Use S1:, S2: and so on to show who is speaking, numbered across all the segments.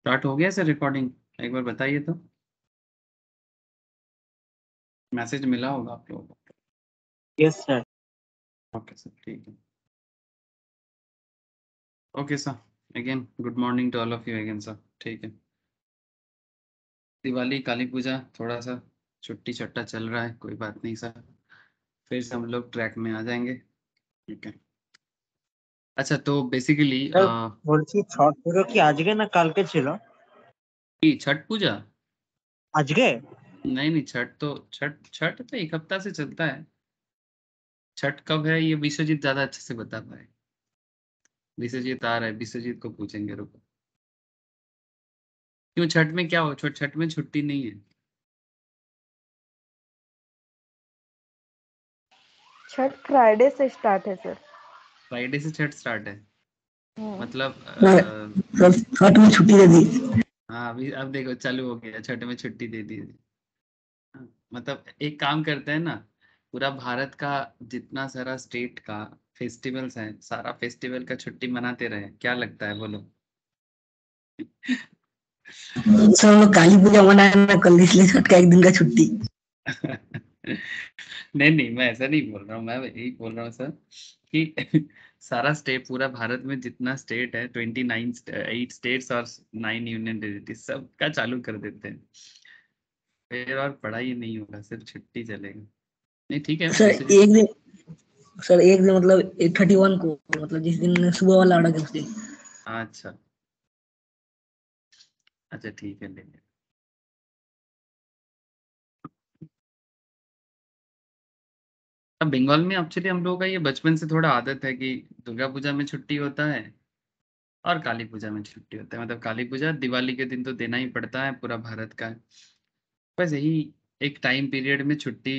S1: Start हो गया sir recording? एक बार बताइए तो। मैसेज मिला होगा आप लोगों को।
S2: Yes sir.
S1: ओके सर, ठीक है। Okay sir, again good morning to all of you again sir. ठीक है, दिवाली काली पूजा थोड़ा सा छुट्टी छट्टा चल रहा है, कोई बात नहीं सर, फिर से हम लोग ट्रैक में आ जाएंगे। ठीक है। अच्छा, तो बेसिकली
S2: স্যার বলছি ছট পুজো কি আজকে না কালকে ছিল?
S1: छठ पूजा?
S2: আজকে?
S1: नहीं नहीं, छठ तो छठ छठ तो एक हफ्ता से चलता है। छठ कब है ये विश्वजीत ज्यादा अच्छे से बता पाए। विश्वजीत आ रहा है, विश्वजीत को पूछेंगे, रुको। क्यों, छठ में क्या हो? छठ में छुट्टी नहीं है?
S3: छठ फ्राइडे से स्टार्ट है सर।
S1: फ्राइडे से छठ स्टार्ट है? मतलब
S2: ছট में छुट्टी दे दी।
S1: हाँ, अभी अब देखो चालू हो गया, छठ में छुट्टी दे दी। हाँ, मतलब एक काम करते हैं ना, पूरा भारत का जितना सारा स्टेट का फेस्टिवल्स है, सारा फेस्टिवल का छुट्टी मनाते रहे, क्या लगता है बोलो?
S2: सर हम लोग काली पूजा मनाए ना कल, इसलिए छठ का एक दिन का छुट्टी।
S1: नहीं नहीं, मैं ऐसा नहीं बोल रहा हूँ, मैं यही बोल रहा हूँ सर कि सारा स्टेट, पूरा भारत में जितना स्टेट है, 29 8 स्टेट्स और 9 यूनियन टेरिटरी, सबका चालू कर देते हैं, फिर और पढ़ाई नहीं होगा, सिर्फ छुट्टी चलेगा। नहीं ठीक है
S2: सर
S1: वैसे भी।
S2: एक दिन, सर एक दिन मतलब 31 को, मतलब जिस दिन सुबह वाला ऑर्डर है उस दिन।
S1: अच्छा अच्छा, ठीक है, ले ले। अब बंगाल में एक्चुअली हम लोगों का ये बचपन से थोड़ा आदत है कि दुर्गा पूजा में छुट्टी होता है और काली पूजा में छुट्टी होता है। मतलब काली पूजा दिवाली के दिन तो देना ही पड़ता है, पूरा भारत का है। बस यही एक टाइम पीरियड में छुट्टी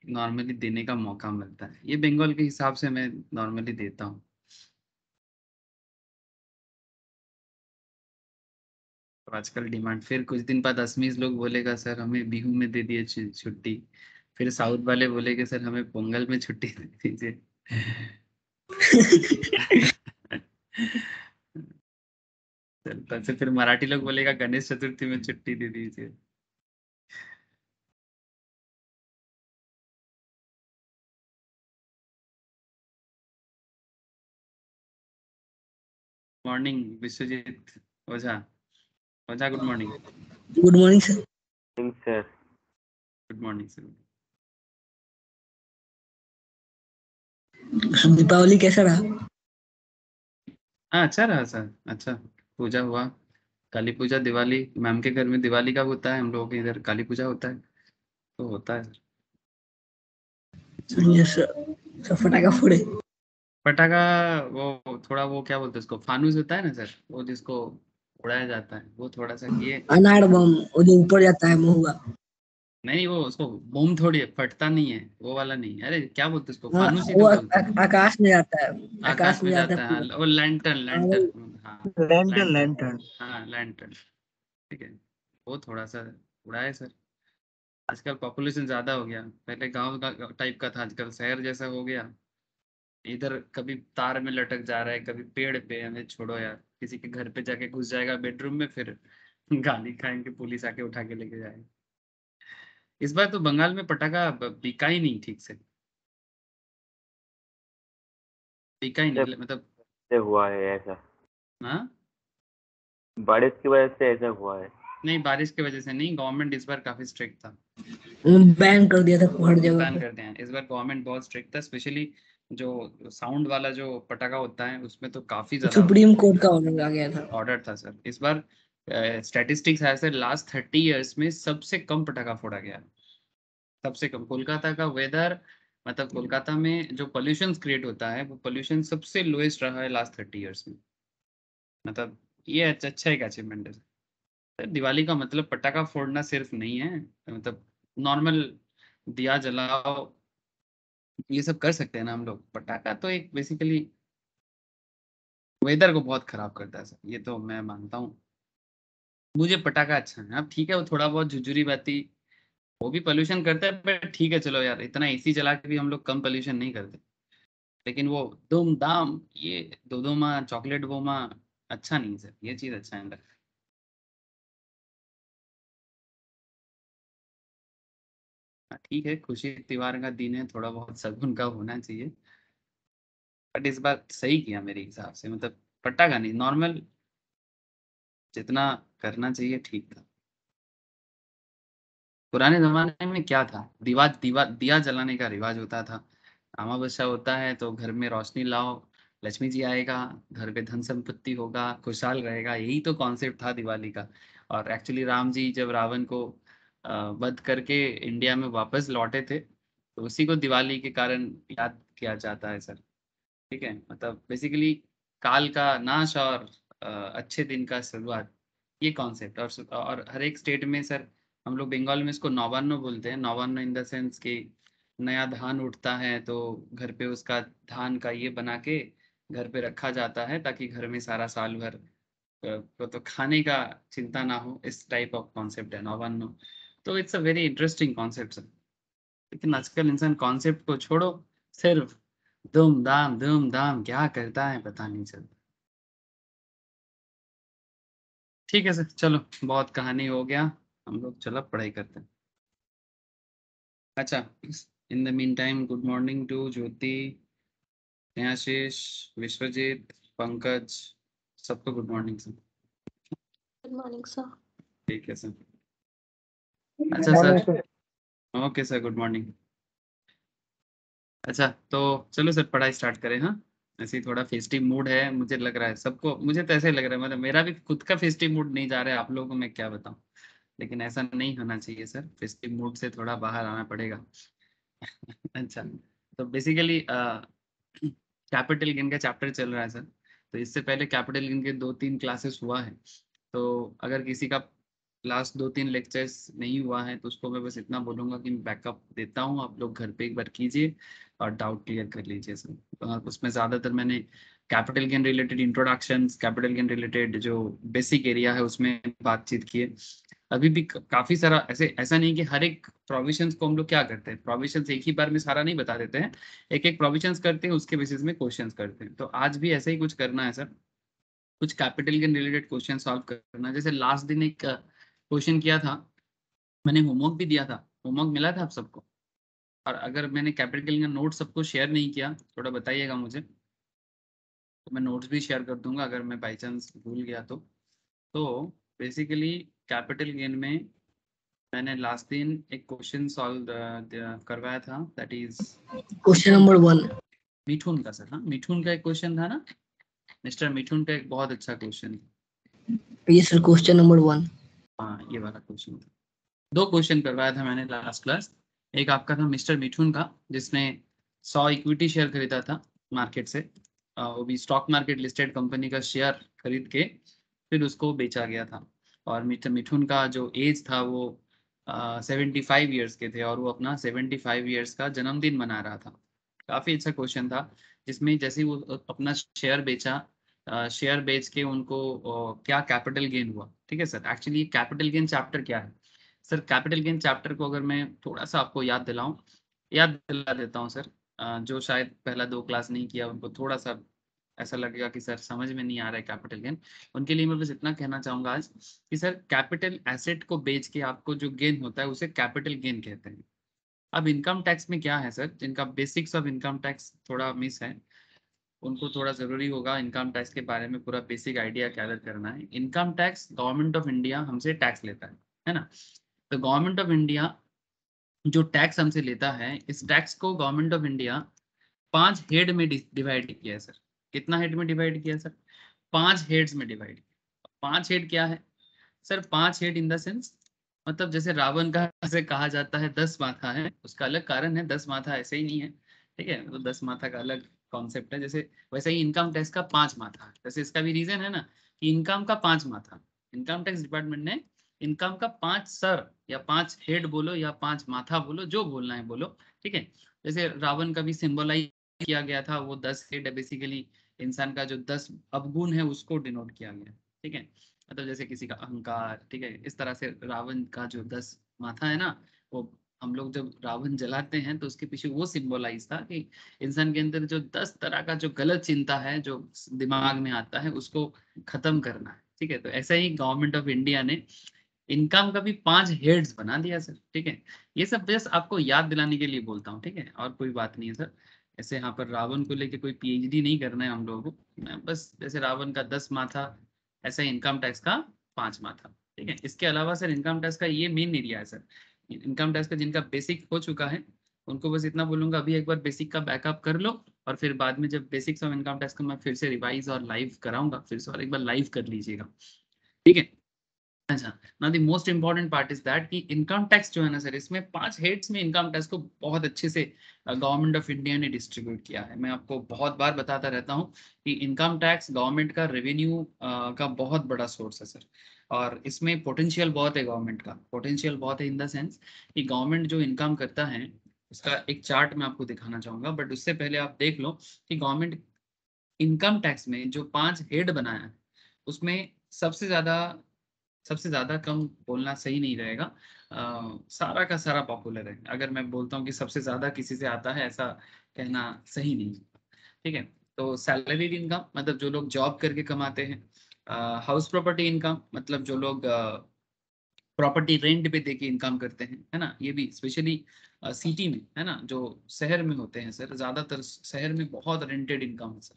S1: नॉर्मली देने का मौका मिलता है, ये बंगाल के हिसाब से मैं नॉर्मली देता हूँ। तो आजकल डिमांड, फिर कुछ दिन बाद असमीज लोग बोलेगा सर हमें बिहू में दे दिए छुट्टी, फिर साउथ वाले बोलेगे सर हमें पोंगल में छुट्टी दे दीजिए। चलता से फिर मराठी लोग बोलेगा गणेश चतुर्थी में छुट्टी दे दीजिए। Morning Vishwajit Ojha. Ojha good morning.
S2: Good morning sir.
S4: Sir
S1: good morning sir.
S2: Deepavali कैसा रहा?
S1: हाँ अच्छा रहा सर, अच्छा। पूजा हुआ, काली पूजा दिवाली, मैम के घर में दिवाली का होता है, हम लोगों के इधर काली पूजा होता है, तो होता है सर।
S2: Yes sir. सब फटाका फोड़े?
S1: पटाखा, वो थोड़ा, वो क्या बोलते हैं उसको, फानूस होता है ना सर, वो जिसको उड़ाया जाता है, वो थोड़ा सा किए।
S2: अनार बम, वो जो ऊपर जाता है महुआ।
S1: नहीं, वो उसको बम थोड़ी है, फटता नहीं है, वो वाला नहीं, अरे क्या बोलते हैं उसको,
S2: हाँ,
S1: फानूस ही
S2: वो
S1: तो बोलते हैं।
S2: आकाश में जाता है।
S1: आकाश
S2: आकाश
S1: में
S2: में जाता
S1: जाता
S2: है
S1: है,
S2: पूरा।
S1: हाँ, वो लैंटर्न
S2: हाँ, वही।
S1: लैंटर्न, हाँ
S2: लैंटर्न
S1: लैंटर्न,
S2: लैंटर्न।
S1: हाँ लैंटर्न। ठीक है, वो थोड़ा सा उड़ाए सर। आजकल पॉपुलेशन ज्यादा हो गया, पहले गांव का टाइप का था, आजकल शहर जैसा हो गया। इधर कभी तार में लटक जा रहा है, कभी पेड़ पे, हमें छोड़ो यार, किसी के घर पे जाके घुस जाएगा बेडरूम में, फिर गाली खाएंगे, पुलिस आके उठा के लेके जाएगी। इस बार तो बंगाल में पटाखा बिका ही नहीं ठीक से, बिका ही नहीं मतलब।
S4: से हुआ है ऐसा,
S1: हाँ,
S4: बारिश की वजह से ऐसा हुआ है।
S1: नहीं बारिश की वजह से नहीं, गवर्नमेंट इस बार काफी स्ट्रिक्ट था,
S2: बैन कर दिया था हर जगह
S1: बैन
S2: पे।
S1: कर दिया है इस बार, गवर्नमेंट बहुत स्ट्रिक्ट था, स्पेशली जो साउंड वाला जो पटाखा होता है उसमें तो काफी ज्यादा
S2: सुप्रीम कोर्ट का ऑर्डर आ गया था।
S1: ऑर्डर था सर इस बार। स्टैटिस्टिक्स है सर, लास्ट 30 ईयर्स में सबसे कम पटाखा फोड़ा गया है, सबसे कम। कोलकाता का वेदर, मतलब कोलकाता में जो पोल्यूशन क्रिएट होता है, वो पोल्यूशन सबसे लोएस्ट रहा है लास्ट 30 ईयर्स में। मतलब ये अच्छा एक अचीवमेंट है सर। दिवाली का मतलब पटाखा फोड़ना सिर्फ नहीं है, मतलब नॉर्मल दिया जलाओ, ये सब कर सकते हैं ना हम लोग। पटाखा तो एक बेसिकली वेदर को बहुत खराब करता है सर, ये तो मैं मानता हूँ। मुझे पटाखा अच्छा है, अब ठीक है वो थोड़ा बहुत झुरझुरी बाती, वो भी पोल्यूशन करता है, बट ठीक है चलो यार, इतना एसी चला के भी हम लोग कम पोल्यूशन नहीं करते। लेकिन वो दुम दाम, ये दो दो माँ चॉकलेट वो माँ, अच्छा नहीं सर, ये चीज अच्छा नहीं लगता। ठीक है, खुशी त्योहार का दिन है, थोड़ा बहुत शगुन का होना चाहिए, बट इस बार सही किया मेरे हिसाब से, मतलब पटाखा नहीं, नॉर्मल जितना करना चाहिए ठीक था। पुराने जमाने में क्या था, दिया जलाने का रिवाज होता था, अमावस्या होता है तो घर में रोशनी लाओ, लक्ष्मी जी आएगा, घर पे धन संपत्ति होगा, खुशहाल रहेगा, यही तो कॉन्सेप्ट था दिवाली का। और एक्चुअली राम जी जब रावण को वध करके इंडिया में वापस लौटे थे, तो उसी को दिवाली के कारण याद किया जाता है सर। ठीक है, मतलब बेसिकली काल का नाश और अच्छे दिन का शुरुआत, ये कॉन्सेप्ट। और हर एक स्टेट में सर, हम लोग बंगाल में इसको नवान्न बोलते हैं, नवान्न इन द सेंस कि नया धान उठता है तो घर पे उसका धान का ये बना के घर पे रखा जाता है, ताकि घर में सारा साल भर तो खाने का चिंता ना हो, इस टाइप ऑफ कॉन्सेप्ट है नवान्न। तो it's a very interesting concept sir, लेकिन आजकल इंसान कॉन्सेप्ट को छोड़ो, सिर्फ धूम धाम क्या करता है पता नहीं चलता। ठीक है सर, चलो बहुत कहानी हो गया, हम लोग चलो पढ़ाई करते हैं। अच्छा, in the mean time good morning to Jyoti, Snehashish, Vishwajit, Pankaj, सबको good morning sir.
S5: Good morning sir.
S1: ठीक है सर। अच्छा sir, okay sir, good morning. अच्छा तो चलो सर पढ़ाई स्टार्ट करें, हाँ। ऐसे ही थोड़ा फेस्टिव मूड है, मुझे लग रहा है सबको, मुझे तो ऐसे लग रहा है, मतलब मेरा भी खुद का फेस्टिव मूड नहीं जा रहा है, आप लोगों को मैं क्या बताऊं, लेकिन ऐसा नहीं होना चाहिए सर, फेस्टिव मूड से थोड़ा बाहर आना पड़ेगा। अच्छा, तो बेसिकली कैपिटल गेन का चैप्टर चल रहा है सर। तो इससे पहले कैपिटल गेन के 2-3 क्लासेस हुआ है, तो अगर किसी का लास्ट 2-3 लेक्चर्स नहीं हुआ है तो उसको मैं बस इतना बोलूँगा कि मैं बैकअप देता हूँ, आप लोग घर पे एक बार कीजिए और डाउट क्लियर कर लीजिए सर। उसमें ज़्यादातर मैंने capital gain related introduction, capital gain related जो बेसिक एरिया है उसमें बातचीत की है। अभी भी काफी सारा ऐसा नहीं कि हर एक प्रोविजंस को हम लोग क्या करते हैं, प्रोविजंस एक ही बार में सारा नहीं बता देते हैं, एक एक प्रोविजंस करते हैं, उसके बेसिस में क्वेश्चंस करते हैं। तो आज भी ऐसा ही कुछ करना है सर, कुछ capital gain related question solve करना है। जैसे लास्ट दिन एक क्वेश्चन किया था, मैंने होमवर्क भी दिया था, होमवर्क मिला था आप सबको? और अगर मैंने कैपिटल गेन का नोट सबको शेयर नहीं किया, थोड़ा बताइएगा मुझे, तो मैं नोट्स भी शेयर कर दूंगा अगर मैं बाई चांस भूल गया तो बेसिकली कैपिटल गेन में मैंने लास्ट दिन एक क्वेश्चन सॉल्व करवाया था, that is
S2: question number 1
S1: Mithun का सर। हाँ, मिठुन का एक क्वेश्चन था ना, मिस्टर मिठुन का एक बहुत अच्छा क्वेश्चन था।
S2: ये सर क्वेश्चन नंबर 1।
S1: हाँ, ये वाला क्वेश्चन था। 2 क्वेश्चन करवाया था मैंने लास्ट क्लास। एक आपका था मिस्टर मिठुन का, जिसने 100 इक्विटी शेयर खरीदा था मार्केट से, वो भी स्टॉक मार्केट लिस्टेड कंपनी का शेयर खरीद के फिर उसको बेचा गया था। और मिस्टर मिठुन का जो एज था वो 75 ईयर्स के थे, और वो अपना 75 ईयर्स का जन्मदिन मना रहा था। काफी अच्छा क्वेश्चन था, जिसमें जैसे ही वो अपना शेयर बेचा, शेयर बेच के उनको क्या कैपिटल गेन हुआ। ठीक है sir, actually capital gain chapter क्या है सर? कैपिटल गेन चैप्टर को अगर मैं थोड़ा सा आपको याद दिला देता हूँ सर, जो शायद पहला 2 क्लास नहीं किया उनको थोड़ा सा ऐसा लगेगा कि सर समझ में नहीं आ रहा है कैपिटल गेन, उनके लिए मैं बस इतना कहना चाहूंगा आज कि सर कैपिटल एसेट को बेच के आपको जो गेन होता है उसे कैपिटल गेन कहते हैं। अब इनकम टैक्स में क्या है सर, जिनका बेसिक्स ऑफ इनकम टैक्स थोड़ा मिस है, उनको थोड़ा जरूरी होगा इनकम टैक्स के बारे में पूरा बेसिक आइडिया गैदर करना है। Income tax government of India हमसे टैक्स लेता है ना? तो गवर्नमेंट ऑफ इंडिया जो टैक्स हमसे लेता है, इस टैक्स को गवर्नमेंट ऑफ इंडिया 5 हेड में डिवाइड किया है सर। कितना हेड में डिवाइड किया है सर? 5 हेड्स में डिवाइड किया। 5 हेड क्या है sir? 5 head in the sense, मतलब जैसे रावण का से कहा जाता है 10 माथा है, उसका अलग कारण है, 10 माथा ऐसे ही नहीं है। ठीक है, तो 10 माथा का अलग कॉन्सेप्ट है। जैसे वैसे ही इनकम टैक्स का 5 माथा है, जैसे इसका भी रीजन है ना कि इनकम का 5 माथा, इनकम टैक्स डिपार्टमेंट ने इनकम का 5 सर या 5 हेड बोलो या 5 माथा बोलो, जो बोलना है बोलो। ठीक है, जैसे रावण का भी सिंबलाइज किया गया था, वो 10 हेड है, बेसिकली इंसान का जो 10 अवगुण है उसको डिनोट किया गया। ठीक है, मतलब जैसे किसी का अहंकार, ठीक है, इस तरह से रावण का जो 10 माथा है ना, वो हम लोग जब रावण जलाते हैं तो उसके पीछे वो सिंबलाइज था कि इंसान के अंदर जो 10 तरह का जो गलत चिंता है जो दिमाग में आता है उसको खत्म करना है। ठीक है, तो ऐसा ही गवर्नमेंट ऑफ इंडिया ने इनकम का भी 5 हेड्स बना दिया सर, ठीक है। ये सब बस आपको याद दिलाने के लिए बोलता हूँ, ठीक है, और कोई बात नहीं है सर। ऐसे यहाँ पर रावण को लेके कोई पीएचडी नहीं करना है हम लोगों को, बस जैसे रावण का 10 माथा, ऐसा इनकम टैक्स का 5 माथा, ठीक है। इसके अलावा सर इनकम टैक्स का ये मेन एरिया है सर। इनकम टैक्स का जिनका बेसिक हो चुका है उनको बस इतना बोलूंगा, अभी एक बार बेसिक का बैकअप कर लो, और फिर बाद में जब बेसिक्स ऑफ इनकम टैक्स को मैं फिर से रिवाइज और लाइव कराऊंगा, फिर से और एक बार लाइव कर लीजिएगा, ठीक है। अच्छा, now the most important part is that कि इनकम टैक्स जो है ना सर, इसमें 5 हेड्स में इनकम टैक्स को बहुत अच्छे से गवर्नमेंट ऑफ इंडिया ने डिस्ट्रीब्यूट किया है। मैं आपको बहुत बार बताता रहता हूँ कि इनकम टैक्स गवर्नमेंट का रेवेन्यू का बहुत बड़ा सोर्स है सर, और इसमें पोटेंशियल बहुत है गवर्नमेंट का। पोटेंशियल बहुत है इन द सेंस कि गवर्नमेंट जो इनकम करता है उसका एक चार्ट मैं आपको दिखाना चाहूंगा, बट उससे पहले आप देख लो कि गवर्नमेंट इनकम टैक्स में जो 5 हेड बनाया है उसमें सबसे ज्यादा कम बोलना सही नहीं रहेगा, सारा का सारा पॉपुलर है। अगर मैं बोलता हूँ कि सबसे ज्यादा किसी से आता है, ऐसा कहना सही नहीं, ठीक है। तो सैलरीड इनकम मतलब जो लोग जॉब करके कमाते हैं, हाउस प्रॉपर्टी इनकम मतलब जो लोग प्रॉपर्टी रेंट पे देके इनकम करते हैं, है ना, ये भी स्पेशली सिटी में, है ना, जो शहर में होते हैं सर, ज्यादातर शहर में बहुत रेंटेड इनकम है सर।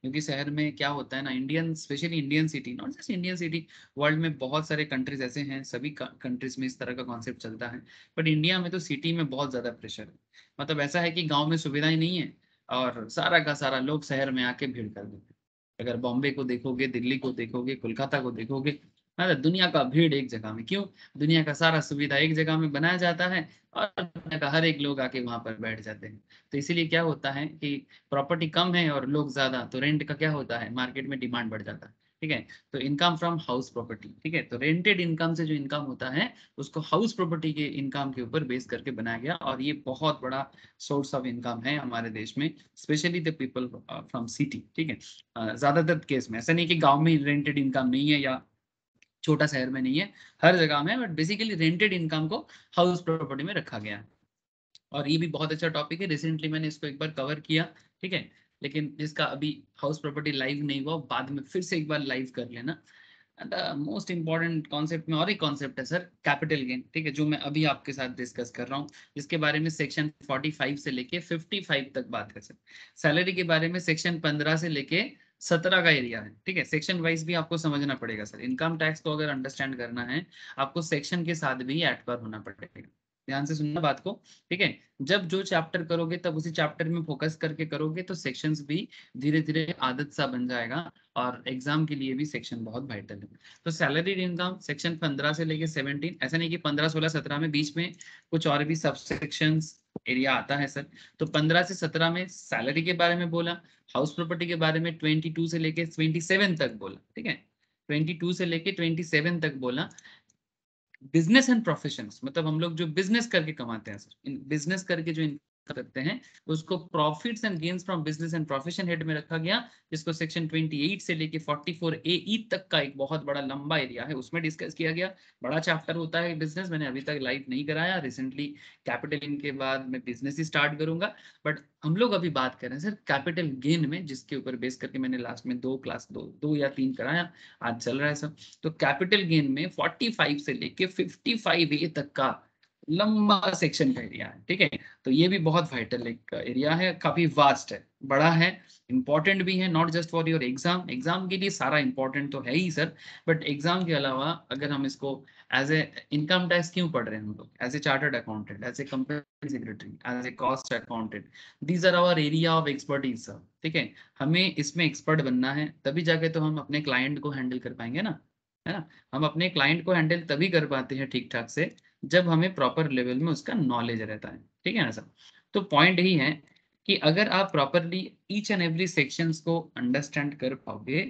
S1: क्योंकि शहर में क्या होता है ना, Indian specially Indian city, not just Indian city, world में बहुत सारे कंट्रीज ऐसे हैं, सभी कंट्रीज में इस तरह का कॉन्सेप्ट चलता है, बट इंडिया में तो सिटी में बहुत ज्यादा प्रेशर है। मतलब ऐसा है कि गांव में सुविधाएं नहीं है और सारा का सारा लोग शहर में आके भीड़ कर देते हैं। अगर बॉम्बे को देखोगे, दिल्ली को देखोगे, कोलकाता को देखोगे, मतलब दुनिया का भीड़ एक जगह में, क्यों? दुनिया का सारा सुविधा एक जगह में बनाया जाता है और दुनिया का हर एक लोग आके वहां पर बैठ जाते हैं। तो इसीलिए क्या होता है कि प्रॉपर्टी कम है और लोग ज्यादा, तो रेंट का क्या होता है, मार्केट में डिमांड बढ़ जाता है, ठीक है। तो इनकम फ्रॉम हाउस प्रॉपर्टी, ठीक है, तो रेंटेड इनकम से जो इनकम होता है उसको हाउस प्रॉपर्टी के इनकम के ऊपर बेस करके बनाया गया, और ये बहुत बड़ा सोर्स ऑफ इनकम है हमारे देश में, specially the people from city, ठीक है। ज्यादातर केस में ऐसा नहीं कि गांव में रेंटेड इनकम नहीं है या छोटा शहर में नहीं है, हर जगह में, बट बेसिकली रेंटेड इनकम को हाउस प्रॉपर्टी में रखा गया है। और ये भी बहुत अच्छा टॉपिक है, रिसेंटली मैंने इसको एक बार कवर किया, ठीक है। लेकिन जिसका अभी हाउस प्रॉपर्टी लाइव नहीं हुआ, बाद में फिर से एक बार लाइव कर लेना। द मोस्ट इंपॉर्टेंट कॉन्सेप्ट में और एक कॉन्सेप्ट है सर, कैपिटल गेन, ठीक है, जो मैं अभी आपके साथ डिस्कस कर रहा हूँ, जिसके बारे में सेक्शन 45 से लेके 55 तक बात है सर। सैलरी के बारे में सेक्शन 15 से लेके 17 का एरिया है, ठीक है। सेक्शन वाइज भी आपको समझना पड़ेगा सर, इनकम टैक्स को अगर अंडरस्टैंड करना है आपको सेक्शन के साथ भी एट पर होना पड़ेगा। ध्यान से सुनना बात को, ठीक है। जब जो चैप्टर करोगे तब उसी चैप्टर में फोकस करके करोगे तो सेक्शंस भी धीरे धीरे आदत सा बन जाएगा, और एग्जाम के लिए भी सेक्शन बहुत वाइटल है। तो सैलरी इनकम सेक्शन 15 से लेके 17, ऐसा नहीं कि 15, 16, 17 में बीच में कुछ और भी सब सेक्शंस एरिया आता है सर। तो 15 से 17 में सैलरी के बारे में बोला, हाउस प्रॉपर्टी के बारे में 22 से लेके 27 तक बोला, ठीक है, 22 से लेके 27 तक बोला। बिजनेस एंड प्रोफेशंस मतलब हम लोग जो बिजनेस करके कमाते हैं सर, इन बिजनेस करके जो इनकम करते हैं उसको profits and gains from business and profession head में रखा गया, जिसको सेक्शन 28 से लेके 44 ए तक का एक बहुत बड़ा लंबा एरिया है, उसमें डिस्कस किया गया। बड़ा चैप्टर होता है बिजनेस, मैंने अभी तक लाइव नहीं कराया, रिसेंटली कैपिटल गेन के बाद मैं बिजनेस ही स्टार्ट करूंगा। बट हम लोग अभी बात कर रहे हैं सर कैपिटल गेन में, जिसके ऊपर बेस करके मैंने लास्ट में 2 या 3 कराया, आज चल रहा है सब। तो कैपिटल गेन में 45 से लेके 55 ए तक का लंबा सेक्शन का एरिया है, ठीक है। तो ये भी बहुत वाइटल एक एरिया है, काफी वास्ट है, बड़ा है, इंपॉर्टेंट भी है, not just for your exam. Exam के लिए सारा इंपॉर्टेंट तो है ही सर, बट एग्जाम के अलावा अगर हम इसको एज ए इनकम टैक्स क्यों पढ़ रहे हैं हम लोग, as a chartered accountant, as a company secretary, as a cost accountant, these are our area of expertise sir, ठीक है। हमें इसमें एक्सपर्ट बनना है, तभी जाके तो हम अपने क्लाइंट को हैंडल कर पाएंगे ना, है ना। हम अपने क्लाइंट को हैंडल तभी कर पाते हैं ठीक ठाक से जब हमें प्रॉपर लेवल में उसका नॉलेज रहता है, ठीक है ना सर। तो पॉइंट यही है कि अगर आप properly each and every sections को अंडरस्टैंड कर पाओगे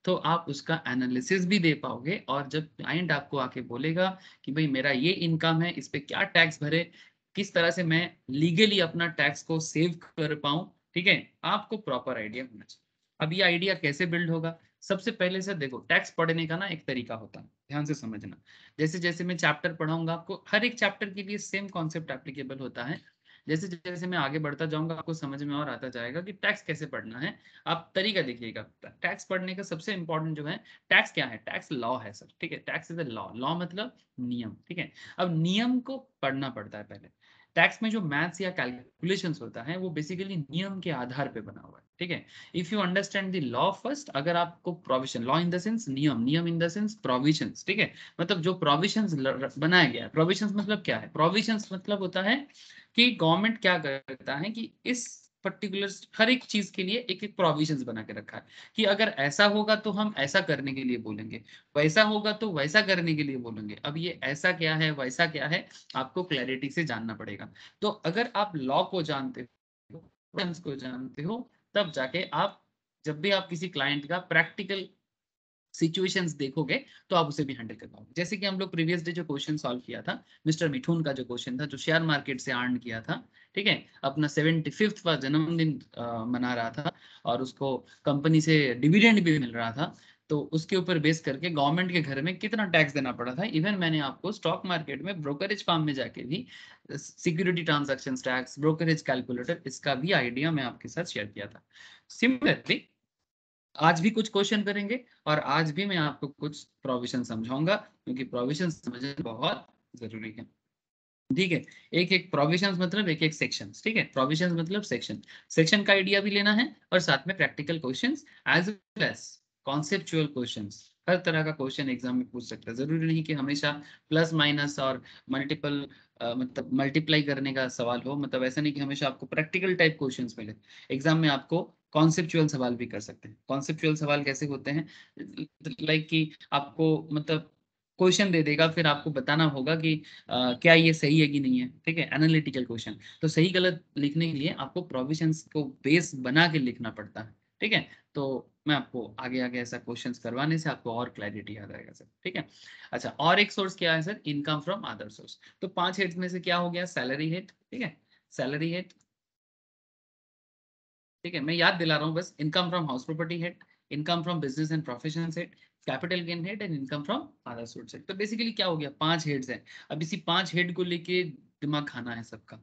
S1: तो आप उसका एनालिसिस भी दे पाओगे, और जब क्लाइंट आपको आके बोलेगा कि भाई मेरा ये इनकम है, इस पे क्या टैक्स भरे, किस तरह से मैं लीगली अपना टैक्स को सेव कर पाऊं, ठीक है, आपको प्रॉपर आइडिया होना चाहिए। अब ये आइडिया कैसे बिल्ड होगा? सबसे पहले से देखो, टैक्स पढ़ने का ना एक तरीका होता है, ध्यान से समझना। जैसे जैसे मैं चैप्टर पढ़ाऊंगा आपको, हर एक चैप्टर के लिए सेम कॉन्सेप्ट एप्लीकेबल होता है, जैसे जैसे मैं आगे बढ़ता जाऊंगा आपको समझ में और आता जाएगा कि टैक्स कैसे पढ़ना है। आप तरीका देखिएगा। टैक्स पढ़ने का सबसे इंपॉर्टेंट जो है, टैक्स क्या है, टैक्स लॉ है सर, ठीक है। Tax is a law, law मतलब नियम, ठीक है। अब नियम को पढ़ना पड़ता है पहले। टैक्स में जो मैथ्स या कैलकुलेशंस होता है वो बेसिकली नियम के आधार पे बना हुआ है, ठीक है। If you understand the law first, अगर आपको provision, law in the sense नियम, नियम इन द सेंस प्रोविजंस, ठीक है। मतलब जो प्रोविजंस बनाया गया है, प्रोविजंस मतलब क्या है, प्रोविजंस मतलब होता है कि गवर्नमेंट क्या करता है कि इस पर्टिकुलर हर एक चीज के लिए एक एक प्रोविजंस बना के रखा है कि अगर ऐसा होगा तो हम ऐसा करने के लिए बोलेंगे, वैसा होगा तो वैसा करने के लिए बोलेंगे। अब ये ऐसा क्या है, वैसा क्या है, आपको क्लैरिटी से जानना पड़ेगा। तो अगर आप लॉ को जानते हो, को जानते हो, तब जाके आप जब भी आप किसी क्लाइंट का प्रैक्टिकल सिचुएशंस देखोगे तो आप उसे भी हैंडल कर पाओगे। जैसे कि हम लोग प्रीवियस डे जो क्वेश्चन सॉल्व किया था, मिस्टर मिठून का जो क्वेश्चन था, जो शेयर मार्केट से अर्न किया था, ठीक है, अपना 75वां जन्मदिन मना रहा था और उसको कंपनी से डिविडेंड भी मिल रहा था, तो उसके ऊपर बेस करके गवर्नमेंट के घर में कितना टैक्स देना पड़ा था। इवन मैंने आपको स्टॉक मार्केट में ब्रोकरेज फार्म में जाके भी security transaction tax, brokerage calculator, इसका भी आइडिया मैं आपके साथ शेयर किया था। सिमिलरली आज भी कुछ क्वेश्चन करेंगे और आज भी मैं आपको कुछ प्रोविजन समझाऊंगा, क्योंकि प्रोविजन समझना बहुत जरूरी है, ठीक है। एक एक प्रोविजंस मतलब एक एक सेक्शंस, ठीक है। प्रोविजंस मतलब सेक्शन, सेक्शन का आइडिया भी लेना है और साथ में practical questions as well as conceptual questions. हर तरह का क्वेश्चन एग्जाम में पूछ सकता है, जरूरी नहीं कि हमेशा प्लस माइनस और मल्टीपल मतलब मल्टीप्लाई करने का सवाल हो, मतलब ऐसा नहीं कि हमेशा आपको प्रैक्टिकल टाइप क्वेश्चंस मिले। एग्जाम में आपको कॉन्सेप्चुअल सवाल भी कर सकते हैं। कॉन्सेप्चुअल सवाल कैसे होते हैं, लाइक कि आपको मतलब क्वेश्चन दे देगा, फिर आपको बताना होगा कि क्या ये सही है कि नहीं है, ठीक है, एनालिटिकल क्वेश्चन। तो सही गलत लिखने के लिए आपको प्रोविजंस को बेस बना के लिखना पड़ता है, ठीक है। तो मैं आपको आगे आगे ऐसा क्वेश्चंस करवाने से आपको और क्लैरिटी आ जाएगा सर, ठीक है। अच्छा, और एक सोर्स क्या है sir, income from other source. तो 5 हेड्स में से क्या हो गया, सैलरी हेड, ठीक है, सैलरी हेड, ठीक है। मैं याद दिला रहा हूँ बस, income from house property head, income from business and profession head, capital gain head and income from other source head. तो बेसिकली क्या हो गया, 5 हेड्स हैं। अब इसी 5 हेड को लेके दिमाग खाना है सबका।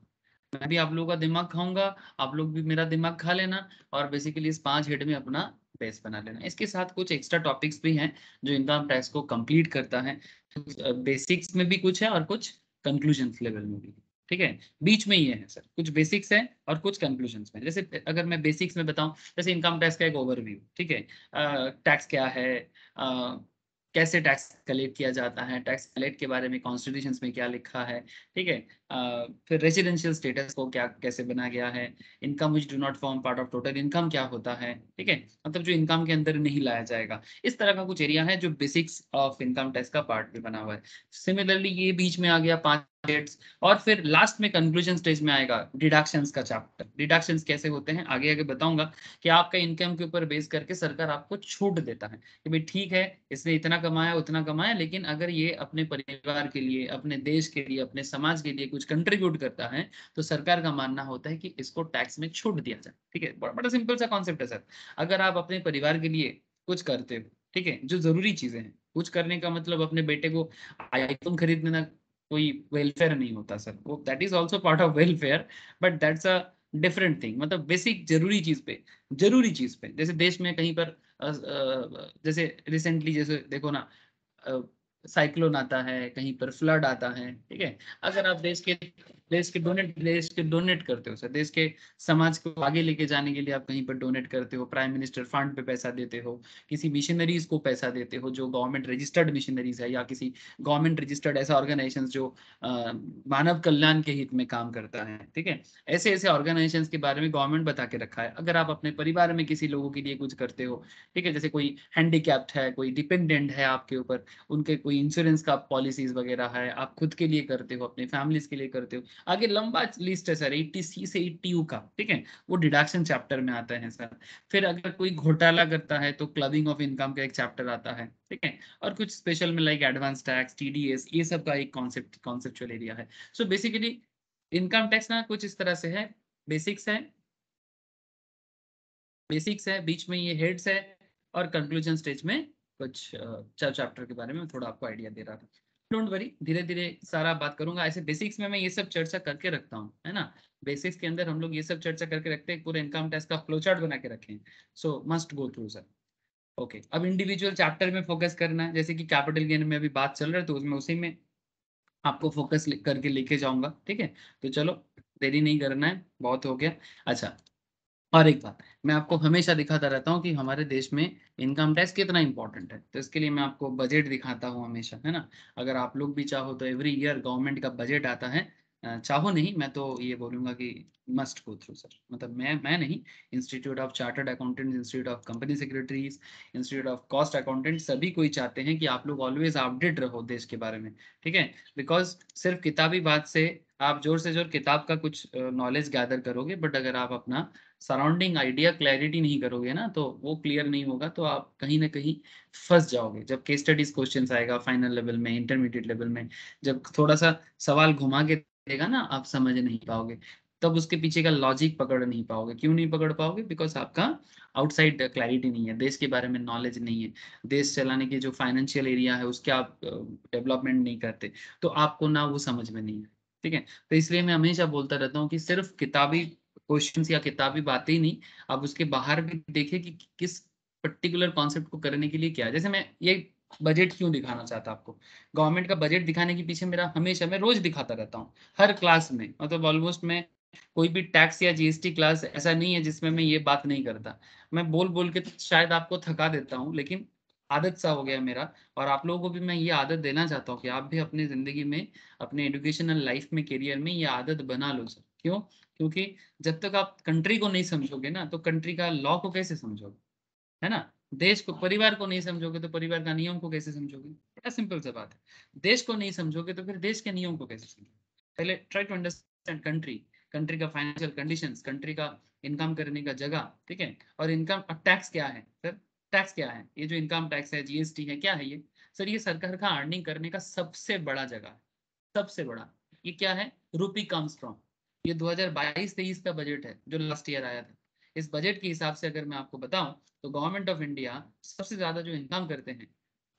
S1: मैं भी आप लोगों का दिमाग खाऊंगा, आप लोग भी मेरा दिमाग खा लेना, और बेसिकली इस 5 हेड में अपना बेस बना लेना। इसके साथ कुछ एक्स्ट्रा टॉपिक्स भी हैं जो इनकम टैक्स को कंप्लीट करता है। बेसिक्स में भी कुछ है और कुछ कंक्लूजन लेवल में भी, ठीक है। बीच में ये है सर, कुछ बेसिक्स है और कुछ कंक्लूजन्स में। जैसे अगर मैं बेसिक्स में बताऊं, जैसे इनकम टैक्स का एक ओवरव्यू, ठीक है, टैक्स क्या है, कैसे टैक्स कलेक्ट किया जाता है, टैक्स कलेक्ट के बारे में कॉन्स्टिट्यूशन में क्या लिखा है, ठीक है। फिर रेजिडेंशियल स्टेटस को क्या कैसे बना गया है, income which do not form part of total income क्या होता है, ठीक है, मतलब जो इनकम के अंदर नहीं लाया जाएगा। इस तरह का कुछ एरिया है जो बेसिक्स ऑफ इनकम टैक्स का पार्ट भी बना हुआ है। सिमिलरली ये बीच में आ गया 5 डेट्स, और फिर लास्ट में कंक्लूजन स्टेज में आएगा डिडक्शंस का चैप्टर। डिडक्शंस कैसे होते हैं आगे आगे बताऊंगा, कि आपका इनकम के ऊपर बेस करके सरकार आपको छूट देता है कि भाई ठीक है, इसने इतना कमाया उतना कमाया, लेकिन अगर ये अपने परिवार के लिए, अपने देश के लिए, अपने समाज के लिए कुछ कंट्रीब्यूट करता है, तो सरकार का मानना होता है कि इसको टैक्स में छूट दिया जाए, ठीक है। बड़ा सिंपल सा कॉन्सेप्ट है सर। अगर आप अपने परिवार के लिए कुछ करते हो, ठीक है, जो जरूरी चीजें हैं, कुछ करने का मतलब अपने बेटे को आईफोन खरीद देना कोई वेलफेयर नहीं होता सर, वो that is also part of welfare, but that's a different thing. मतलब बेसिक जरूरी चीज पे, जरूरी चीज पे, जैसे देश में कहीं पर जैसे रिसेंटली जैसे देखो ना, साइक्लोन आता है, कहीं पर फ्लड आता है, ठीक है। अगर आप देश के डोनेट करते हो सर, देश के समाज को आगे लेके जाने के लिए आप कहीं पर डोनेट करते हो, प्राइम मिनिस्टर फंड पे पैसा देते हो, किसी मिशनरीज को पैसा देते हो जो गवर्नमेंट रजिस्टर्ड मिशनरीज है, या किसी गवर्नमेंट रजिस्टर्ड ऐसा ऑर्गेनाइजेशन जो मानव कल्याण के हित में काम करता है, ठीक है। ऐसे ऐसे ऑर्गेनाइजेशन के बारे में गवर्नमेंट बता के रखा है। अगर आप अपने परिवार में किसी लोगों के लिए कुछ करते हो, ठीक है, जैसे कोई हैंडीकैप्ड है, कोई डिपेंडेंट है आपके ऊपर, उनके कोई इंश्योरेंस का पॉलिसीज वगैरह है, आप खुद के लिए करते हो, अपने फैमिलीज के लिए करते हो, आगे लंबा लिस्ट है सर, 80C से 80U का, ठीक है, वो डिडक्शन चैप्टर में आता है सर। फिर अगर कोई घोटाला करता है तो क्लबिंग ऑफ इनकम का एक चैप्टर आता है, ठीक है। और कुछ स्पेशल में लाइक एडवांस टैक्स, TDS, ये सब का एक कॉन्सेप्चुअल एरिया है। सो बेसिकली इनकम टैक्स ना कुछ इस तरह से है, बेसिक्स है, बीच में ये हेड्स है, और कंक्लूजन स्टेज में कुछ चैप्टर के बारे में थोड़ा आपको आइडिया दे रहा था। डोंट वरी, धीरे धीरे सारा बात करूंगा। ऐसे बेसिक्स में मैं ये सब चर्चा करके रखता हूँ, है ना। बेसिक्स के अंदर हम लोग ये सब चर्चा करके रखते हैं, पूरे इनकम टैक्स का फ्लो चार्ट बना के रखे हैं। सो must go through sir. Okay, अब इंडिविजुअल चैप्टर में फोकस करना है, जैसे कि कैपिटल गेन में अभी बात चल रहा है तो उसमें उसी में आपको फोकस करके लेके जाऊंगा, ठीक है। तो चलो, देरी नहीं करना है, बहुत हो गया। अच्छा, और एक बात, मैं आपको हमेशा दिखाता रहता हूँ कि हमारे देश में इनकम टैक्स कितना इंपॉर्टेंट है, तो इसके लिए मैं आपको बजट दिखाता हूँ हमेशा, है ना। अगर आप लोग भी चाहो तो एवरी ईयर गवर्नमेंट का बजट आता है। चाहो नहीं, मैं तो ये बोलूंगा कि मस्ट गो थ्रू सर। मतलब मैं नहीं, institute of chartered accountants, institute of company secretaries, institute of cost accountant, सभी कोई चाहते हैं कि आप लोग ऑलवेज अपडेट रहो देश के बारे में, ठीक है। बिकॉज सिर्फ किताबी बात से आप जोर से जोर किताब का कुछ नॉलेज गैदर करोगे, बट अगर आप अपना सराउंडिंग आइडिया क्लैरिटी नहीं करोगे ना, तो वो क्लियर नहीं होगा, तो आप कहीं ना कहीं फंस जाओगे। जब केस स्टडीज क्वेश्चन आएगा फाइनल लेवल में, इंटरमीडिएट लेवल में, जब थोड़ा सा सवाल घुमा के देगा ना, आप समझ नहीं पाओगे, तब उसके पीछे का लॉजिक पकड़ नहीं पाओगे। क्यों नहीं पकड़ पाओगे? बिकॉज आपका आउटसाइड क्लैरिटी नहीं है, देश के बारे में नॉलेज नहीं है, देश चलाने की जो फाइनेंशियल एरिया है उसके आप डेवलपमेंट नहीं करते, तो आपको ना वो समझ में नहीं है, ठीक है। तो इसलिए मैं हमेशा बोलता रहता हूँ कि सिर्फ किताबी क्वेश्चंस या किताबी बातें ही नहीं, आप उसके बाहर भी देखें कि किस पर्टिकुलर कॉन्सेप्ट को करने के लिए क्या है। जैसे मैं ये बजट क्यों दिखाना चाहता आपको, गवर्नमेंट का बजट दिखाने के पीछे मेरा हमेशा, मैं रोज दिखाता रहता हूँ हर क्लास में, मतलब ऑलमोस्ट मैं कोई भी टैक्स या जीएसटी क्लास ऐसा नहीं है जिसमें मैं ये बात नहीं करता। मैं बोल बोल के तो शायद आपको थका देता हूँ, लेकिन आदत सा हो गया मेरा, और आप लोगों को भी मैं ये आदत देना चाहता हूँ कि आप भी अपनी जिंदगी में, अपने एजुकेशनल लाइफ में, करियर में ये आदत बना लो सर। क्यों? क्योंकि जब तक आप कंट्री को नहीं समझोगे ना, तो कंट्री का लॉ को कैसे समझोगे, है ना। देश को, परिवार को नहीं समझोगे तो परिवार का नियम को कैसे समझोगे? बड़ा सिंपल सा बात है। देश को नहीं समझोगे तो फिर देश के नियम को कैसे समझोगे? पहले try to understand country, country का फाइनेंशियल कंडीशंस, कंट्री का इनकम करने का जगह, ठीक है। और इनकम, टैक्स क्या है सर? टैक्स क्या है? ये जो इनकम टैक्स है, जीएसटी है, क्या है ये? सर ये सरकार का अर्निंग करने का सबसे बड़ा जगह है, सबसे बड़ा। ये क्या है? रूपी कम्स फ्रॉम। ये 2022-23 का बजट है जो लास्ट ईयर आया था। इस बजट के हिसाब से अगर मैं आपको बताऊं, तो गवर्नमेंट ऑफ इंडिया सबसे ज्यादा जो इनकम करते हैं,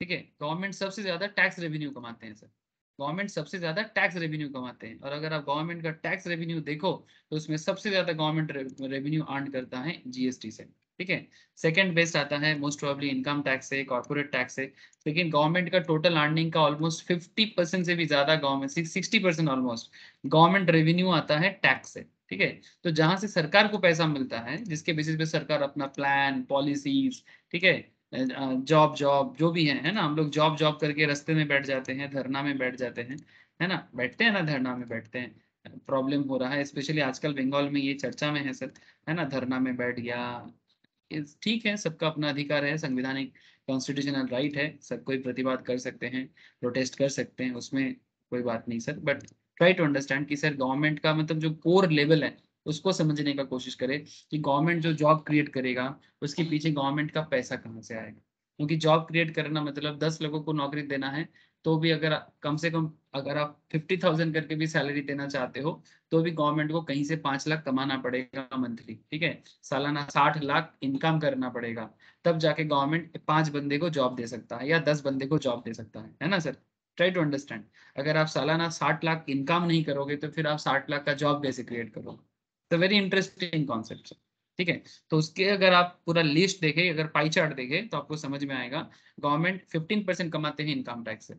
S1: ठीक है, गवर्नमेंट सबसे ज्यादा टैक्स रेवेन्यू कमाते हैं सर। गवर्नमेंट सबसे ज्यादा टैक्स रेवेन्यू कमाते हैं, और अगर आप गवर्नमेंट का टैक्स रेवेन्यू देखो, तो उसमें सबसे ज्यादा गवर्नमेंट रेवेन्यू अर्न करता है जीएसटी से, ठीक है। सेकंड बेस्ट आता है मोस्ट प्रोबेबली इनकम टैक्स से, कॉर्पोरेट टैक्स से। लेकिन गवर्नमेंट का टोटल अर्निंग का ऑलमोस्ट 50% से भी ज्यादा, गवर्नमेंट 60% ऑलमोस्ट गवर्नमेंट रेवेन्यू आता है टैक्स से, ठीक है। तो जहां से सरकार को पैसा मिलता है, जिसके बेसिस पे सरकार अपना प्लान, पॉलिसीज, ठीक है, जॉब जॉब जो भी है ना, हम लोग जॉब जॉब करके रास्ते में बैठ जाते हैं, धरना में बैठ जाते हैं, है ना, बैठते हैं ना, धरना में बैठते हैं। प्रॉब्लम हो रहा है, स्पेशली आजकल बंगाल में ये चर्चा में है सर, है ना, धरना में बैठ गया। ठीक है, सबका अपना अधिकार है, संविधानिक कॉन्स्टिट्यूशनल राइट है, सब कोई प्रतिवाद कर सकते हैं, प्रोटेस्ट कर सकते हैं, उसमें कोई बात नहीं sir. But try to understand कि सर गवर्नमेंट का मतलब जो कोर लेवल है उसको समझने का कोशिश करें, कि गवर्नमेंट जो जॉब क्रिएट करेगा उसके पीछे गवर्नमेंट का पैसा कहाँ से आएगा। क्योंकि जॉब क्रिएट करना मतलब 10 लोगों को नौकरी देना है, तो भी अगर कम से कम अगर आप 50,000 करके भी सैलरी देना चाहते हो, तो भी गवर्नमेंट को कहीं से 5 लाख कमाना पड़ेगा मंथली, ठीक है। सालाना 60 लाख इनकम करना पड़ेगा, तब जाके गवर्नमेंट 5 बंदे को जॉब दे सकता है या 10 बंदे को जॉब दे सकता है ना सर। ट्राई टू अंडरस्टैंड, अगर आप सालाना 60 लाख इनकम नहीं करोगे, तो फिर आप 60 लाख का जॉब कैसे क्रिएट करोगे? तो वेरी इंटरेस्टिंग कॉन्सेप्ट, ठीक है। तो उसके अगर आप पूरा लिस्ट देखें, अगर पाई चार्ट देखें, तो आपको समझ में आएगा। गवर्नमेंट 15% कमाते हैं इनकम टैक्स से,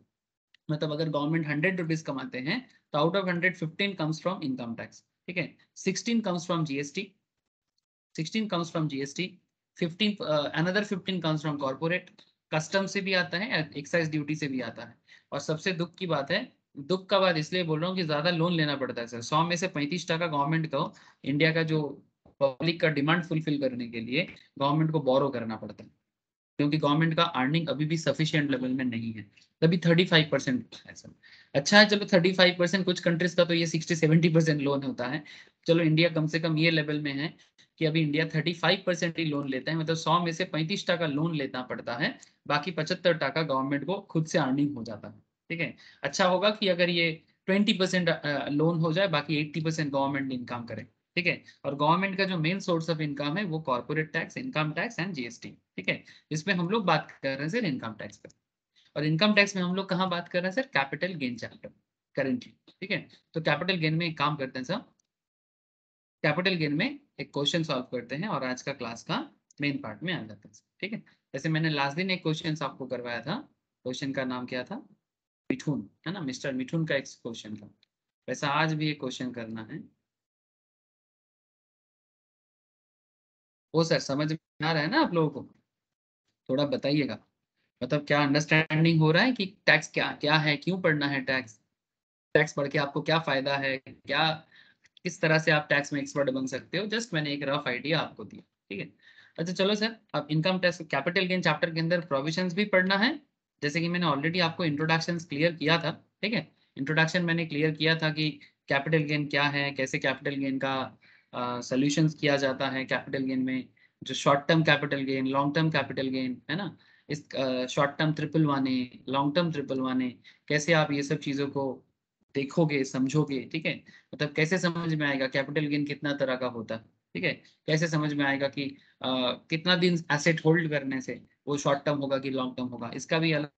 S1: मतलब अगर गवर्नमेंट 100 रुपीज कमाते हैं, तो out of 100 15 comes from income tax, ठीक है। 16 comes from GST, 16 comes from GST, 15 another 15 comes from corporate, custom से भी आता है, एक्साइज ड्यूटी से भी आता है। और सबसे दुख की बात है, दुख का बात इसलिए बोल रहा हूँ कि ज्यादा लोन लेना पड़ता है सर। 100 में से 35% गवर्नमेंट को, इंडिया का जो पब्लिक का डिमांड फुलफिल करने के लिए गवर्नमेंट को बोरो करना पड़ता है, क्योंकि गवर्नमेंट का अर्निंग अभी भी सफिशिएंट लेवल में नहीं है, तभी 35% है सर। अच्छा है, चलो 35%, कुछ कंट्रीज का तो ये 60-70% लोन होता है। चलो इंडिया कम से कम ये लेवल में है कि अभी इंडिया 35% ही लोन लेता है, मतलब 100 में से 35% लोन लेना पड़ता है, बाकी 75% गवर्नमेंट को खुद से अर्निंग हो जाता है, ठीक है। अच्छा होगा कि अगर ये 20% लोन हो जाए, बाकी 80% गवर्नमेंट इनकम करे, ठीक है। और गवर्नमेंट का जो मेन सोर्स ऑफ इनकम है वो corporate tax, income tax and GST, ठीक है। इसमें हम लोग बात कर रहे हैं सर इनकम टैक्स पर। और इनकम टैक्स में हम लोग कहाँ बात कर रहे हैं sir, capital gain chapter currently, ठीक है। तो कैपिटल गेन में एक काम करते हैं सर, कैपिटल गेन में एक क्वेश्चन सॉल्व करते हैं और आज का क्लास का मेन पार्ट में आ जाते हैं, ठीक है। जैसे मैंने लास्ट दिन एक क्वेश्चन आपको करवाया था, क्वेश्चन का नाम क्या था, मिठुन, है ना, मिस्टर मिठुन का एक क्वेश्चन था, वैसा आज भी एक क्वेश्चन करना है। वो सर समझ में आ रहा है ना आप लोगों को, थोड़ा बताइएगा, मतलब क्या अंडरस्टैंडिंग हो रहा है कि टैक्स क्या क्या है, क्यों पढ़ना है टैक्स, टैक्स पढ़ के आपको क्या फायदा है, क्या किस तरह से आप टैक्स में एक्सपर्ट बन सकते हो, जस्ट मैंने एक रफ आइडिया आपको दिया, ठीक है। अच्छा चलो सर, अब income tax capital gain chapter के अंदर प्रोविजंस भी पढ़ना है, जैसे कि मैंने ऑलरेडी आपको इंट्रोडक्शन क्लियर किया था, ठीक है। इंट्रोडक्शन मैंने क्लियर किया था कि कैपिटल गेन क्या है, कैसे कैपिटल गेन का सोल्यूशंस किया जाता है कैपिटल गेन में, जो short term capital gain, long term capital gain, है ना, इस शॉर्ट टर्म ट्रिपल वाने, लॉन्ग टर्म ट्रिपल वाने, कैसे आप ये सब चीज़ों को देखोगे समझोगे, ठीक है। मतलब कैसे समझ में आएगा कैपिटल गेन कितना तरह का होता है, ठीक है। कैसे समझ में आएगा कि कितना दिन एसेट होल्ड करने से वो शॉर्ट टर्म होगा कि लॉन्ग टर्म होगा, इसका भी अलग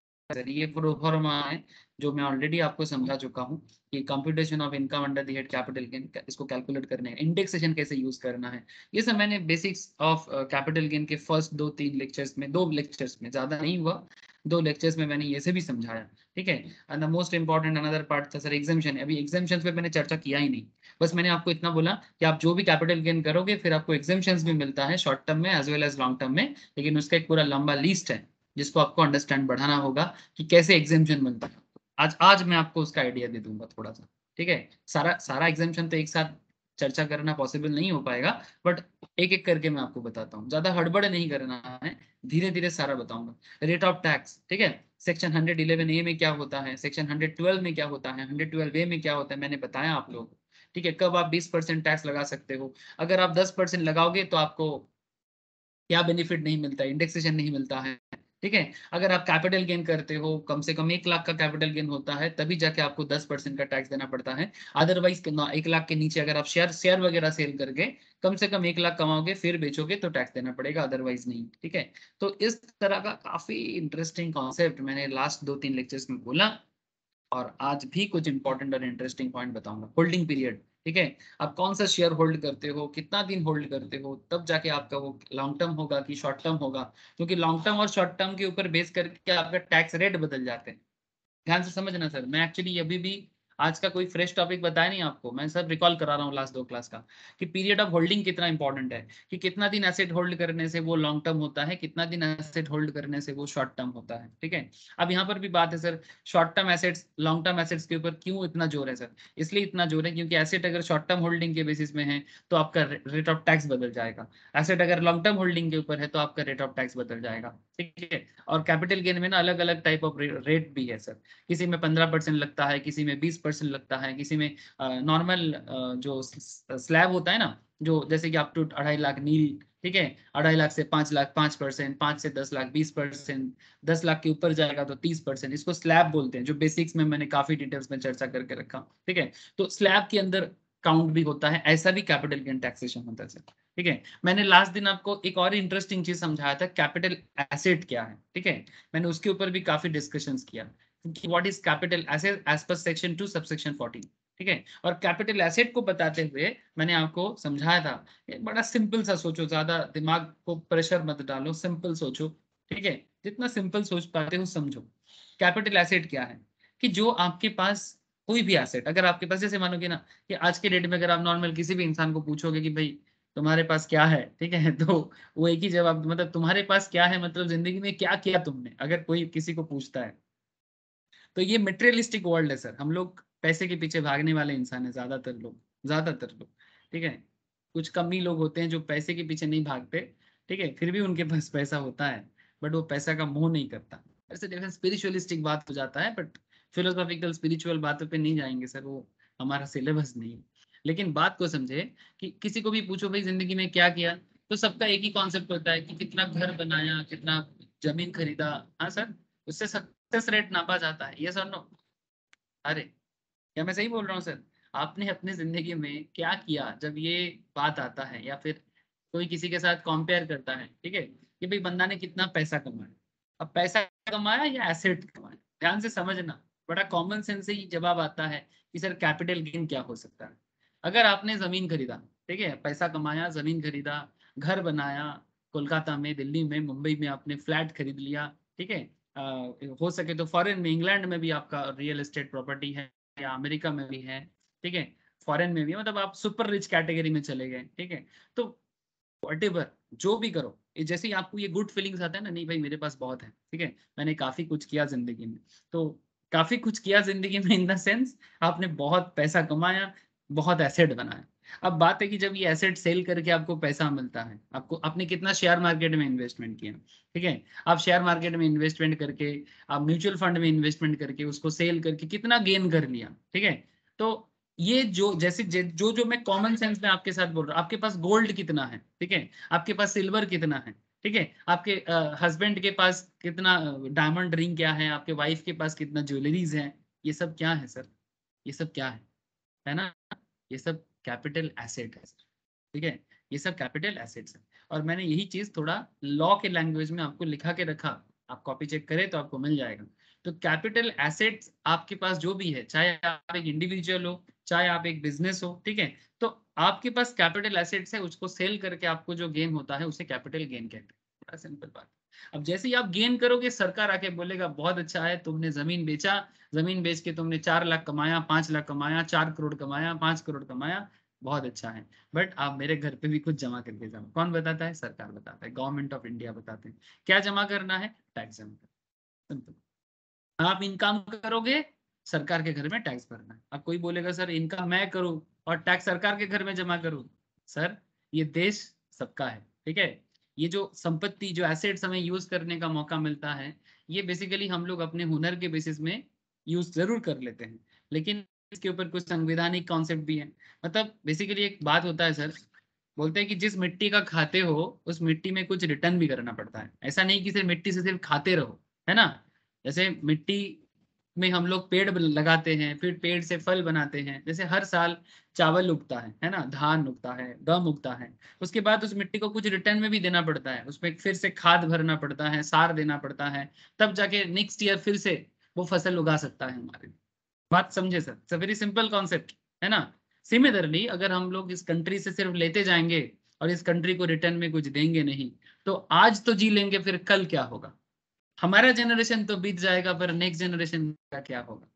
S1: ये प्रोफॉर्मा है जो मैं ऑलरेडी आपको समझा चुका हूँ कि computation of income under the head capital gain, इसको कैलकुलेट करने का इंडेक्सेशन कैसे यूज करना है, ये सब मैंने बेसिक्स ऑफ कैपिटल गेन के फर्स्ट 2-3 लेक्चर्स में, 2 लेक्चर्स में, ज्यादा नहीं हुआ, 2 लेक्चर्स में मैंने ये से भी समझाया, ठीक है। And the most important another part था सर एग्जामेशन, अभी एग्जामेशन पे मैंने चर्चा किया ही नहीं, बस मैंने आपको इतना बोला कि आप जो भी कैपिटल गेन करोगे फिर आपको एग्जामेशन भी मिलता है शॉर्ट टर्म में as well as long term में, लेकिन उसका एक पूरा लंबा लिस्ट है जिसको आपको अंडरस्टैंड बढ़ाना होगा कि कैसे एग्जामेशन बनता है। आज मैं आपको उसका आइडिया दे दूंगा थोड़ा सा, ठीक है। सारा सारा एग्जामेशन तो एक साथ चर्चा करना पॉसिबल नहीं हो पाएगा, बट एक एक करके मैं आपको बताता हूँ, ज्यादा हड़बड़ नहीं करना है, धीरे धीरे सारा बताऊंगा। रेट ऑफ टैक्स, ठीक है, सेक्शन 111A में क्या होता है, सेक्शन 112 में क्या होता है, 112A में क्या होता है, मैंने बताया आप लोग, ठीक है। कब आप 20% टैक्स लगा सकते हो, अगर आप 10% लगाओगे तो आपको क्या बेनिफिट नहीं मिलता है, इंडेक्सेशन नहीं मिलता है, ठीक है। अगर आप कैपिटल गेन करते हो, कम से कम 1 लाख का कैपिटल गेन होता है, तभी जाके आपको 10% का टैक्स देना पड़ता है, अदरवाइज 1 लाख के नीचे अगर आप शेयर शेयर वगैरह सेल करके कम से कम 1 लाख कमाओगे फिर बेचोगे तो टैक्स देना पड़ेगा, अदरवाइज नहीं, ठीक है। तो इस तरह का काफी इंटरेस्टिंग कॉन्सेप्ट मैंने लास्ट 2-3 लेक्चर्स में बोला, और आज भी कुछ इंपॉर्टेंट और इंटरेस्टिंग पॉइंट बताऊंगा। होल्डिंग पीरियड, ठीक है, आप कौन सा शेयर होल्ड करते हो, कितना दिन होल्ड करते हो, तब जाके आपका वो लॉन्ग टर्म होगा कि शॉर्ट टर्म होगा, क्योंकि लॉन्ग टर्म और शॉर्ट टर्म के ऊपर बेस करके आपका टैक्स रेट बदल जाते हैं। ध्यान से समझना सर, मैं एक्चुअली अभी भी आज का कोई फ्रेश टॉपिक बताया नहीं आपको, मैं सब रिकॉल करा रहा हूँ लास्ट 2 क्लास का, कि पीरियड ऑफ होल्डिंग कितना इंपॉर्टेंट है, कि कितना दिन एसेट होल्ड करने से वो लॉन्ग टर्म होता है, कितना दिन एसेट होल्ड करने से वो शॉर्ट टर्म होता है, ठीक है। अब यहाँ पर भी बात है sir, short term assets long term assets के ऊपर क्यों इतना जोर है सर, इसलिए इतना जोर है क्योंकि एसेट अगर शॉर्ट टर्म होल्डिंग के बेसिस में है तो आपका रेट ऑफ टैक्स बदल जाएगा, एसेट अगर लॉन्ग टर्म होल्डिंग के ऊपर है तो आपका रेट ऑफ टैक्स बदल जाएगा, ठीक है। और कैपिटल गेन में ना अलग अलग टाइप ऑफ रेट भी है सर, किसी में 15% लगता है, किसी में 20% लगता है, किसी में नॉर्मल जो स्लैब होता है ना, जो जैसे कि अप टू 2.5 लाख नील, ठीक है, 2.5 लाख से 5 लाख 5%, 5 से 10 लाख 20%, 10 लाख के ऊपर जाएगा तो 30%, इसको स्लैब बोलते हैं, जो बेसिक्स में मैंने काफी डिटेल्स में चर्चा करके रखा, ठीक है। तो स्लैब के अंदर काउंट भी होता है, ऐसा भी कैपिटल गेन टैक्सेशन होता है सर, ठीक है। मैंने लास्ट दिन आपको एक और इंटरेस्टिंग चीज समझाया था, कैपिटल एसेट क्या है, ठीक है, मैंने उसके ऊपर भी काफी डिस्कशंस किया, what is capital asset as per section 2 subsection 14, ठीक है। और कैपिटल एसेट को बताते हुए मैंने आपको समझाया था, एक बड़ा सिंपल सा सोचो, ज्यादा दिमाग को प्रेशर मत डालो, सिंपल सोचो, ठीक है, जितना सिंपल सोच पाते हो समझो। कैपिटल एसेट क्या है, कि जो आपके पास कोई भी एसेट अगर आपके पास, जैसे मानोगे ना कि आज के डेट में अगर आप नॉर्मल किसी भी इंसान को पूछोगे कि भाई तुम्हारे पास क्या है, ठीक है, तो वो एक ही जवाब, मतलब तुम्हारे पास क्या है मतलब जिंदगी में क्या किया तुमने, अगर कोई किसी को पूछता है, तो ये मटेरियलिस्टिक वर्ल्ड है सर, हम लोग पैसे के पीछे भागने वाले इंसान है, ज्यादातर लोग, ठीक है। कुछ कम ही लोग होते हैं जो पैसे के पीछे नहीं भागते, ठीक है, फिर भी उनके पास पैसा होता है, बट वो पैसा का मोह नहीं करता। ऐसे देखो स्पिरिचुअलिस्टिक बात हो जाता है, बट फिलोसॉफिकल स्पिरिचुअल बातों पे नहीं जाएंगे सर, वो हमारा सिलेबस नहीं है। लेकिन बात को समझे कि किसी को भी पूछो भाई जिंदगी में क्या किया, तो सबका एक ही कॉन्सेप्ट होता है कि कितना घर बनाया, कितना जमीन खरीदा, हाँ सर, उससे सक्सेस रेट नापा जाता है, ये सर नो। अरे क्या मैं सही बोल रहा हूँ सर, आपने अपनी जिंदगी में क्या किया, जब ये बात आता है, या फिर कोई किसी के साथ कंपेयर करता है, ठीक है, कि भाई बंदा ने कितना पैसा कमाया, अब पैसा कमाया या एसेट कमाया, ध्यान से समझना, बड़ा कॉमन सेंस से ही जवाब आता है कि सर कैपिटल गेन क्या हो सकता है। अगर आपने जमीन खरीदा, ठीक है, पैसा कमाया, जमीन खरीदा, घर बनाया, कोलकाता में, दिल्ली में, मुंबई में आपने फ्लैट खरीद लिया, ठीक है, हो सके तो फॉरेन में, इंग्लैंड में भी आपका रियल एस्टेट प्रॉपर्टी है, या अमेरिका में भी है, ठीक है, फॉरेन में भी, मतलब आप सुपर रिच कैटेगरी में चले गए, ठीक है। तो व्हाटएवर जो भी करो, जैसे ही आपको ये गुड फीलिंग्स आता है ना, नहीं भाई मेरे पास बहुत है, ठीक है, मैंने काफी कुछ किया जिंदगी में, तो काफी कुछ किया जिंदगी में इन द सेंस आपने बहुत पैसा कमाया, बहुत एसेट बनाया। अब बात है कि जब ये एसेट सेल करके आपको पैसा मिलता है, आपको, आपने कितना शेयर मार्केट में इन्वेस्टमेंट किया, ठीक है, आप शेयर मार्केट में इन्वेस्टमेंट करके, आप म्यूचुअल फंड में इन्वेस्टमेंट करके, उसको सेल करके कितना गेन कर लिया, ठीक है। तो ये जो जैसे जो जो मैं कॉमन सेंस में आपके साथ बोल रहा हूँ, आपके पास गोल्ड कितना है, ठीक है, आपके पास सिल्वर कितना है, ठीक है, आपके हस्बैंड के पास कितना डायमंड रिंग क्या है, आपके वाइफ के पास कितना ज्वेलरीज है, ये सब क्या है सर, ये सब क्या है ना, ये सब कैपिटल एसेट है सर, ठीक है, ये सब कैपिटल एसेट्स है। और मैंने यही चीज थोड़ा लॉ के लैंग्वेज में आपको लिखा के रखा, आप कॉपी चेक करें तो आपको मिल जाएगा। तो कैपिटल एसेट्स आपके पास जो भी है, चाहे आप एक इंडिविजुअल हो, चाहे आप एक बिजनेस हो, ठीक है, तो आपके पास कैपिटल एसेट्स है, उसको सेल करके आपको जो गेन होता है उसे कैपिटल गेन कहते हैं। बड़ा सिंपल बात। अब जैसे ही आप गेन करोगे, सरकार आके बोलेगा बहुत अच्छा है, तुमने जमीन बेचा, जमीन बेच के तुमने 4 लाख कमाया, 5 लाख कमाया, 4 करोड़ कमाया, 5 करोड़ कमाया, बहुत अच्छा है, बट आप मेरे घर पे भी कुछ जमा करके जाओ। कौन बताता है? सरकार बताता है, गवर्नमेंट ऑफ इंडिया बताते हैं। क्या जमा करना है? टैक्स जमा करना। सिंपल। आप इनकम करोगे, सरकार के घर में टैक्स भरना है। अब कोई बोलेगा सर इनकम मैं करूं और टैक्स सरकार के घर में जमा करूं। सर ये देश सबका है, ठीक है, ये जो संपत्ति, जो एसेट्स हमें यूज करने का मौका मिलता है, ये बेसिकली हम लोग अपने हुनर के बेसिस में यूज जरूर कर लेते हैं, लेकिन इसके ऊपर कुछ संवैधानिक कॉन्सेप्ट भी है। मतलब बेसिकली एक बात होता है सर, बोलते हैं कि जिस मिट्टी का खाते हो उस मिट्टी में कुछ रिटर्न भी करना पड़ता है। ऐसा नहीं कि सिर्फ मिट्टी से सिर्फ खाते रहो, है ना। जैसे मिट्टी में हम लोग पेड़ लगाते हैं, फिर पेड़ से फल बनाते हैं, जैसे हर साल चावल उगता है ना, धान उगता है, गम उगता है, उसके बाद उस मिट्टी को कुछ रिटर्न में भी देना पड़ता है, उसमें फिर से खाद भरना पड़ता है, सार देना पड़ता है, तब जाके नेक्स्ट ईयर फिर से वो फसल उगा सकता है हमारे। बात समझे sir? It's a very simple concept, है ना। सिमिलरली अगर हम लोग इस कंट्री से सिर्फ लेते जाएंगे और इस कंट्री को रिटर्न में कुछ देंगे नहीं, तो आज तो जी लेंगे, फिर कल क्या होगा? हमारा जनरेशन तो बीत जाएगा, पर नेक्स्ट जनरेशन का क्या होगा?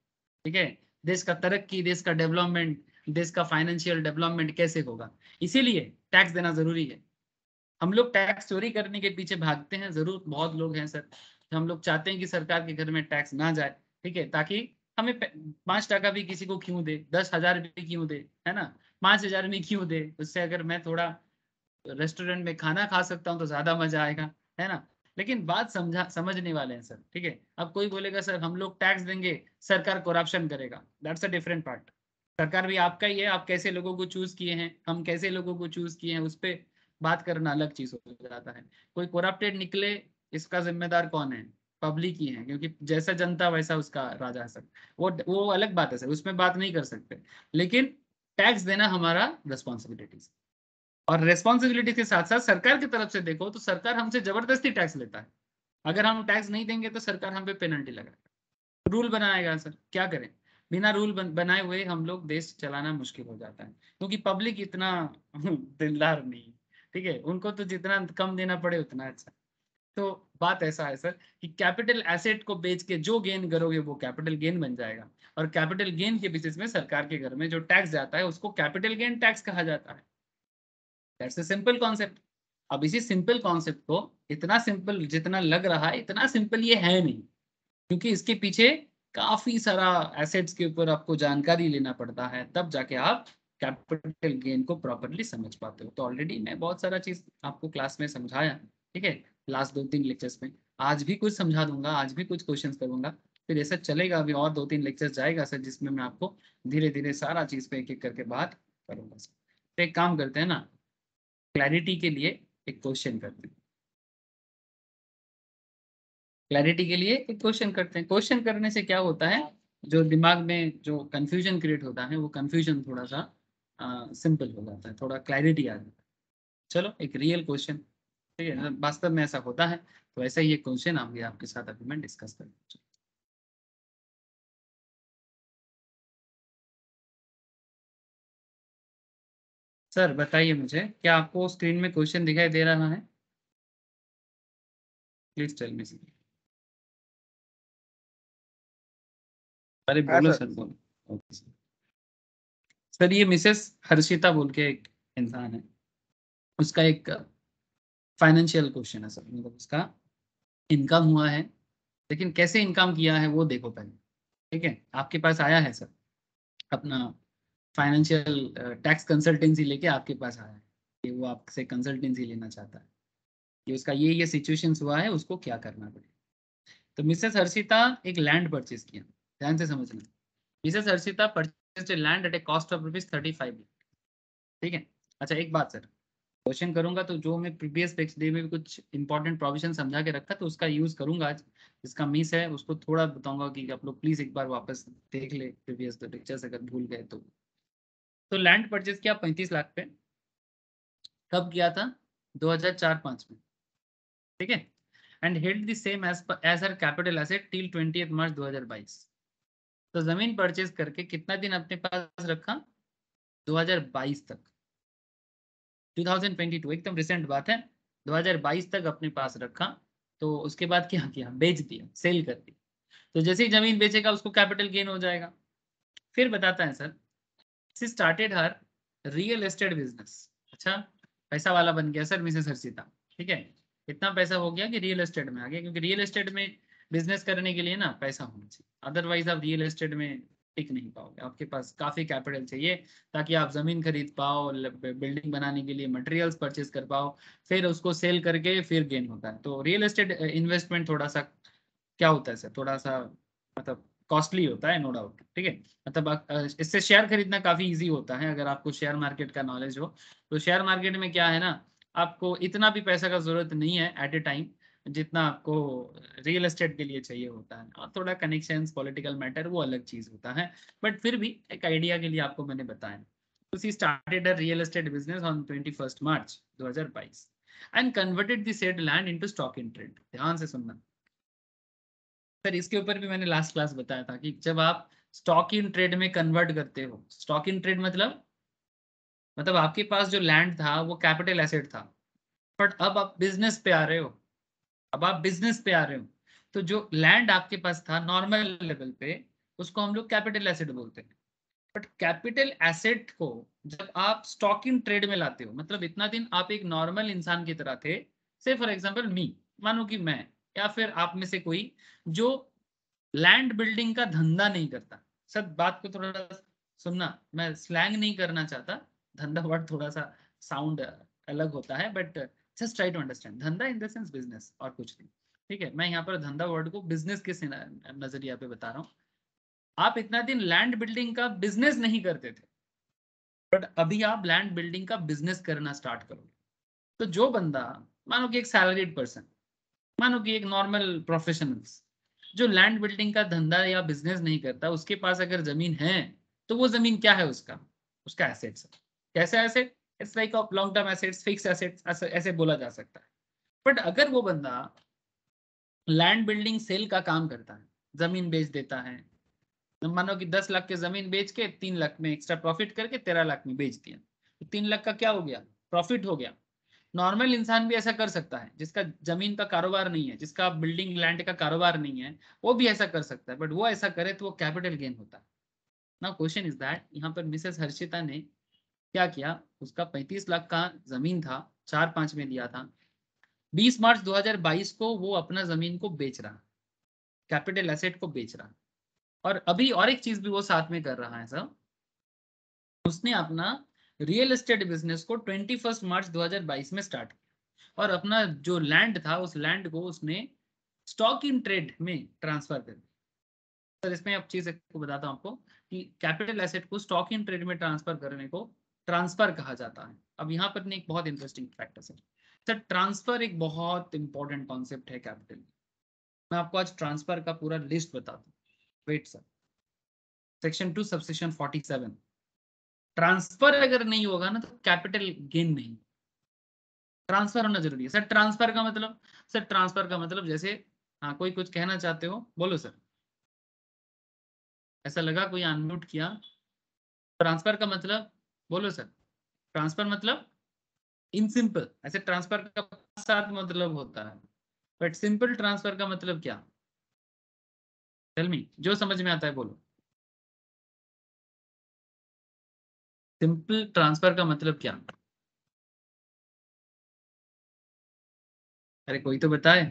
S1: ठीक है, देश का तरक्की, देश का डेवलपमेंट, देश का फाइनेंशियल डेवलपमेंट कैसे होगा? इसीलिए टैक्स देना जरूरी है। हम लोग टैक्स चोरी करने के पीछे भागते हैं, जरूर बहुत लोग हैं सर, हम लोग चाहते हैं कि सरकार के घर में टैक्स ना जाए, ठीक है, ताकि हमें 5 टका भी किसी को क्यों दे, 10,000 भी क्यों दे, है ना, 5,000 भी क्यों दे, उससे अगर मैं थोड़ा रेस्टोरेंट में खाना खा सकता हूँ तो ज्यादा मजा आएगा, है ना। लेकिन बात समझने वाले हैं सर, ठीक है। अब कोई बोलेगा सर हम लोग टैक्स देंगे, सरकार करप्शन करेगा, दैट्स अ डिफरेंट पार्ट। सरकार भी आपका ही है, आप कैसे लोगों को चूज किए हैं, हम कैसे लोगों को चूज किए हैं, उस पर बात करना अलग चीज हो जाता है। कोई करप्टेड निकले, इसका जिम्मेदार कौन है? पब्लिक ही है, क्योंकि जैसा जनता वैसा उसका राजा है सर। वो अलग बात है सर, उसमें बात नहीं कर सकते, लेकिन टैक्स देना हमारा रिस्पॉन्सिबिलिटी। और रेस्पॉन्सिबिलिटी के साथ साथ सरकार की तरफ से देखो तो सरकार हमसे जबरदस्ती टैक्स लेता है। अगर हम टैक्स नहीं देंगे तो सरकार हम पे पेनल्टी लगाएगा, रूल बनाएगा सर, क्या करें। बिना रूल बनाए हुए हम लोग देश चलाना मुश्किल हो जाता है, क्योंकि पब्लिक इतना दिलदार नहीं, ठीक है, उनको तो जितना कम देना पड़े उतना अच्छा। तो बात ऐसा है सर कि कैपिटल एसेट को बेच के जो गेन करोगे वो कैपिटल गेन बन जाएगा, और कैपिटल गेन के बेसिस में सरकार के घर में जो टैक्स जाता है उसको कैपिटल गेन टैक्स कहा जाता है। That's a simple concept. अब इसी सिंपल कॉन्सेप्ट को, इतना सिंपल जितना लग रहा है इतना सिंपल ये है नहीं, क्योंकि इसके पीछे काफी सारा एसेट्स के ऊपर आपको जानकारी लेना पड़ता है, तब जाके आप कैपिटल गेन को प्रॉपरली समझ पाते हो। तो ऑलरेडी मैं बहुत सारा चीज आपको क्लास में समझाया, ठीक है, लास्ट 2-3 लेक्चर्स में। आज भी कुछ समझा दूंगा, आज भी कुछ क्वेश्चंस करूंगा, फिर ऐसा चलेगा। अभी और 2-3 लेक्चर्स जाएगा सर, जिसमें मैं आपको धीरे धीरे सारा चीज पे एक एक करके बात करूंगा सर। तो एक काम करते हैं ना, क्लैरिटी के लिए एक क्वेश्चन करते हैं, क्लैरिटी के लिए एक क्वेश्चन करते हैं। क्वेश्चन करने से क्या होता है, जो दिमाग में जो कंफ्यूजन क्रिएट होता है वो कंफ्यूजन थोड़ा सा सिंपल हो जाता है, थोड़ा क्लैरिटी आ जाता है। चलो एक रियल क्वेश्चन, ठीक है, वास्तव में ऐसा होता है, तो ऐसा ही एक क्वेश्चन आगे आपके साथ अभी मैं डिस्कस करूँ। सर बताइए मुझे, क्या आपको स्क्रीन में क्वेश्चन दिखाई दे रहा है? Please tell me sir. अरे बोलो सर, बोलो। Okay sir. सर ये मिसेस हर्षिता बोल के एक इंसान है, उसका एक फाइनेंशियल क्वेश्चन है सर। मतलब उसका इनकम हुआ है, लेकिन कैसे इनकम किया है वो देखो पहले। ठीक है, आपके पास आया है सर, अपना फाइनेंशियल टैक्स कंसल्टेंसी लेके आपके पास आया है कि वो आपसे कंसल्टेंसी लेना चाहता है कि उसका ये सिचुएशंस हुआ है, उसको क्या करना पड़ेगा। तो मिसेस हर्षिता एक लैंड परचेज किया, ध्यान से समझना। Mrs Harshita purchase land at A cost of ₹35। ठीक है। अच्छा एक बात सर, क्वेश्चन करूंगा तो जो मैं प्रीवियस टेक्स्ट डे में भी कुछ इंपॉर्टेंट प्रोविजन समझा के रखा तो उसका यूज करूंगा आज। जिसका मिस है उसको थोड़ा बताऊंगा कि आप लोग प्लीज एक बार वापस देख ले प्रीवियस लेक्चर्स अगर भूल गए तो लैंड परचेज किया 35 लाख पे। कब किया था? 2004-5 में। ठीक है। And held the same as her capital asset till 20 March 2022। तो जमीन परचेज करके कितना दिन अपने पास रखा? 2022 तक। 2022 एकदम रिसेंट बात है, 2022 तक अपने पास रखा। तो उसके बाद क्या किया? बेच दिया, सेल कर दिया। तो जैसे ही जमीन बेचेगा उसको कैपिटल गेन हो जाएगा। फिर बताता है sir, she started her real estate business. अच्छा, पैसा वाला बन गया सर मिसेस हर्षिता। ठीक है, इतना पैसा हो गया कि रियल एस्टेट में आ गया, क्योंकि रियल एस्टेट में बिजनेस करने के लिए ना पैसा होना चाहिए, अदरवाइज आप रियल एस्टेट में टिक नहीं पाओगे। आपके पास काफी कैपिटल चाहिए ताकि आप जमीन खरीद पाओ, बिल्डिंग बनाने के लिए मटेरियल्स परचेज कर पाओ, फिर उसको सेल करके फिर गेन होता है। तो रियल एस्टेट इन्वेस्टमेंट थोड़ा सा क्या होता है सर, थोड़ा सा मतलब कॉस्टली होता है, नो डाउट। ठीक है, मतलब इससे शेयर खरीदना काफी इजी होता है अगर आपको शेयर मार्केट का नॉलेज हो। तो शेयर मार्केट में क्या है ना, आपको इतना भी पैसा का जरूरत नहीं है एट ए टाइम जितना आपको रियल एस्टेट के लिए चाहिए होता है। और थोड़ा कनेक्शंस, पॉलिटिकल मैटर वो अलग चीज होता है, बट फिर भी एक आइडिया के लिए आपको मैंने बताया। तो she started a real estate business on 21 March 2022 and converted the said land into stock in trade. ध्यान से सुनना सर, इसके ऊपर भी मैंने लास्ट क्लास बताया था कि जब आप स्टॉक इन ट्रेड में कन्वर्ट करते हो, स्टॉक इन ट्रेड मतलब आपके पास जो लैंड था वो कैपिटल एसेट था, बट अब आप बिजनेस पे आ रहे हो। अब आप बिजनेस पे आ रहे हो, तो जो लैंड आपके पास था नॉर्मल लेवल पे उसको हम लोग कैपिटल एसेट बोलते हैं। बट कैपिटल एसेट को जब आप स्टॉक इन ट्रेड में लाते हो, मतलब इतना दिन आप एक नॉर्मल इंसान की तरह थे, से फॉर एग्जांपल मी, मानो कि मैं या फिर आप में से कोई जो लैंड बिल्डिंग का धंधा नहीं करता। सब बात को थोड़ा सुनना, मैं स्लैंग नहीं करना चाहता, धंधा वर्ड थोड़ा सा साउंड अलग होता है, but just try to understand धंधा इन द सेंस बिजनेस और कुछ नहीं। ठीक है, मैं यहाँ पर धंधा वर्ड को बिजनेस के नजरिया पे बता रहा हूँ। आप इतना दिन लैंड बिल्डिंग का बिजनेस नहीं करते थे, बट अभी आप लैंड बिल्डिंग का बिजनेस करना स्टार्ट करोगे। तो जो बंदा, मानो कि एक सैलरीड पर्सन, मानो कि एक नॉर्मल प्रोफेशनल्स जो लैंड बिल्डिंग का धंधा या बिजनेस नहीं करता, उसके पास अगर जमीन है तो वो जमीन क्या है? उसका उसका एसेट्स है। कैसा asset? It's like of long term assets, fix assets, ऐसे बोला जा सकता है। बट अगर वो बंदा लैंड बिल्डिंग सेल का काम करता है, जमीन बेच देता है, मानो कि 10 लाख की जमीन बेच के 3 लाख में एक्स्ट्रा प्रॉफिट करके 13 लाख में बेच दिया, तो 3 लाख का क्या हो गया? प्रॉफिट हो गया। नॉर्मल इंसान भी ऐसा कर सकता है, जिसका जमीन का कारोबार नहीं है, जिसका बिल्डिंग लैंड का कारोबार नहीं है, वो भी ऐसा कर सकता है, बट वो ऐसा करे तो वो कैपिटल गेन होता है। नाउ क्वेश्चन इज दैट, यहाँ पर मिसेस हर्षिता ने क्या किया? उसका 35 लाख का जमीन था, 4-5 में दिया था। 20 मार्च 2022 को वो अपना जमीन को बेच रहा, कैपिटल एसेट को बेच रहा। और अभी और एक चीज भी वो साथ में कर रहा है सर, उसने अपना रियल एस्टेट बिजनेस को 21 मार्च 2022 में स्टार्ट किया और अपना जो लैंड था उस लैंड को उसने स्टॉक इन ट्रेड में ट्रांसफर कर दिया। सर इसमें अब चीज को बताता हूं आपको कि कैपिटल एसेट को स्टॉक इन ट्रेड में ट्रांसफर करने को ट्रांसफर कहा जाता है। अब यहाँ पर एक बहुत इंटरेस्टिंग फैक्ट है सर। सर ट्रांसफर एक बहुत इंपॉर्टेंट कॉन्सेप्ट है कैपिटल। मैं आपको आज ट्रांसफर का पूरा लिस्ट बताता हूँ। Wait sir, section 2 subsection 47, transfer अगर नहीं होगा ना तो कैपिटल गेन नहीं। ट्रांसफर होना जरूरी है सर। ट्रांसफर का मतलब, सर ट्रांसफर का मतलब जैसे, हाँ कोई कुछ कहना चाहते हो बोलो सर। ऐसा लगा कोई अनम्यूट किया। ट्रांसफर का मतलब बोलो सर। ट्रांसफर मतलब इन सिंपल, ऐसे ट्रांसफर का 7 मतलब होता है, बट सिंपल ट्रांसफर का मतलब क्या? टेल मी, जो समझ में आता है बोलो। सिंपल ट्रांसफर का मतलब क्या? अरे कोई तो बताए।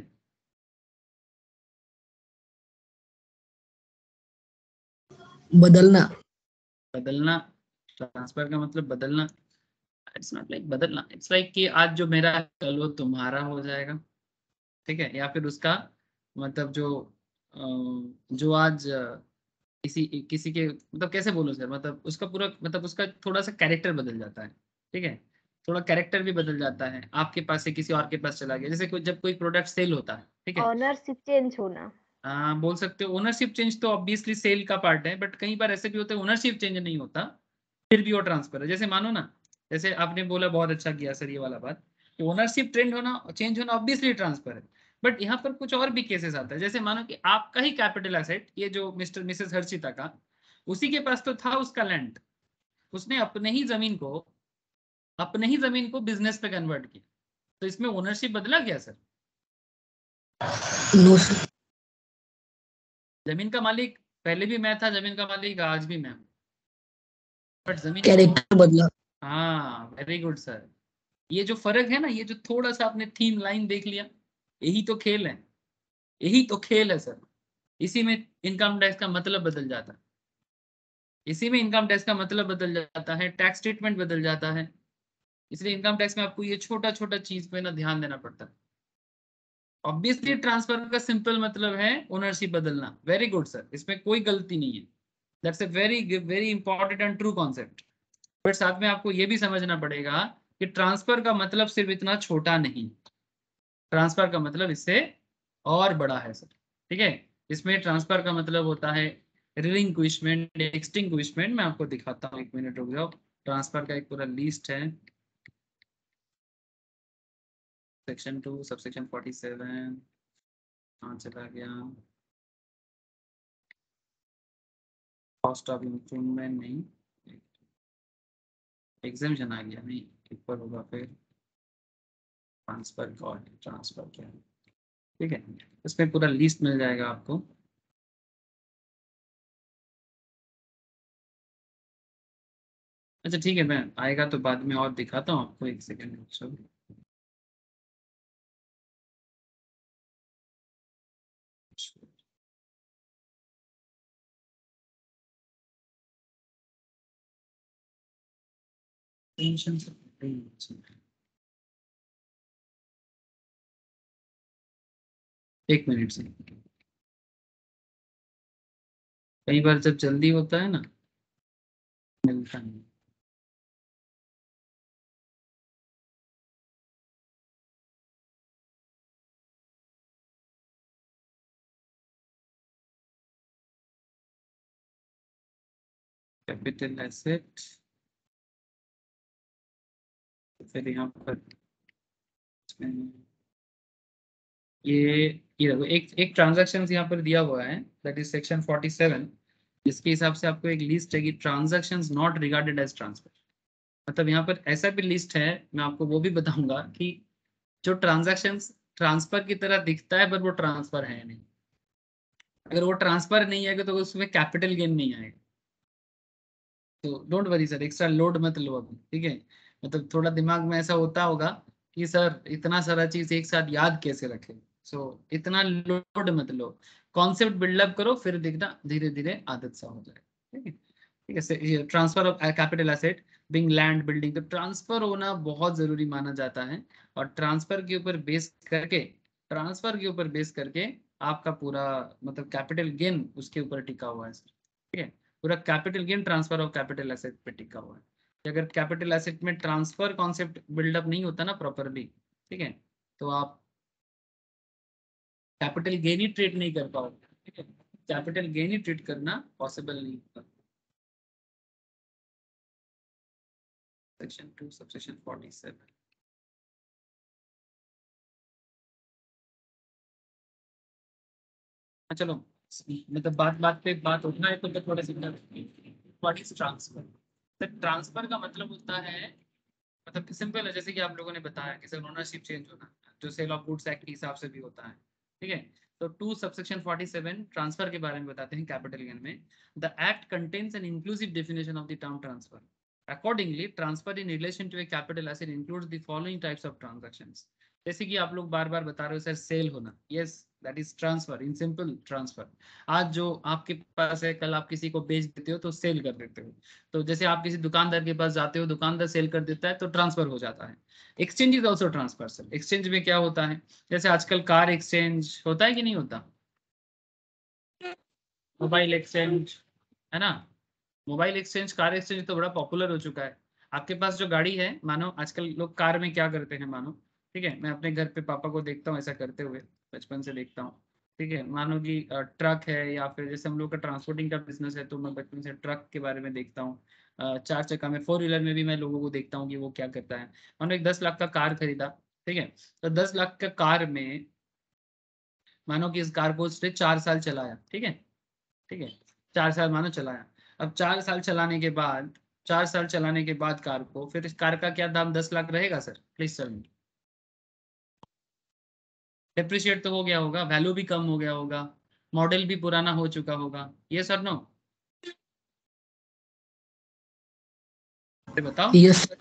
S2: बदलना।
S1: बदलना। ट्रांसफर का मतलब बदलना। इट्स नॉट लाइक बदलना, इट्स लाइक कि आज जो मेरा है, कल वो तुम्हारा हो जाएगा। ठीक है, या फिर उसका मतलब जो आज किसी किसी के मतलब कैसे बोलूं सर, मतलब उसका पूरा मतलब उसका थोड़ा सा कैरेक्टर बदल जाता है। ठीक है, थोड़ा कैरेक्टर भी बदल जाता है, आपके पास से किसी और के पास चला गया, जैसे जब कोई प्रोडक्ट सेल होता है। ठीक है,
S3: ऑनरशिप चेंज होना।
S1: बोल सकते हो ओनरशिप चेंज तो ऑब्वियसली सेल का पार्ट है, बट कई बार ऐसे भी होता है ओनरशिप चेंज नहीं होता, फिर भी वो ट्रांसफर है। जैसे मानो ना, जैसे आपने बोला बहुत अच्छा किया सर ये वाला बात, कि ओनरशिप ट्रेंड होना चेंज होना ऑब्वियसली ट्रांसफर है। बट यहाँ पर कुछ और भी केसेस आता है, जैसे मानो कि आपका ही कैपिटल एसेट, ये जो मिस्टर मिसेस हर्षिता का, उसी के पास तो था उसका लैंड, उसने अपने ही जमीन को बिजनेस पे कन्वर्ट किया, तो इसमें ओनरशिप बदला गया सर?
S2: No sir.
S1: जमीन का मालिक पहले भी मैं था, जमीन का मालिक आज भी मैं हूँ, बट जमीन को,
S2: कैरेक्टर बदला।
S1: हाँ वेरी गुड सर। ये जो फर्क है ना, ये जो थोड़ा सा आपने थीम लाइन देख लिया, यही तो खेल है, यही तो खेल है सर। इसी में इनकम टैक्स का मतलब बदल जाता है, इसी में इनकम टैक्स का मतलब बदल जाता है, टैक्स ट्रीटमेंट बदल जाता है। इसलिए इनकम टैक्स में आपको ये छोटा छोटा चीज पे ना ध्यान देना पड़ता है। ऑब्वियसली ट्रांसफर का सिंपल मतलब है ओनरशिप बदलना, वेरी गुड सर, इसमें कोई गलती नहीं है। That's a very very important and true concept. But साथ में आपको ये भी समझना पड़ेगा कि ट्रांसफर का मतलब सिर्फ इतना छोटा नहीं, ट्रांसफर का मतलब इससे और बड़ा है सर। ठीक है, इसमें ट्रांसफर का मतलब होता है रिलिंक्विशमेंट, एक्सटिंग्विशमेंट। मैं आपको दिखाता हूँ, 1 मिनट रुक जाओ। ट्रांसफर का एक पूरा लिस्ट है, सेक्शन 2 सबसेक्शन 47। कहाँ चला गया? कॉस्ट ऑफ इम्प्रूवमेंट नहीं, एग्जामिशन आ गया, नहीं ऊपर होगा फिर। ट्रांसफर कॉस्ट, ट्रांसफर क्या है? ठीक है, इसमें पूरा लिस्ट मिल जाएगा आपको। अच्छा ठीक है, मैं आएगा तो बाद में और दिखाता हूँ आपको, 1 सेकेंड सब। टेंशन से 1 मिनट से, कई बार जब जल्दी होता है ना, मिलता नहीं। कैपिटल एसेट, फिर यहाँ पर ये ये देखो, एक एक ट्रांजैक्शन यहाँ पर दिया हुआ है, दैट इज सेक्शन 47, जिसके हिसाब से आपको एक लिस्ट है कि transactions not regarded as transfer. मतलब यहाँ पर ऐसा भी लिस्ट है, मैं आपको वो भी बताऊंगा कि जो ट्रांजैक्शंस ट्रांसफर की तरह दिखता है पर वो ट्रांसफर है नहीं। अगर वो ट्रांसफर नहीं आएगा तो उसमें कैपिटल गेन नहीं आएगा। तो don't worry sir, extra load मत लो अभी। ठीक है, मतलब थोड़ा दिमाग में ऐसा होता होगा कि सर इतना सारा चीज एक साथ याद कैसे रखे। इतना लोड मत लो, कॉन्सेप्ट बिल्डअप करो, फिर दिखना धीरे धीरे आदत सा हो जाए। ठीक है, ठीक है। ये transfer of capital asset being land building, तो ट्रांसफर होना बहुत जरूरी माना जाता है। और ट्रांसफर के ऊपर बेस करके आपका पूरा मतलब कैपिटल गेन उसके ऊपर टिका हुआ है सर। ठीक है, पूरा capital gain transfer of capital asset पे टिका हुआ है। कि अगर कैपिटल एसेट में ट्रांसफर कॉन्सेप्ट बिल्डअप नहीं होता ना प्रॉपरली, ठीक है, तो आप कैपिटल गेन ही ट्रेड नहीं कर पाओगे। ठीक है, कैपिटल गेन ही ट्रेड करना पॉसिबल नहीं होता। Section 2 subsection 47। चलो, मतलब बात बात पे बात उठना है तो मैं थोड़ा सा व्हाट इज ट्रांसफर। तो ट्रांसफर का मतलब होता है मतलब सिंपल है, जैसे कि आप लोगों ने बताया कि सर ओनरशिप चेंज होना, जो सेल ऑफ गुड्स एक्ट के हिसाब से भी होता है, ठीक है। तो 2 सबसेक्शन 47 ट्रांसफर के बारे में बताते हैं कैपिटल गेन में। The act contains an inclusive definition of the term transfer. Accordingly transfer in relation to a capital asset includes the following types of transactions. जैसे कि आप लोग बार बार बता रहे हो सर सेल होना, yes that is transfer in simple transfer. आज जो आपके पास है कल आप किसी को बेच देते हो तो सेल कर देते हो। तो जैसे आप किसी दुकानदार के पास जाते हो, दुकानदार सेल कर देता है तो ट्रांसफर हो जाता है। Exchange is also transfer sir. Exchange में क्या होता है, जैसे आजकल कार एक्सचेंज होता है कि नहीं होता, मोबाइल एक्सचेंज, है ना। मोबाइल एक्सचेंज, कार एक्सचेंज तो बड़ा पॉपुलर हो चुका है। आपके पास जो गाड़ी है, मानो आजकल लोग कार में क्या करते हैं, मानो ठीक है, मैं अपने घर पे पापा को देखता हूँ ऐसा करते हुए, बचपन से देखता हूँ, ठीक है। मानो कि ट्रक है, या फिर जैसे हम लोग का ट्रांसपोर्टिंग का बिजनेस है तो मैं बचपन से ट्रक के बारे में देखता हूँ। 4 चक्का में, 4 व्हीलर में भी मैं लोगों को देखता हूँ कि वो क्या करता है। मानो एक 10 लाख का कार खरीदा, ठीक है। तो 10 लाख का कार में मानो कि इस कार को उसने 4 साल चलाया, ठीक है, ठीक है, 4 साल मानो चलाया। अब 4 साल चलाने के बाद, 4 साल चलाने के बाद कार को, फिर इस कार का क्या दाम 10 लाख रहेगा सर, प्लीज सर। डिप्रिशिएट तो हो गया होगा, वैल्यू भी कम हो गया होगा, मॉडल भी पुराना हो चुका होगा, ये सर नो बताओ,
S2: यस सर।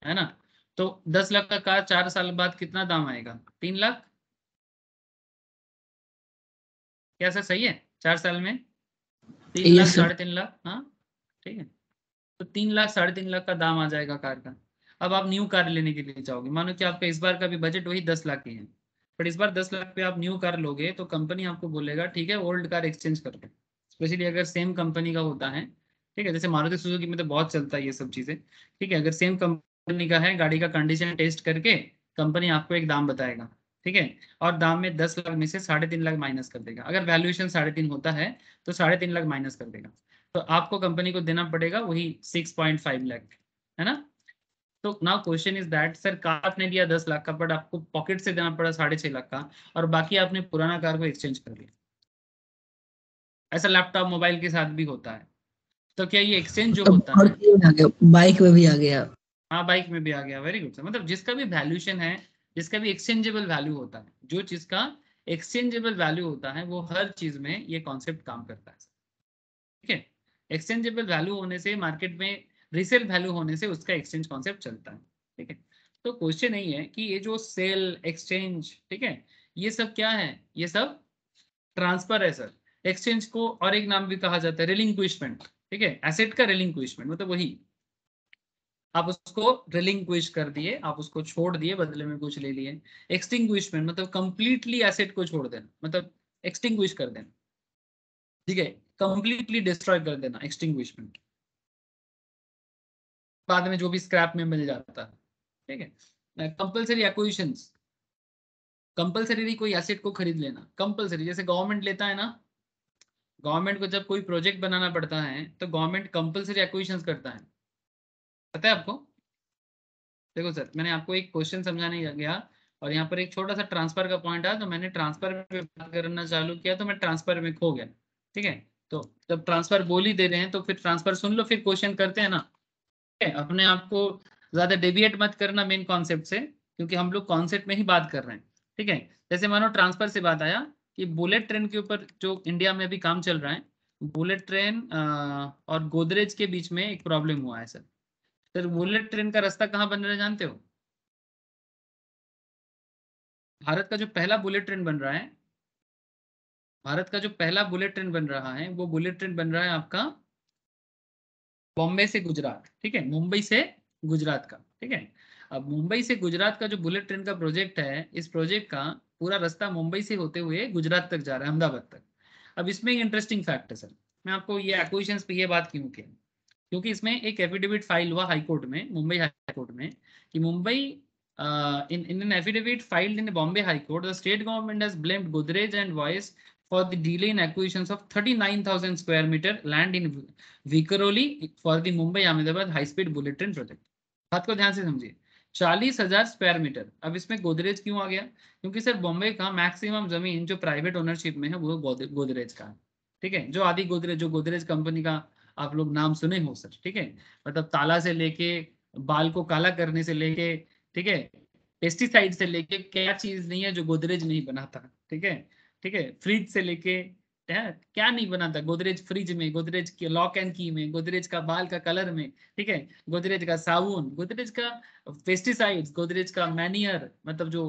S1: है ना। तो 10 लाख का कार 4 साल बाद कितना दाम आएगा, 3 लाख। क्या सर सही है, 4 साल में 3 लाख,
S2: यस सर।
S1: 3.5 लाख, हाँ ठीक है। तो 3 लाख 3.5 लाख का दाम आ जाएगा कार का। अब आप न्यू कार लेने के लिए जाओगे, मानो कि आपका इस बार का भी बजट वही 10 लाख ही है, पर इस बार 10 लाख पे आप न्यू कार लोगे तो कंपनी आपको बोलेगा ठीक है ओल्ड कार एक्सचेंज कर दो, स्पेशली अगर सेम कंपनी का होता है, ठीक है। जैसे मारुति सुजुकी में तो बहुत चलता है ये सब चीजें, ठीक है। अगर सेम कंपनी का है, गाड़ी का कंडीशन टेस्ट करके कंपनी आपको एक दाम बताएगा, ठीक है। और दाम में 10 लाख में से 3.5 लाख माइनस कर देगा। अगर वैल्यूएशन 3.5 होता है तो 3.5 लाख माइनस कर देगा। तो आपको कंपनी को देना पड़ेगा वही 6.5 लाख, है ना। तो now question is that sir car आपने दिया 10 लाख का, बट आपको पॉकेट से देना पड़ा 6.5 लाख का, और बाकी आपने पुराना कार को एक्सचेंज कर दिया। ऐसा लैपटॉप मोबाइल के साथ भी होता है। तो क्या ये एक्सचेंज जो
S2: मतलब
S1: होता
S2: हर
S1: है,
S2: चीज में आ गया, बाइक में भी आ गया।
S1: हाँ बाइक में भी आ गया, वेरी गुड सर। मतलब जिसका भी वैल्यूएशन है, जिसका भी एक्सचेंजेबल वैल्यू होता है, जो चीज का एक्सचेंजेबल वैल्यू होता है, वो हर चीज में ये कॉन्सेप्ट काम करता है, ठीक है। एक्सचेंजेबल वैल्यू होने से मार्केट में, रीसेल वैल्यू होने से उसका एक्सचेंज कॉन्सेप्ट चलता है, ठीक है। तो क्वेश्चन यही है कि ये जो सेल एक्सचेंज, ठीक है, ये सब क्या है, ये सब ट्रांसफर है सर। एक्सचेंज को और एक नाम भी कहा जाता है रिलिंक्विशमेंट, ठीक है। एसेट का रिलिंक्विशमेंट मतलब वही, आप उसको रिलिंक्विश कर दिए, आप उसको छोड़ दिए, बदले में कुछ ले लिए। एक्सटिंग्विशमेंट मतलब कंप्लीटली एसेट को छोड़ देना, मतलब एक्सटिंग्विश कर देना, ठीक है, कंप्लीटली डिस्ट्रॉय कर देना, एक्सटिंग्विशमेंट। बाद में जो भी स्क्रैप में मिल जाता है, ठीक है। कंपल्सरी एक्विजिशंस, कंपल्सरी कोई एसेट को खरीद लेना कंपल्सरी, जैसे गवर्नमेंट लेता है ना, गवर्नमेंट को जब कोई प्रोजेक्ट बनाना पड़ता है तो गवर्नमेंट कंपल्सरी एक्विजिशंस करता है, पता है आपको। देखो सर मैंने आपको एक क्वेश्चन समझाने गया और यहाँ पर एक छोटा सा ट्रांसफर का पॉइंट आया, तो मैंने ट्रांसफर पे बात करना चालू किया तो मैं ट्रांसफर में खो गया, ठीक है। तो जब ट्रांसफर बोल ही दे रहे हैं तो फिर ट्रांसफर सुन लो, फिर क्वेश्चन करते हैं ना, ठीक है। अपने आप को ज्यादा डेविएट मत करना मेन कॉन्सेप्ट से, क्योंकि हम लोग कॉन्सेप्ट में ही बात कर रहे हैं, ठीक है। जैसे मानो ट्रांसफर से बात आया कि बुलेट ट्रेन के ऊपर जो इंडिया में अभी काम चल रहा है, बुलेट ट्रेन और गोदरेज के बीच में एक प्रॉब्लम हुआ है सर। सर बुलेट ट्रेन का रास्ता कहाँ बन रहा है जानते हो, भारत का जो पहला बुलेट ट्रेन बन रहा है, भारत का जो पहला बुलेट ट्रेन बन रहा है, वो बुलेट ट्रेन बन रहा है आपका बॉम्बे से गुजरात, ठीक है, मुंबई से गुजरात का, ठीक है। अब मुंबई से गुजरात का जो बुलेट ट्रेन का प्रोजेक्ट है, इस प्रोजेक्ट का पूरा रास्ता मुंबई से होते हुए गुजरात तक जा रहा है, अहमदाबाद तक। अब इसमें एक इंटरेस्टिंग फैक्ट है सर, मैं आपको ये एक्विजिशंस पे ये बात क्यों की, क्योंकि इसमें एक एफिडेविट फाइल हुआ हाई कोर्ट में, मुंबई हाई कोर्ट में, कि Mumbai in an affidavit filed in the Bombay High Court, the state government has blamed Godrej and Voice for the delay in acquisitions of 39,000 square meter land in Vikaroli for the Mumbai Ahmedabad high speed bullet train project। बात को ध्यान से समझिए, 40,000 square metre. अब इसमें गोदरेज क्यों आ गया, क्योंकि सर बॉम्बे का मैक्सिमम जमीन जो प्राइवेट ओनरशिप में है वो गोदरेज का है, ठीक है। जो गोदरेज कंपनी का आप लोग नाम सुने हो सर, ठीक है। मतलब ताला से लेके बाल को काला करने से लेके, ठीक है, पेस्टिसाइड से लेके क्या चीज नहीं है जो गोदरेज नहीं बनाता, ठीक है, ठीक है, फ्रिज से लेके क्या नहीं बनाता गोदरेज, फ्रिज में, गोदरेज के लॉक एंड की में, गोदरेज का बाल का कलर में, ठीक है, गोदरेज का साबुन, गोदरेज का पेस्टिसाइड्स, गोदरेज का मैनियर, मतलब जो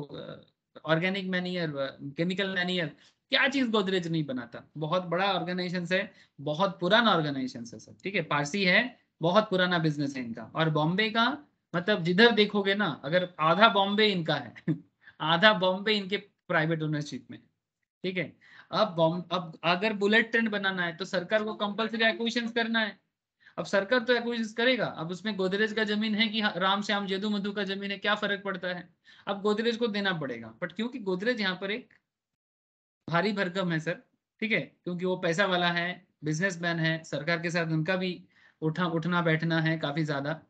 S1: ऑर्गेनिक मैनियर, केमिकल मैनियर, क्या चीज गोदरेज नहीं बनाता। बहुत बड़ा ऑर्गेनाइजेशन है, बहुत पुराना ऑर्गेनाइजेशन है सर, ठीक है, पारसी है, बहुत पुराना बिजनेस है इनका। और बॉम्बे का मतलब जिधर देखोगे ना, अगर आधा बॉम्बे इनका है आधा बॉम्बे इनके प्राइवेट ओनरशिप में, ठीक है। अब अगर बुलेट ट्रेन बनाना है तो सरकार को कंपल्सरी एक्विजिशन करना है। अब सरकार तो एक्विजिशन करेगा, अब उसमें गोदरेज का जमीन है कि राम श्याम जेदू मधु का जमीन है, क्या फर्क पड़ता है, अब गोदरेज को देना पड़ेगा। बट क्योंकि गोदरेज यहाँ पर एक भारी भरकम है सर, ठीक है, क्योंकि वो पैसा वाला है, बिजनेसमैन है, सरकार के साथ उनका भी उठना बैठना है काफी ज्यादा।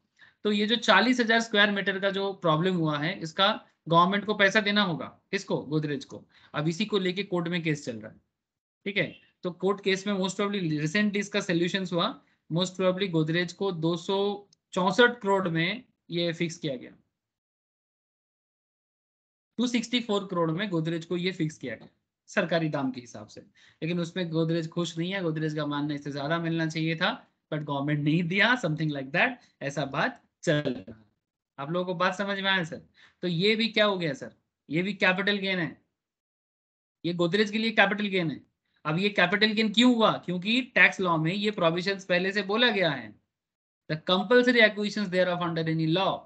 S1: तो ये जो 40,000 स्क्वायर मीटर का जो प्रॉब्लम हुआ है, इसका गवर्नमेंट को पैसा देना होगा, किसको, गोदरेज को। अब इसी को लेके कोर्ट में केस चल रहा है, ठीक है। तो कोर्ट केस में मोस्ट प्रोबेबली रिसेंटली इसका सोल्यूशन हुआ, मोस्ट प्रोबेबली गोदरेज को 264 करोड़ में ये फिक्स किया गया, 264 करोड़ में गोदरेज को ये फिक्स किया गया सरकारी दाम के हिसाब से। लेकिन उसमें गोदरेज खुश नहीं है, गोदरेज का मानना इससे ज्यादा मिलना चाहिए था, बट गवर्नमेंट नहीं दिया, समथिंग लाइक दैट, ऐसा बात चल रहा है। आप लोगों को बात समझ में आया सर? तो ये भी क्या हो गया सर, ये भी कैपिटल गेन है, ये गोदरेज के लिए कैपिटल गेन है। अब ये कैपिटल गेन क्यों हुआ, क्योंकि टैक्स लॉ में ये प्रोविजंस पहले से बोला गया है, the compulsory acquisitions thereof under any law,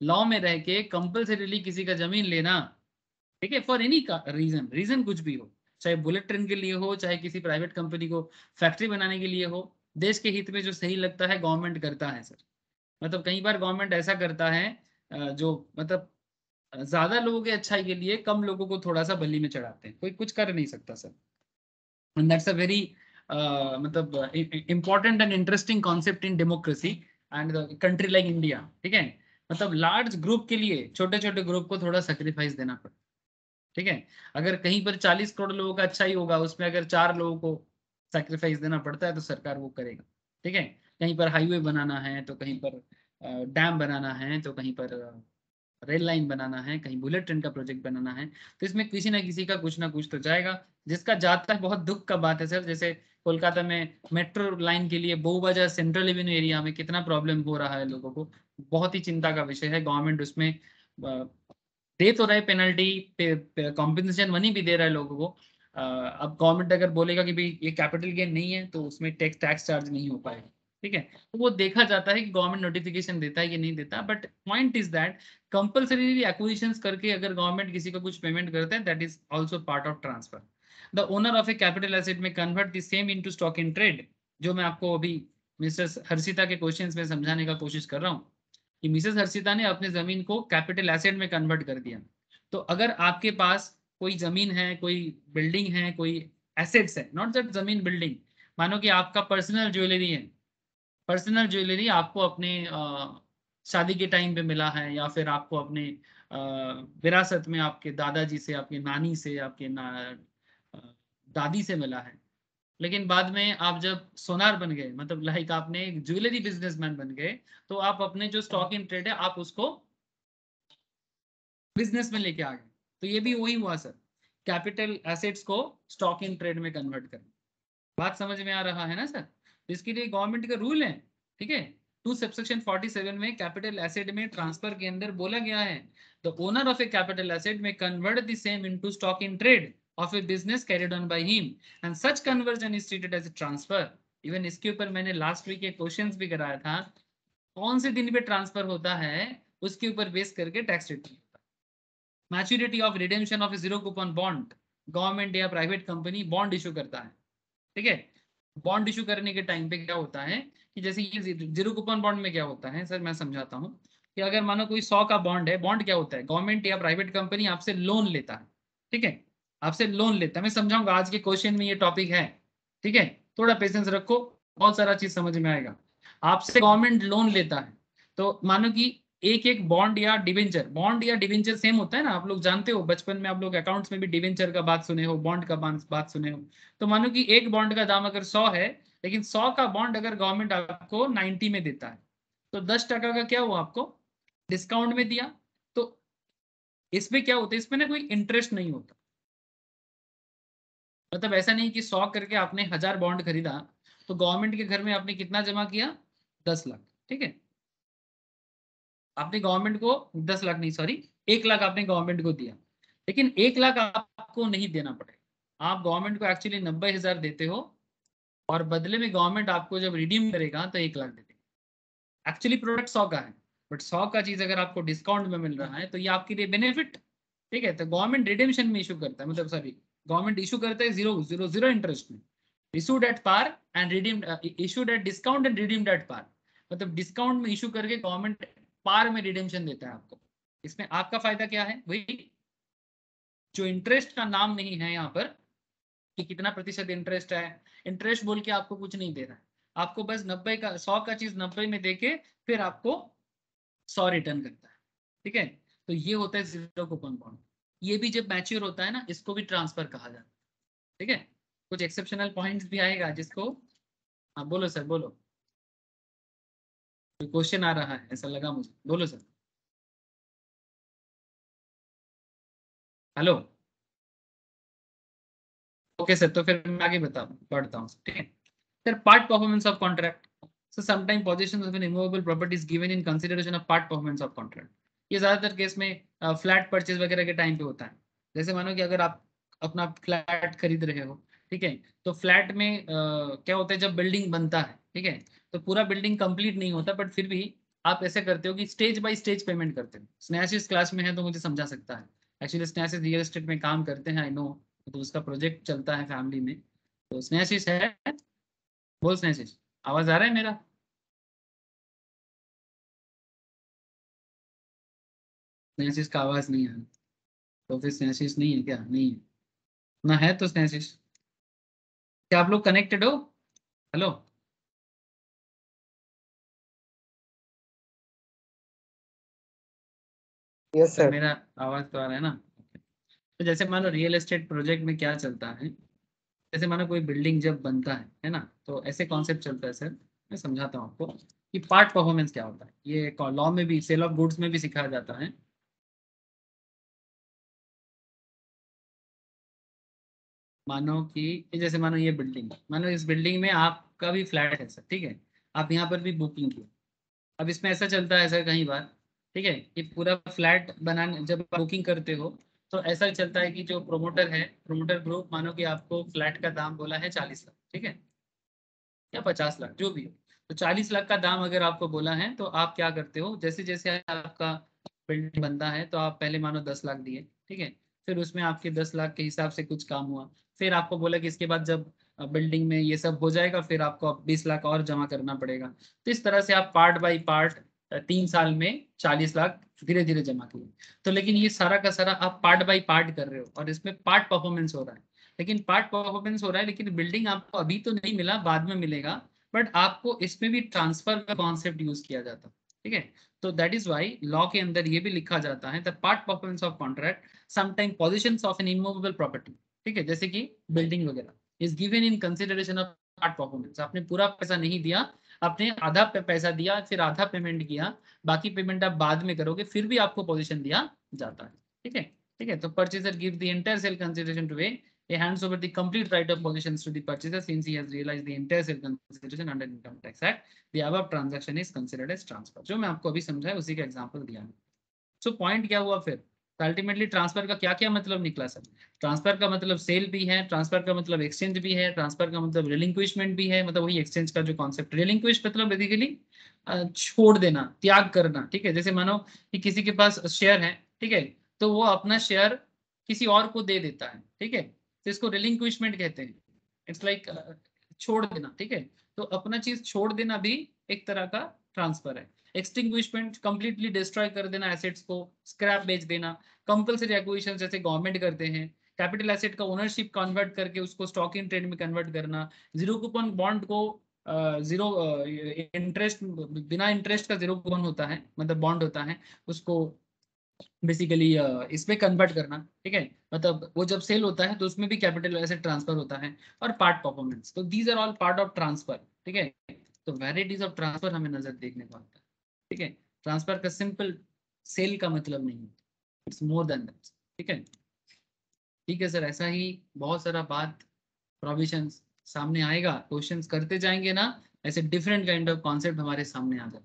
S1: law में रह के कंपल्सरीली किसी का जमीन लेना, ठीक है, फॉर एनी रीजन, रीजन कुछ भी हो, चाहे बुलेट ट्रेन के लिए हो, चाहे किसी प्राइवेट कंपनी को फैक्ट्री बनाने के लिए हो, देश के हित में जो सही लगता है गवर्नमेंट करता है सर। मतलब कई बार गवर्नमेंट ऐसा करता है जो मतलब ज्यादा लोगों की अच्छाई के लिए कम लोगों को थोड़ा सा बली में चढ़ाते हैं, कोई कुछ कर नहीं सकता sir. And that's a very मतलब important and interesting concept in democracy and country like India, ठीक है। मतलब लार्ज ग्रुप के लिए छोटे छोटे ग्रुप को थोड़ा सेक्रीफाइस देना पड़ता है, ठीक है। अगर कहीं पर 40 करोड़ लोगों का अच्छा ही होगा, उसमें अगर 4 लोगों को सैक्रिफाइस देना पड़ता है तो सरकार वो करेगा, ठीक है। कहीं पर हाईवे बनाना है, तो कहीं पर डैम बनाना है, तो कहीं पर रेल लाइन बनाना है, कहीं बुलेट ट्रेन का प्रोजेक्ट बनाना है, तो इसमें किसी ना किसी का कुछ ना कुछ तो जाएगा। जिसका जाता है, बहुत दुख का बात है सर, जैसे कोलकाता में मेट्रो लाइन के लिए बहुवजह सेंट्रल एवेन्यू एरिया में कितना प्रॉब्लम हो रहा है लोगों को, बहुत ही चिंता का विषय है। गवर्नमेंट उसमें दे तो रहे पेनल्टी, कॉम्पेंसेशन मनी भी दे रहा है लोगों को। अब गवर्नमेंट अगर बोलेगा कि भाई ये कैपिटल गेन नहीं है तो उसमें टैक्स चार्ज नहीं हो पाएगा, ठीक है। तो वो देखा जाता है कि गवर्नमेंट नोटिफिकेशन देता है कि नहीं देता, but point is that compulsory acquisitions करके अगर गवर्नमेंट किसी को कुछ पेमेंट करता है, that is also part of transfer. The owner of a capital asset में convert the same into stock in trade, जो मैं आपको अभी मिस्टर हर्षिता के क्वेश्चंस में समझाने का कोशिश कर रहा हूँ कि मिसेस हर्षिता ने अपने जमीन को कैपिटल एसेट में कन्वर्ट कर दिया। तो अगर आपके पास कोई जमीन है, कोई बिल्डिंग है, कोई एसेट्स है, नॉट दैट जमीन बिल्डिंग, मानो कि आपका पर्सनल ज्वेलरी है, पर्सनल ज्वेलरी आपको अपने शादी के टाइम पे मिला है, या फिर आपको अपने विरासत में आपके दादाजी से, आपके नानी से, आपके अ, दादी से मिला है। लेकिन बाद में आप जब सोनार बन गए, मतलब लाइक आपने एक ज्वेलरी बिजनेसमैन बन गए, तो आप अपने जो स्टॉक इन ट्रेड है आप उसको बिजनेस में लेके आ गए। तो ये भी वही हुआ सर, कैपिटल एसेट्स को स्टॉक इन ट्रेड में कन्वर्ट करना। बात समझ में आ रहा है ना सर? तो इसके लिए गवर्नमेंट का रूल है, ठीक है। 2 सबसेक्शन 47 में कैपिटल एसेट में ट्रांसफर के अंदर बोला गया है, the owner of a capital asset में convert the same into stock in trade of a business carried on by him and such conversion is treated as a transfer. Even इसके ऊपर मैंने लास्ट वीक एक questions भी कराया था, कौन से दिन पे ट्रांसफर होता है उसके ऊपर बेस करके टैक्स रेट होता है। Maturity of redemption of A zero coupon bond, government या प्राइवेट कंपनी बॉन्ड इशू करता है, ठीक है। बॉन्ड इशू करने के टाइम पे क्या होता है कि जैसे ये जीरो कूपन बॉन्ड में क्या होता है सर, मैं समझाता हूँ कि अगर मानो कोई 100 का बॉन्ड है, बॉन्ड क्या होता है, गवर्नमेंट या प्राइवेट कंपनी आपसे लोन लेता है, ठीक है, आपसे लोन लेता है। मैं समझाऊंगा, आज के क्वेश्चन में ये टॉपिक है, ठीक है, थोड़ा पेशेंस रखो, बहुत सारा चीज समझ में आएगा। आपसे गवर्नमेंट लोन लेता है, तो मानो कि एक एक बॉन्ड या डिवेंचर, बॉन्ड या डिवेंचर सेम होता है ना, आप लोग जानते हो, बचपन में आप लोग अकाउंट्स में भी डिवेंचर का बात सुने हो, बॉन्ड का बात सुने हो। तो मानो कि एक बॉन्ड का दाम अगर 100 है, लेकिन 100 का बॉन्ड अगर गवर्नमेंट आपको 90 में देता है, तो 10% का क्या हुआ आपको डिस्काउंट में दिया। तो इसमें क्या होता है, इसमें ना कोई इंटरेस्ट नहीं होता। मतलब ऐसा नहीं कि 100 करके आपने 1000 बॉन्ड खरीदा तो गवर्नमेंट के घर में आपने कितना जमा किया 10 लाख, ठीक है। आपने गवर्नमेंट को 10 लाख नहीं, सॉरी 1 लाख आपने गवर्नमेंट को दिया, लेकिन 1 लाख आपको नहीं देना पड़ेगा। आप गवर्नमेंट को एक्चुअली 90,000 देते हो और बदले में गवर्नमेंट आपको जब रिडीम करेगा तो 1 लाख दे देगा। एक्चुअली प्रोडक्ट 100 का है, बट 100 का चीज अगर आपको डिस्काउंट में मिल रहा है तो ये आपके लिए बेनिफिट, ठीक है। तो गवर्नमेंट रिडेम्पशन में इशू करता है, मतलब सॉरी गवर्नमेंट इशू करता है 0 इंटरेस्ट में, issued at par and redeemed, issued at discount and redeemed at par. मतलब डिस्काउंट में इशू करके गवर्नमेंट पार में रिडेम्पशन देता है आपको। इसमें आपका फायदा क्या है, वही जो इंटरेस्ट का नाम नहीं है यहाँ पर कि कितना प्रतिशत इंटरेस्ट है, इंटरेस्ट बोल के आपको कुछ नहीं दे रहा है, आपको बस 90 का 100 का चीज 90 में देके फिर आपको 100 रिटर्न करता है, ठीक है। तो ये होता है जीरो कूपन बॉन्ड। ये भी जब मैच्योर होता है ना, इसको भी ट्रांसफर कहा जाता है, ठीक है। कुछ एक्सेप्शनल पॉइंट्स भी आएगा जिसको, हाँ बोलो सर बोलो, कोई क्वेश्चन आ रहा है ऐसा लगा मुझे, बोलो सर। हेलो, ओके सर, तो फिर मैं आगे पढ़ता हूँ, ठीक है। Sir part performance of contract, so sometimes possession of an immovable property is given in consideration of part performance of contract। ये ज्यादातर केस में फ्लैट परचेज वगैरह के टाइम पे होता है। जैसे मानो कि अगर आप अपना फ्लैट खरीद रहे हो, ठीक है, तो फ्लैट में क्या होता है जब बिल्डिंग बनता है, ठीक है, तो पूरा बिल्डिंग कंप्लीट नहीं होता, बट फिर भी आप ऐसे करते हो कि स्टेज बाय स्टेज पेमेंट करते हो। स्नेहाशीष क्लास में है तो मुझे समझा सकता है, एक्चुअली स्नेहाशीष रियल एस्टेट में काम करते हैं, आई नो, तो उसका प्रोजेक्ट चलता है फैमिली में। तो स्नेहाशीष है, बोल स्नेहाशीष, आवाज आ रहा है मेरा? स्नेहाशीष का आवाज नहीं है, तो फिर स्नेहाशीष नहीं है क्या? नहीं है ना, है तो स्नेहाशीष, क्या आप लोग कनेक्टेड हो? Hello,
S6: yes
S1: sir
S6: sir.
S1: मेरा आवाज तो आ रहा है ना? तो जैसे मानो रियल एस्टेट प्रोजेक्ट में क्या चलता है, जैसे मानो कोई बिल्डिंग जब बनता है ना, तो ऐसे कॉन्सेप्ट चलता है सर, मैं समझाता हूँ आपको कि पार्ट परफॉर्मेंस क्या होता है। ये लॉ में भी, सेल ऑफ गुड्स में भी सिखाया जाता है। मानो कि जैसे मानो ये बिल्डिंग, मानो इस बिल्डिंग में आपका भी फ्लैट है सर, ठीक है, आप यहाँ पर भी बुकिंग किया। अब इसमें ऐसा चलता है सर कई बार, ठीक है, कि पूरा फ्लैट बनाने जब बुकिंग करते हो तो ऐसा चलता है कि जो प्रोमोटर है, प्रोमोटर ग्रुप, मानो कि आपको फ्लैट का दाम बोला है 40 लाख, ठीक है, या 50 लाख जो भी हो, तो 40 लाख का दाम अगर आपको बोला है तो आप क्या करते हो, जैसे जैसे आपका बिल्डिंग बनता है तो आप पहले मानो 10 लाख दिए, ठीक है, फिर उसमें आपके 10 लाख के हिसाब से कुछ काम हुआ, फिर आपको बोला कि इसके बाद जब बिल्डिंग में ये सब हो जाएगा फिर आपको अब 20 लाख और जमा करना पड़ेगा। तो इस तरह से आप पार्ट बाय पार्ट 3 साल में 40 लाख धीरे धीरे जमा किए। तो लेकिन ये सारा का सारा आप पार्ट बाय पार्ट कर रहे हो और इसमें पार्ट परफॉर्मेंस हो रहा है, लेकिन पार्ट परफॉर्मेंस हो रहा है, लेकिन बिल्डिंग आपको अभी तो नहीं मिला, बाद में मिलेगा, बट आपको इसमें भी ट्रांसफर का कॉन्सेप्ट यूज किया जाता है, ठीक है। तो दैट इज वाई लॉ के अंदर ये भी लिखा जाता है the part performance of contract sometime positions of N immovable property, ठीक है, जैसे कि बिल्डिंग वगैरह is given in consideration of part performance. आपने पूरा पैसा नहीं दिया, आपने आधा पैसा दिया, फिर आधा पेमेंट किया, बाकी पेमेंट आप बाद में करोगे, फिर भी आपको पोजीशन दिया जाता है, ठीक है। ठीक है, तो purchaser give the entire sale consideration to a hands over the complete right of possessions to the purchaser since he has realized the entire sale consideration under income tax act। the above transaction is considered as transfer। जो मैं आपको अभी समझाया उसी का example दिया है। So point क्या हुआ फिर, अल्टीमेटली ट्रांसफर का क्या क्या मतलब निकला सर? ट्रांसफर का मतलब सेल भी है, ट्रांसफर का मतलब एक्सचेंज भी है, ट्रांसफर का मतलब रिलिंक्विशमेंट भी है, मतलब वही एक्सचेंज का जो कॉन्सेप्ट, रिलिंक्विश मतलब बेसिकली छोड़ देना, त्याग करना, ठीक है। जैसे मानो कि किसी के पास शेयर है, ठीक है, तो वो अपना शेयर किसी और को दे देता है, ठीक है, तो इसको रिलिंक्विशमेंट कहते हैं। इट्स लाइक छोड़ देना, ठीक है। तो अपना चीज छोड़ देना भी एक तरह का ट्रांसफर है। एक्सटिंग्विशमेंट कंप्लीटली डिस्ट्रॉय कर देना एसेट्स को, स्क्रैप बेच देना। कंपल्सरी एक्विजिशन जैसे गवर्नमेंट करते हैं, कैपिटल एसेट का ओनरशिप कन्वर्ट करके उसको स्टॉक इन ट्रेड में कन्वर्ट करना। जीरो कूपन बॉन्ड को जीरो इंटरेस्ट, बिना इंटरेस्ट का जीरो कूपन होता है, मतलब बॉन्ड होता है, उसको बेसिकली इसमें कन्वर्ट करना, ठीक है। मतलब वो जब सेल होता है तो उसमें भी कैपिटल एसेट ट्रांसफर होता है। और पार्ट परफॉर्मेंस, तो these are all part of transfer, ठीक है। तो वेराइटीज ऑफ ट्रांसफर हमें नजर देखने को आता है। ठीक है, ट्रांसफर का सिंपल सेल का मतलब नहीं है, इट्स मोर देन दैट। ठीक है, ठीक है सर, ऐसा ही बहुत सारा बात प्रोविजंस सामने आएगा, क्वेश्चंस करते जाएंगे ना, ऐसे डिफरेंट काइंड ऑफ कॉन्सेप्ट हमारे सामने आ जाए,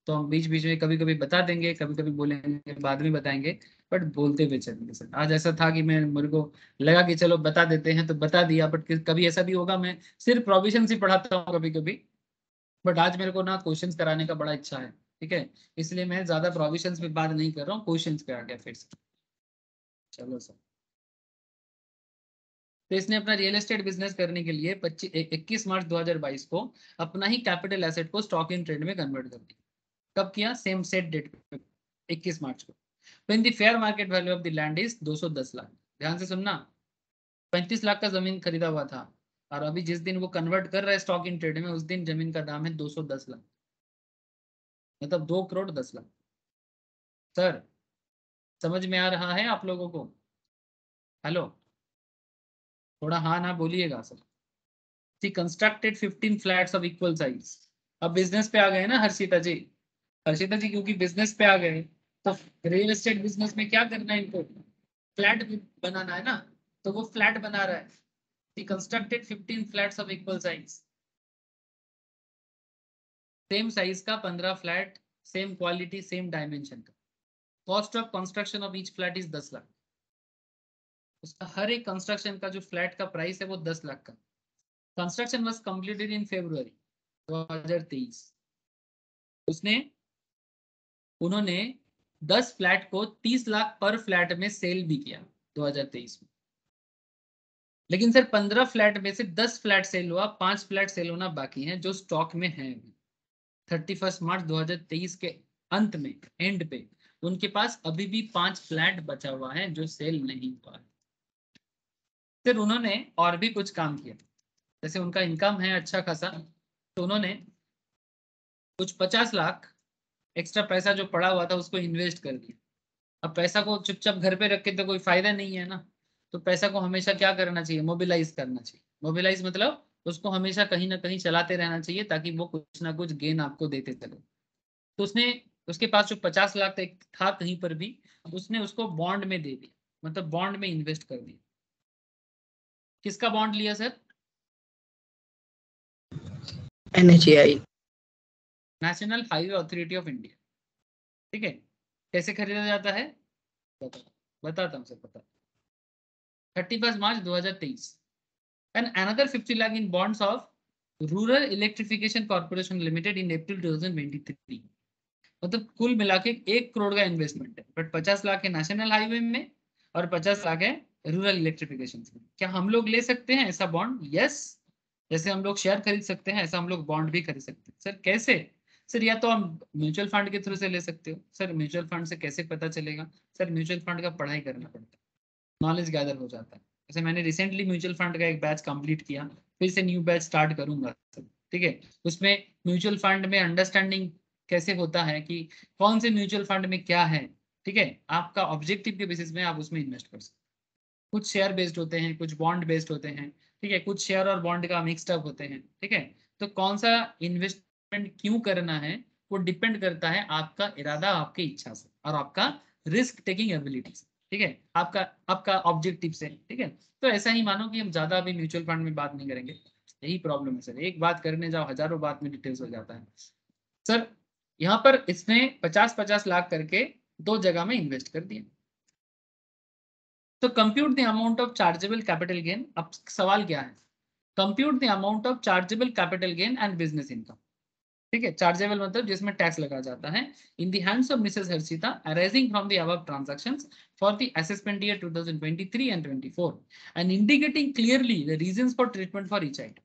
S1: तो हम बीच बीच में कभी कभी बता देंगे, कभी कभी बोलेंगे, बाद में बताएंगे, बट बोलते हुए चलेंगे सर। आज ऐसा था कि मैं मेरे को लगा कि चलो बता देते हैं तो बता दिया, बट कभी ऐसा भी होगा मैं सिर्फ प्रोविजन ही पढ़ाता हूँ कभी कभी, बट आज मेरे को ना क्वेश्चंस कराने का बड़ा इच्छा है। ठीक है, इसलिए मैं ज्यादा प्रोविजंस पे बात नहीं कर रहा हूँ, क्वेश्चंस पे आ गया फिर से। चलो सर, तो इसने अपना रियल एस्टेट बिजनेस करने के लिए 21 मार्च 2022 को अपना ही कैपिटल एसेट को स्टॉक इन ट्रेड में कन्वर्ट कर दिया। कब किया? सेम सेट डेट पे, 21 मार्च को। When the fair market value of the land is 210 lakh. ध्यान से सुनना, 35 लाख का जमीन खरीदा हुआ था, और अभी जिस दिन वो कन्वर्ट कर रहा है स्टॉक इन ट्रेड में, उस दिन जमीन का दाम है 210 लाख, मतलब 2 करोड़ 10 लाख। सर समझ में आ रहा है आप लोगों को? हेलो, थोड़ा हाँ ना बोलिएगा sir. She constructed 15 flats of equal size. अब बिजनेस पे आ गए ना हर्षिता जी, हर्षिता जी क्योंकि बिजनेस पे आ गए, तो रियल एस्टेट बिजनेस में क्या करना है इनको? फ्लैट बनाना है ना, तो वो फ्लैट बना रहा है। She constructed 15 flats of equal size, same size का 15 flat, same quality, same dimension का। Cost of construction of each flat is 10 lakh. उसका हर एक कंस्ट्रक्शन का जो फ्लैट का प्राइस है वो 10 लाख का। Construction was completed in February 2023। उन्होंने 10 फ्लैट को 30 लाख पर फ्लैट में सेल भी किया 2023 में। लेकिन सर 15 फ्लैट में से 10 फ्लैट सेल हुआ, 5 फ्लैट सेल होना बाकी हैं जो स्टॉक में हैं। 31 मार्च 2023 के अंत में, एंड पे, उनके पास अभी भी 5 फ्लैट बचा हुआ है जो सेल नहीं हुआ है। फिर उन्होंने और भी कुछ काम किया, जैसे उनका इनकम है अच्छा खासा, तो उन्होंने कुछ 50 लाख एक्स्ट्रा पैसा जो पड़ा हुआ था उसको इन्वेस्ट कर दिया। अब पैसा को चुपचाप घर पे रख के तो कोई फायदा नहीं है ना, तो पैसा को हमेशा क्या करना चाहिए? मोबिलाइज करना चाहिए। मोबिलाइज मतलब उसको हमेशा कहीं ना कहीं चलाते रहना चाहिए ताकि वो कुछ ना कुछ गेन आपको देते चले। तो उसने, उसके पास जो 50 लाख था कहीं पर भी, उसने उसको बॉन्ड में दे दिया, मतलब बॉन्ड में इन्वेस्ट कर दिया। किसका बॉन्ड लिया sir?
S2: NHAI।
S1: National highway authority of India. ठीक है, कैसे खरीदा जाता है बताता हूँ सर, पता। 31 मार्च 2023 and another 50 lakh in bonds of Rural Electrification Corporation Limited in April 2023। मतलब कुल मिला के 1 करोड़ का इन्वेस्टमेंट है, बट 50 लाख है नेशनल हाईवे में और 50 लाख है रूरल इलेक्ट्रिफिकेशन में। क्या हम लोग ले सकते हैं ऐसा बॉन्ड? यस, जैसे हम लोग शेयर खरीद सकते हैं ऐसा हम लोग बॉन्ड भी खरीद सकते हैं। सर कैसे? सर या तो हम म्यूचुअल फंड के थ्रू से ले सकते हो। सर म्यूचुअल फंड से कैसे पता चलेगा? सर म्यूचुअल फंड का पढ़ाई करना पड़ता है, नॉलेज गैदर हो जाता है। जैसे मैंने रिसेंटली म्यूचुअल फंड का एक बैच कंप्लीट किया, फिर से न्यू बैच स्टार्ट करूंगा। ठीक है, उसमें म्यूचुअल फंड में अंडरस्टैंडिंग कैसे होता है कि कौन से म्यूचुअल फंड में क्या है। ठीक है, आपका ऑब्जेक्टिव के बेसिस में आप उसमें इन्वेस्ट कर सकते। कुछ शेयर बेस्ड होते हैं, कुछ बॉन्ड बेस्ड होते हैं। ठीक है, कुछ शेयर और बॉन्ड का मिक्सड अप होते हैं। ठीक है, तो कौन सा इन्वेस्टमेंट क्यों करना है वो डिपेंड करता है आपका इरादा, आपकी इच्छा से, और आपका रिस्क टेकिंग एबिलिटी से। ठीक है, आपका आपका ऑब्जेक्टिव से। ठीक है, तो ऐसा ही मानो कि हम ज्यादा अभी म्यूचुअल फंड में बात नहीं करेंगे, यही प्रॉब्लम है सर, एक बात करने जाओ हजारों बात में डिटेल्स हो जाता है। सर यहाँ पर इसने 50-50 लाख करके 2 जगह में इन्वेस्ट कर दिया। तो compute the amount of chargeable capital gain. अब सवाल क्या है? Compute the amount of chargeable capital gain and business income. ठीक है, चार्जेबल मतलब जिसमें टैक्स लगा जाता है, in the hands of Mrs Harshita arising from the above transactions for the assessment year 2023 and 24 and indicating clearly the reasons for treatment for each item.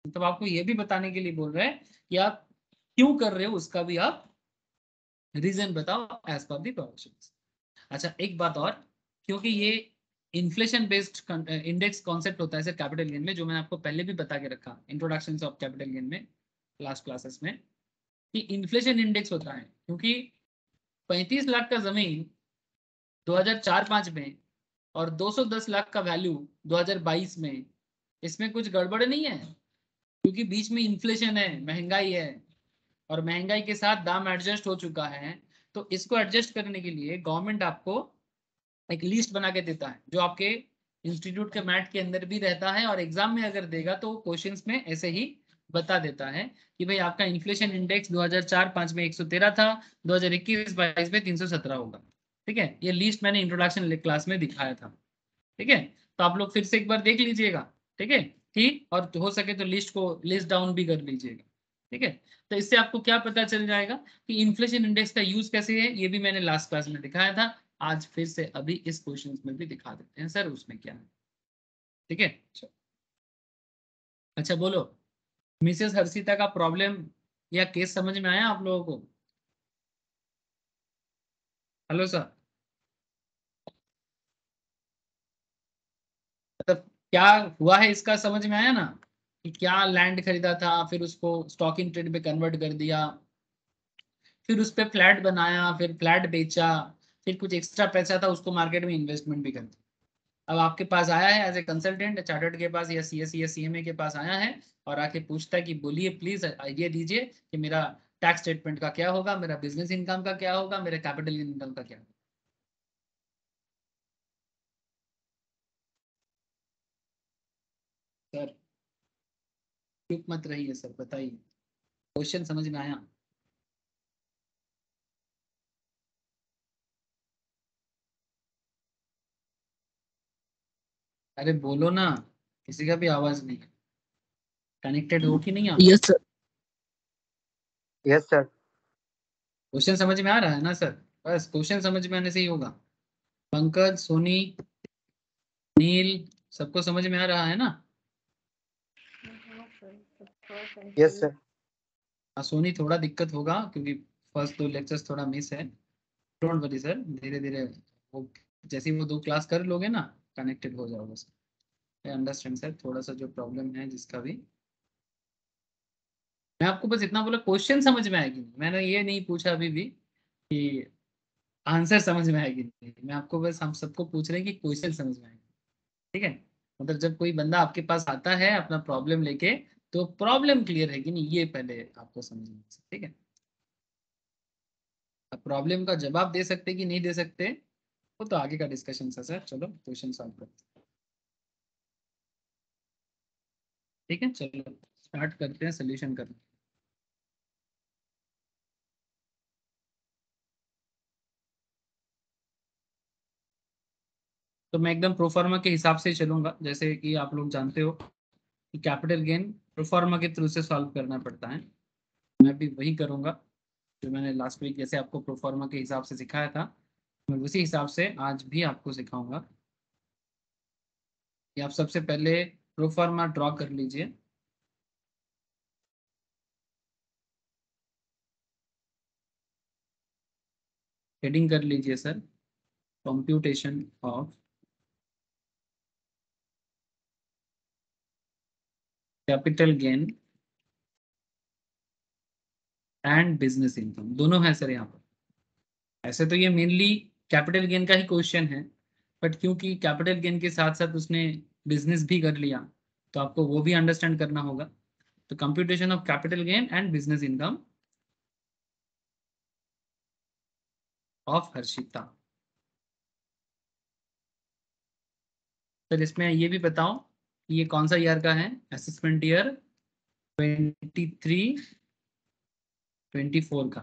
S1: मतलब आपको ये भी बताने के लिए बोल रहे हैं कि आप क्यों कर रहे हो, उसका भी आप रीजन बताओ एज पर द प्रोविजंस। अच्छा एक बात और, क्योंकि ये इन्फ्लेशन बेस्ड इंडेक्स कॉन्सेप्ट होता है सर कैपिटल गेन में, जो मैंने आपको पहले भी बता के रखा इंट्रोडक्शन ऑफ कैपिटल गेन में लास्ट क्लासेस में, कि इन्फ्लेशन इंडेक्स होता है। क्योंकि 35 लाख का जमीन 2004-5 में और 210 लाख का वैल्यू 2022 में, इसमें कुछ गड़बड़ नहीं है, क्योंकि बीच में इन्फ्लेशन है, महंगाई है। और महंगाई के साथ दाम एडजस्ट हो चुका है, तो इसको एडजस्ट करने के लिए गवर्नमेंट आपको एक लिस्ट बना के देता है, जो आपके इंस्टीट्यूट के मैट के अंदर भी रहता है, और एग्जाम में अगर देगा तो क्वेश्चंस में ऐसे ही बता देता है कि भाई आपका इन्फ्लेशन इंडेक्स 2004-5 में 113 था, 2021-22 में 317 होगा। ठीक है, ये लिस्ट मैंने इंट्रोडक्शन क्लास में दिखाया था। ठीक है, तो आप लोग फिर से एक बार देख लीजिएगा। ठीक है, ठीक, और हो सके तो लिस्ट को लिस्ट डाउन भी कर लीजिएगा। ठीक है, तो इससे आपको क्या पता चल जाएगा कि इन्फ्लेशन इंडेक्स का यूज कैसे है, ये भी मैंने लास्ट क्लास में दिखाया था। आज फिर से अभी इस क्वेश्चन में भी दिखा देते हैं सर उसमें क्या है। ठीक है, अच्छा बोलो, मिसेस हर्षिता का प्रॉब्लम या केस समझ में आया आप लोगों को? हेलो सर, मतलब क्या हुआ है इसका समझ में आया ना, कि क्या लैंड खरीदा था, फिर उसको स्टॉक इन ट्रेड में कन्वर्ट कर दिया, फिर उस पे फ्लैट बनाया, फिर फ्लैट बेचा, फिर कुछ एक्स्ट्रा पैसा था उसको मार्केट में इन्वेस्टमेंट भी कर दिया। अब आपके पास आया है एज ए कंसल्टेंट चार्टर्ड के पास, या सीएस या सीएमए के पास आया है, और आके पूछता है कि बोलिए प्लीज आइडिया दीजिए कि मेरा टैक्स स्टेटमेंट का क्या होगा, मेरा बिजनेस इनकम का क्या होगा, मेरे कैपिटल इनकम का क्या होगा। सर चुप मत रहिए सर, बताइए, क्वेश्चन समझ में आया? अरे बोलो ना, किसी का भी आवाज नहीं है। कनेक्टेड हो कि नहीं आप?
S2: Yes sir.
S6: Yes sir.
S1: Question समझ में आ रहा है ना सर? बस क्वेश्चन समझ में आने से ही होगा। पंकज, सोनी, नील, सबको समझ में आ रहा है ना?
S6: Yes sir.
S1: हाँ सोनी, थोड़ा दिक्कत होगा क्योंकि फर्स्ट 2 लेक्चर्स थोड़ा मिस है। डोंट वरी सर, धीरे धीरे वो, जैसे ही वो 2 क्लास कर लोगे ना, कनेक्टेड हो जाओगे सर। आई अंडरस्टैंड सर, थोड़ा सा जो प्रॉब्लम है जिसका भी, मैं आपको बस इतना बोला क्वेश्चन समझ में आएगी, मैंने ये नहीं पूछा अभी भी कि आंसर समझ में आएगी नहीं, मैं आपको बस, हम सबको पूछ रहे हैं कि क्वेश्चन समझ में आएगी। ठीक है, मतलब जब कोई बंदा आपके पास आता है अपना प्रॉब्लम लेके, तो प्रॉब्लम क्लियर है कि नहीं ये पहले आपको समझना है। ठीक है, अब प्रॉब्लम का जवाब दे सकते कि नहीं दे सकते वो तो आगे का डिस्कशन है सर। चलो क्वेश्चन सॉल्व करते हैं। ठीक है, चलो स्टार्ट करते हैं सोल्यूशन करना। तो मैं एकदम प्रोफार्मा के हिसाब से चलूंगा, जैसे कि आप लोग जानते हो कि कैपिटल गेन प्रोफार्मा के थ्रू से सॉल्व करना पड़ता है। मैं भी वही करूंगा जो मैंने लास्ट वीक जैसे आपको प्रोफार्मा के हिसाब से सिखाया था, मैं उसी हिसाब से आज भी आपको सिखाऊंगा। कि आप सबसे पहले प्रोफार्मा ड्रॉ कर लीजिए। हेडिंग कर लीजिए sir, computation of capital gain and business income, दोनों है सर यहाँ पर। ऐसे तो ये मेनली कैपिटल गेन का ही क्वेश्चन है, बट क्योंकि कैपिटल गेन के साथ साथ उसने बिजनेस भी कर लिया, तो आपको वो भी अंडरस्टैंड करना होगा। तो computation of capital gain and business income of Harshita. Sir इसमें ये भी बताओ कि ये कौन सा ईयर का है? असेसमेंट ईयर 23-24 का।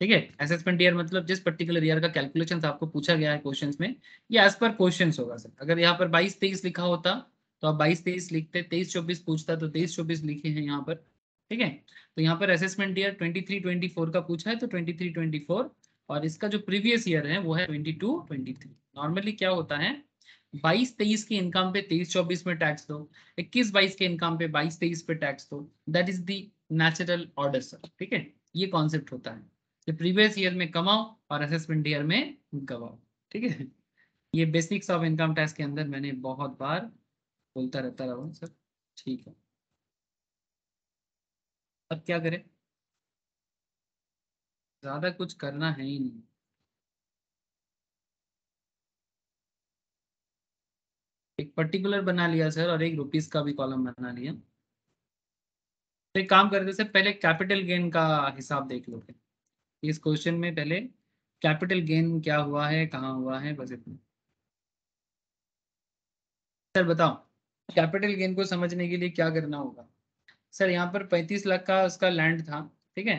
S1: ठीक है, असेसमेंट ईयर मतलब जिस पर्टिकुलर ईयर का कैलकुलेशन आपको पूछा गया है क्वेश्चंस में, ये एज पर क्वेश्चंस होगा सर। अगर यहाँ पर 22-23 लिखा होता तो आप 22-23 लिखते, 23-24 पूछता तो 23-24 लिखे हैं यहाँ पर। ठीक है, तो यहाँ पर असेसमेंट ईयर 23-24 का पूछा है तो 23-24, और इसका जो प्रीवियस ईयर है वो है 22-23। नॉर्मली क्या होता है, 22-23 की इनकम पे 23-24 में टैक्स दो, 21-22 के इनकम पे 22-23 पे टैक्स दो, that is the natural order sir. ठीक है, ये कॉन्सेप्ट होता है कि प्रीवियस ईयर में कमाओ और असेसमेंट ईयर में गवाओ। ठीक है, ये बेसिक्स ऑफ इनकम टैक्स के अंदर मैंने बहुत बार बोलता रहता रहा सर। ठीक है, अब क्या करें, ज्यादा कुछ करना है ही नहीं। एक पर्टिकुलर बना लिया सर और एक रुपीस का भी कॉलम बना लिया। तो एक काम करते सर, पहले कैपिटल गेन का हिसाब देख लेते हैं। इस क्वेश्चन में पहले कैपिटल गेन क्या हुआ है, कहाँ हुआ है, बस इतना। सर बताओ कैपिटल गेन को समझने के लिए क्या करना होगा। सर यहाँ पर 35 लाख का उसका लैंड था, ठीक है।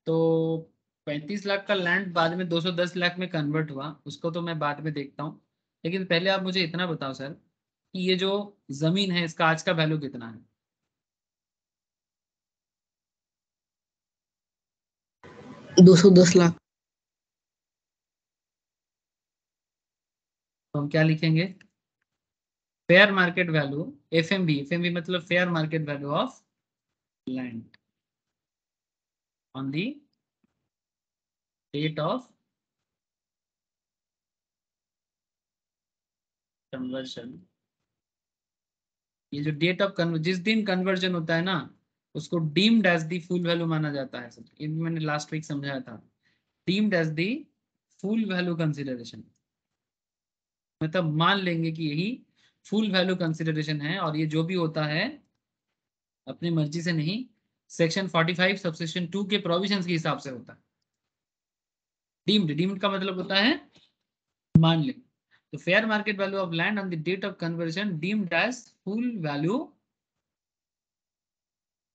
S1: तो 35 लाख का लैंड बाद में 210 लाख में कन्वर्ट हुआ, उसको तो मैं बाद में देखता हूँ। लेकिन पहले आप मुझे इतना बताओ सर कि ये जो जमीन है इसका आज का वैल्यू कितना है।
S2: 210 लाख।
S1: तो हम क्या लिखेंगे, फेयर मार्केट वैल्यू, एफएमवी मतलब fair market value of land on the date of conversion. ये जो डेट ऑफ कन्वर्जन, जिस दिन कन्वर्जन होता है ना, उसको deemed as the full value माना जाता है। ये मैंने लास्ट वीक समझाया था, deemed as the full value consideration, मतलब मान लेंगे कि यही फुल वैल्यू कंसिडरेशन है। और ये जो भी होता है अपनी मर्जी से नहीं, सेक्शन 45 सबसेक्शन 2 के प्रोविजंस के हिसाब से होता है। डीम्ड का मतलब होता है मान लें। तो fair market value of land on the date of conversion deemed as full value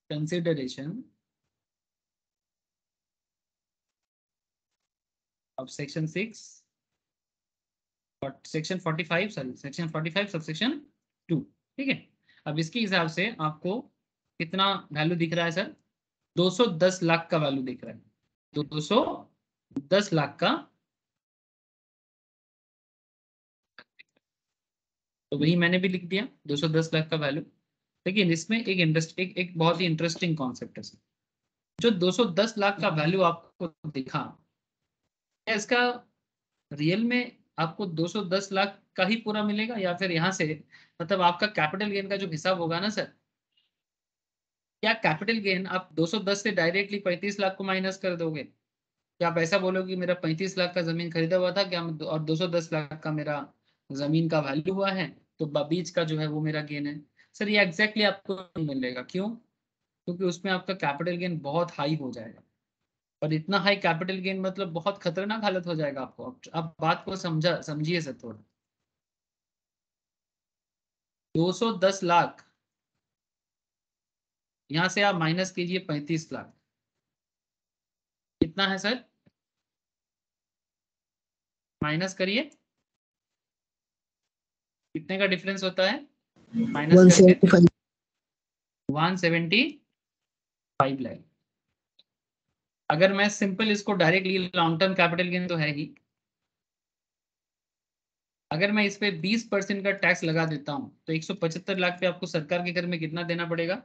S1: consideration of section 6 और सेक्शन 45, सॉरी सेक्शन 45 सबसेक्शन 2, ठीक है। अब इसके हिसाब से आपको कितना वैल्यू दिख रहा है सर, 210 लाख का वैल्यू दिख रहा है। तो 210 लाख का, तो वही मैंने भी लिख दिया 210 लाख का वैल्यू। लेकिन इसमें एक बहुत ही इंटरेस्टिंग कॉन्सेप्ट है सर। जो 210 लाख का वैल्यू आपको दिखा, क्या इसका रियल में आपको 210 लाख का ही पूरा मिलेगा, या फिर यहाँ से मतलब आपका कैपिटल गेन का जो हिसाब होगा ना सर, क्या कैपिटल गेन आप 210 से डायरेक्टली 35 लाख को माइनस कर दोगे? क्या आप ऐसा बोलोगे कि मेरा 35 लाख का जमीन खरीदा हुआ था क्या, और 210 लाख का मेरा जमीन का वैल्यू हुआ है, तो बीच का जो है वो मेरा गेन है? सर ये एग्जैक्टली आपको नहीं मिलेगा। क्यों? क्योंकि उसमें आपका कैपिटल गेन बहुत हाई हो जाएगा, और इतना हाई कैपिटल गेन मतलब बहुत खतरनाक हालत हो जाएगा आपको। अब बात को समझिए सर थोड़ा। 210 लाख यहां से आप माइनस कीजिए 35 लाख, कितना है सर, माइनस करिए, कितने का डिफरेंस होता है माइनस करके?
S2: 175।
S1: 175 लाख। अगर मैं सिंपल इसको directly, long term capital gain तो है ही, अगर मैं इस पे 20% का टैक्स लगा देता हूं तो 175 लाख पे आपको सरकार के घर में कितना देना पड़ेगा?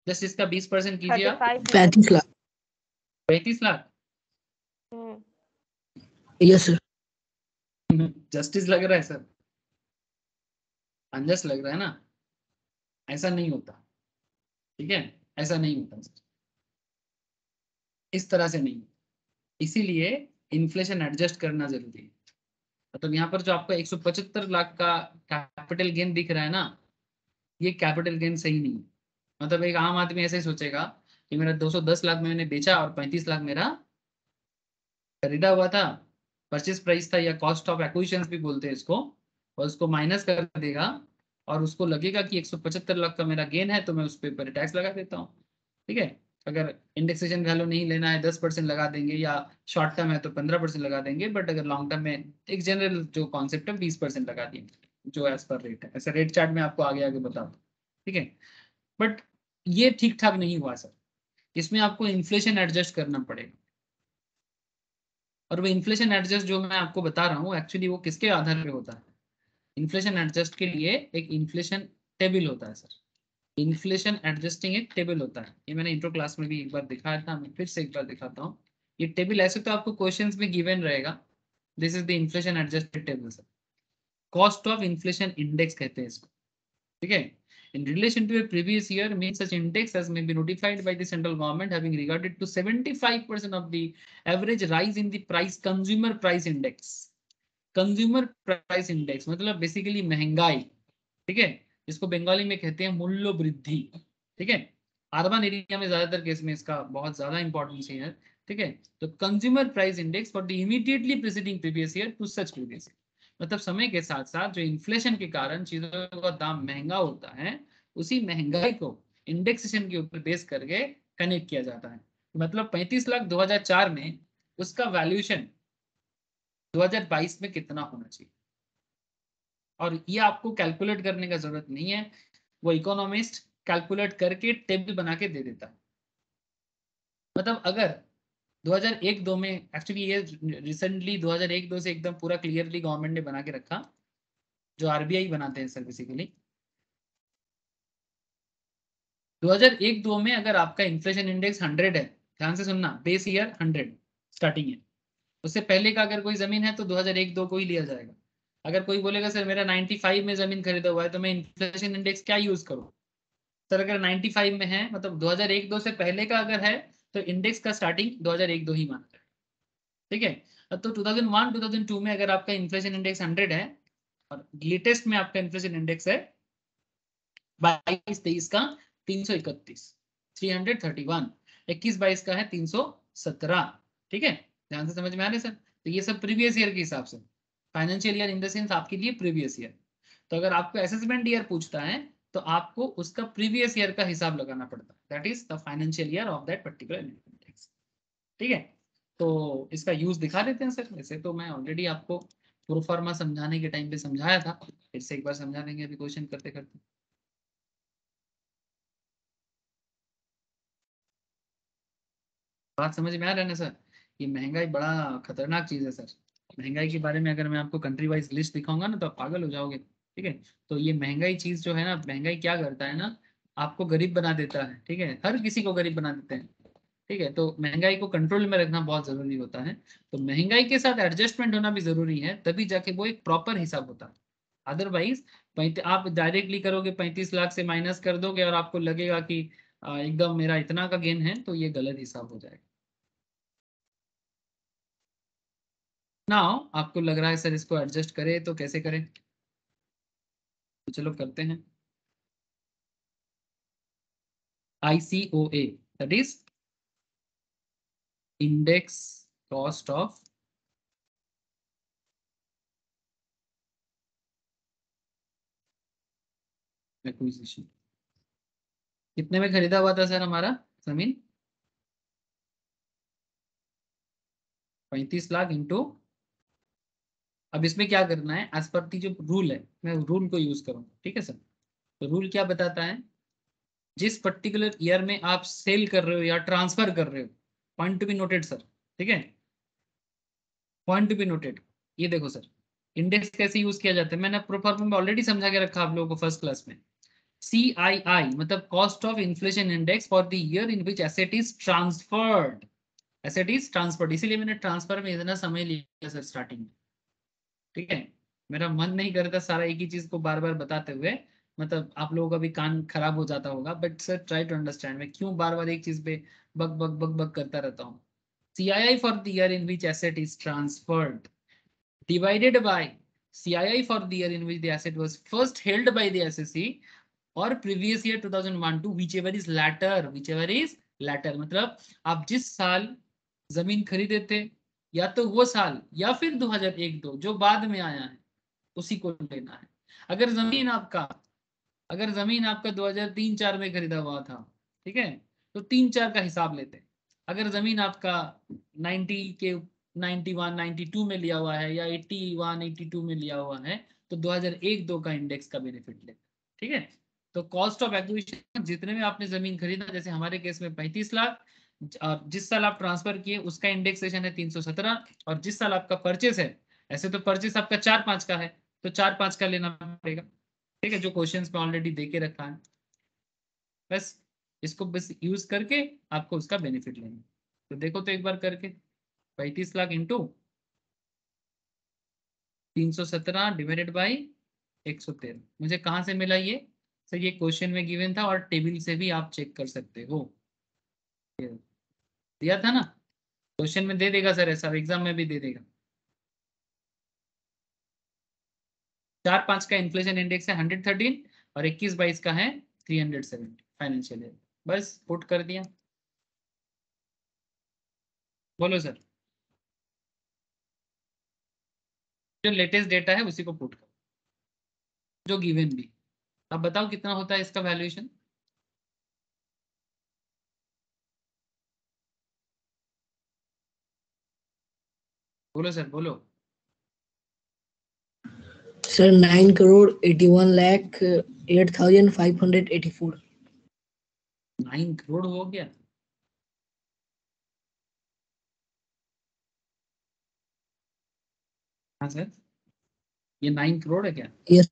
S1: जस्ट इसका 20% कीजिए आप,
S3: 35
S2: 35
S3: lakh.
S2: Lakh.
S1: 35 lakh.
S2: Yes sir.
S1: Justice लग रहा है सर, अनजस्ट लग रहा है ना? ऐसा नहीं होता, ठीक है, ऐसा नहीं होता सर, इस तरह से नहीं। इसीलिए इन्फ्लेशन एडजस्ट करना जरूरी है। मतलब यहाँ पर जो आपको 175 लाख का कैपिटल गेन दिख रहा है ना, ये कैपिटल गेन सही नहीं है। मतलब एक आम आदमी ऐसे ही सोचेगा कि मेरा 210 लाख में मैंने बेचा और 35 लाख मेरा खरीदा हुआ था, परचेज प्राइस था, या कॉस्ट ऑफ एक्विजिशन भी बोलते हैं इसको, और उसको माइनस कर देगा, और उसको लगेगा कि 175 लाख का मेरा गेन है, तो मैं उस पर टैक्स लगा देता हूँ, ठीक है। अगर इंडेक्सेशन वैल्यू नहीं लेना है 10% लगा देंगे, या शॉर्ट टर्म है तो 15% लगा देंगे, बट अगर लॉन्ग टर्म में एक जनरल जो कॉन्सेप्ट है 20% लगा देंगे जो एज पर रेट है। ऐसा रेट चार्ट में आपको आगे आगे बता दूँ, ठीक है। बट ये ठीक ठाक नहीं हुआ सर, इसमें आपको इन्फ्लेशन एडजस्ट करना पड़ेगा। और वो इन्फ्लेशन एडजस्ट जो मैं आपको बता रहा हूँ एक्चुअली वो किसके आधार पे होता है? इन्फ्लेशन एडजस्ट के लिए एक इन्फ्लेशन टेबल होता है सर, इन्फ्लेशन एडजस्टिंग एक टेबल होता है। ये मैंने इंट्रो क्लास में भी एक बार दिखाया था, मैं फिर से एक बार दिखाता हूँ। ये टेबल ऐसे तो आपको क्वेश्चंस में गिवन रहेगा, this is the inflation adjusted table sir. Cost of inflation index कहते हैं इसको, ठीक है। In relation to a previous year means such index as may be notified by the central government having regarded to 75% of the average rise in the price consumer price index consumer price index मतलब basically महंगाई, ठीक है, जिसको बंगाली में कहते हैं मूल्य वृद्धि, ठीक है। अर्बन एरिया में ज्यादातर केस में इसका बहुत ज्यादा इंपॉर्टेंस है, ठीक है। तो consumer price index for the immediately preceding previous year to such previous year, मतलब समय के साथ साथ जो इन्फ्लेशन के कारण चीजों का दाम महंगा होता है, उसी महंगाई को इंडेक्सेशन के ऊपर बेस करके कनेक्ट किया जाता है। मतलब 35 लाख 2004 में उसका वैल्यूएशन 2022 में कितना होना चाहिए, और ये आपको कैलकुलेट करने का जरूरत नहीं है, वो इकोनॉमिस्ट कैलकुलेट करके टेबल बना के दे देता है। मतलब अगर 2001-2 में, एक्चुअली ये रिसेंटली 2001-2 से एकदम पूरा क्लियरली गवर्नमेंट ने बना के रखा, जो आरबीआई बनाते हैं सर बेसिकली। 2001-2 में अगर आपका इन्फ्लेशन इंडेक्स 100 है, ध्यान से सुनना, बेस ईयर 100 स्टार्टिंग है, उससे पहले का अगर कोई जमीन है तो 2001-2 को ही लिया जाएगा। अगर कोई बोलेगा सर मेरा 95 में जमीन खरीदा हुआ है तो मैं इन्फ्लेशन इंडेक्स क्या यूज करूं, सर अगर 95 में है मतलब 2001-2 से पहले का अगर है तो इंडेक्स का स्टार्टिंग 2001-2 ही माना जाएगा, ठीक है। तो 2001-2002 में अगर आपका इन्फ्लेशन इंडेक्स 100 है और लेटेस्ट में आपका इन्फ्लेशन इंडेक्स है 22-23 का 331, 331, 21-22 का है 317, ठीक है। ध्यान से समझ में आ रहा है सर। तो ये सब प्रीवियस ईयर के हिसाब से, financial year in the sense आपके लिए प्रीवियस ईयर। तो अगर आपको असेसमेंट ईयर पूछता है तो आपको उसका प्रीवियस ईयर का हिसाब लगाना पड़ता है, that is the financial year of that particular index, ठीक है। तो इसका यूज दिखा देते हैं सर। वैसे तो मैं ऑलरेडी आपको प्रोफार्मा समझाने के टाइम पे समझाया था, फिर से एक बार समझा देंगे अभी क्वेश्चन करते करते। बात समझ में आ रहा है ना सर। ये महंगाई बड़ा खतरनाक चीज है सर। महंगाई के बारे में अगर मैं आपको कंट्री वाइज लिस्ट दिखाऊंगा ना तो आप पागल हो जाओगे, ठीक है। तो ये महंगाई चीज जो है ना, महंगाई क्या करता है ना, आपको गरीब बना देता है, ठीक है, हर किसी को गरीब बना देते हैं, ठीक है। तो महंगाई को कंट्रोल में रखना बहुत जरूरी होता है। तो महंगाई के साथ एडजस्टमेंट होना भी जरूरी है, तभी जाके वो एक प्रॉपर हिसाब होता है। अदरवाइज आप डायरेक्टली करोगे, 35 लाख से माइनस कर दोगे और आपको लगेगा कि एकदम मेरा इतना का गेन है, तो ये गलत हिसाब हो जाएगा। नाउ आपको लग रहा है सर इसको एडजस्ट करें तो कैसे करें, तो चलो करते हैं। ICOA, that is index cost of acquisition. कितने में खरीदा हुआ था सर हमारा जमीन? 35 लाख इंटू, अब इसमें क्या करना है, एज पर दी जो रूल है, मैं रूल को यूज करूंगा, ठीक है सर। तो रूल क्या बताता है, जिस पर्टिकुलर ईयर में आप सेल कर रहे हो या ट्रांसफर कर रहे हो, point to be noted sir, ठीक है, पॉइंट टू बी नोटेड। ये देखो सर, इंडेक्स कैसे यूज किया जाता है, मैंने प्रोफार्मा में ऑलरेडी समझा के रखा आप लोगों को फर्स्ट क्लास में। CII मतलब cost of inflation index for the year in which asset is transferred, asset is transferred, इसीलिए मैंने ट्रांसफर में इतना समय लिया सर स्टार्टिंग में, ठीक है। मेरा मन नहीं करता सारा एक ही चीज को बार बार बताते हुए, मतलब आप लोगों का भी कान खराब हो जाता होगा, but sir try to understand मैं क्यों बार बार एक चीज पे बक बक बक बक करता रहता हूँ। CII for the year in which asset is transferred divided by CII for the year in which the asset was first held by the SSE or previous year 2001 to whichever is latter, मतलब आप जिस साल जमीन खरीदे थे या तो वो साल या फिर 2001-2 जो बाद में आया है उसी को लेना है। अगर जमीन आपका 2003-4 में खरीदा हुआ था, ठीक है, तो 3-4 का हिसाब लेते हैं। अगर जमीन आपका 90 के 91 92 में लिया हुआ है या 81 82 में लिया हुआ है तो 2001-2 का इंडेक्स का बेनिफिट लेते हैं, ठीक है। तो कॉस्ट ऑफ एक्विजिशन जितने में आपने जमीन खरीदा, जैसे हमारे केस में 35 लाख, और जिस साल आप ट्रांसफर किए उसका इंडेक्सेशन है 317, और जिस साल आपका परचेस है, ऐसे तो परचेस आपका 4-5 का है तो 4-5 का लेना पड़ेगा, ठीक है, जो क्वेश्चंस में ऑलरेडी दे के रखा है। बस इसको बस यूज करके आपको उसका बेनिफिट लेंगे। तो देखो तो एक बार करके, 35 लाख इंटू 317 डिवाइडेड बाई 113, मुझे कहाँ से मिला ये सर, ये क्वेश्चन में गिवन था और टेबल से भी आप चेक कर सकते हो, दिया था ना क्वेश्चन में, दे देगा सर ऐसा, एग्जाम में भी दे देगा। 4-5 का इन्फ्लेशन इंडेक्स है 113 और 21-22 का है 370 फाइनेंशियल ईयर। बस पुट कर दिया। बोलो सर, जो लेटेस्ट डेटा है उसी को पुट करो, जो गिवन भी। अब बताओ कितना होता है इसका वैल्यूएशन। बोलो सर बोलो।
S2: सर 9,81,08,584।
S1: 9 करोड़ हो गया। हाँ सर, ये 9 करोड़ है क्या?
S2: यस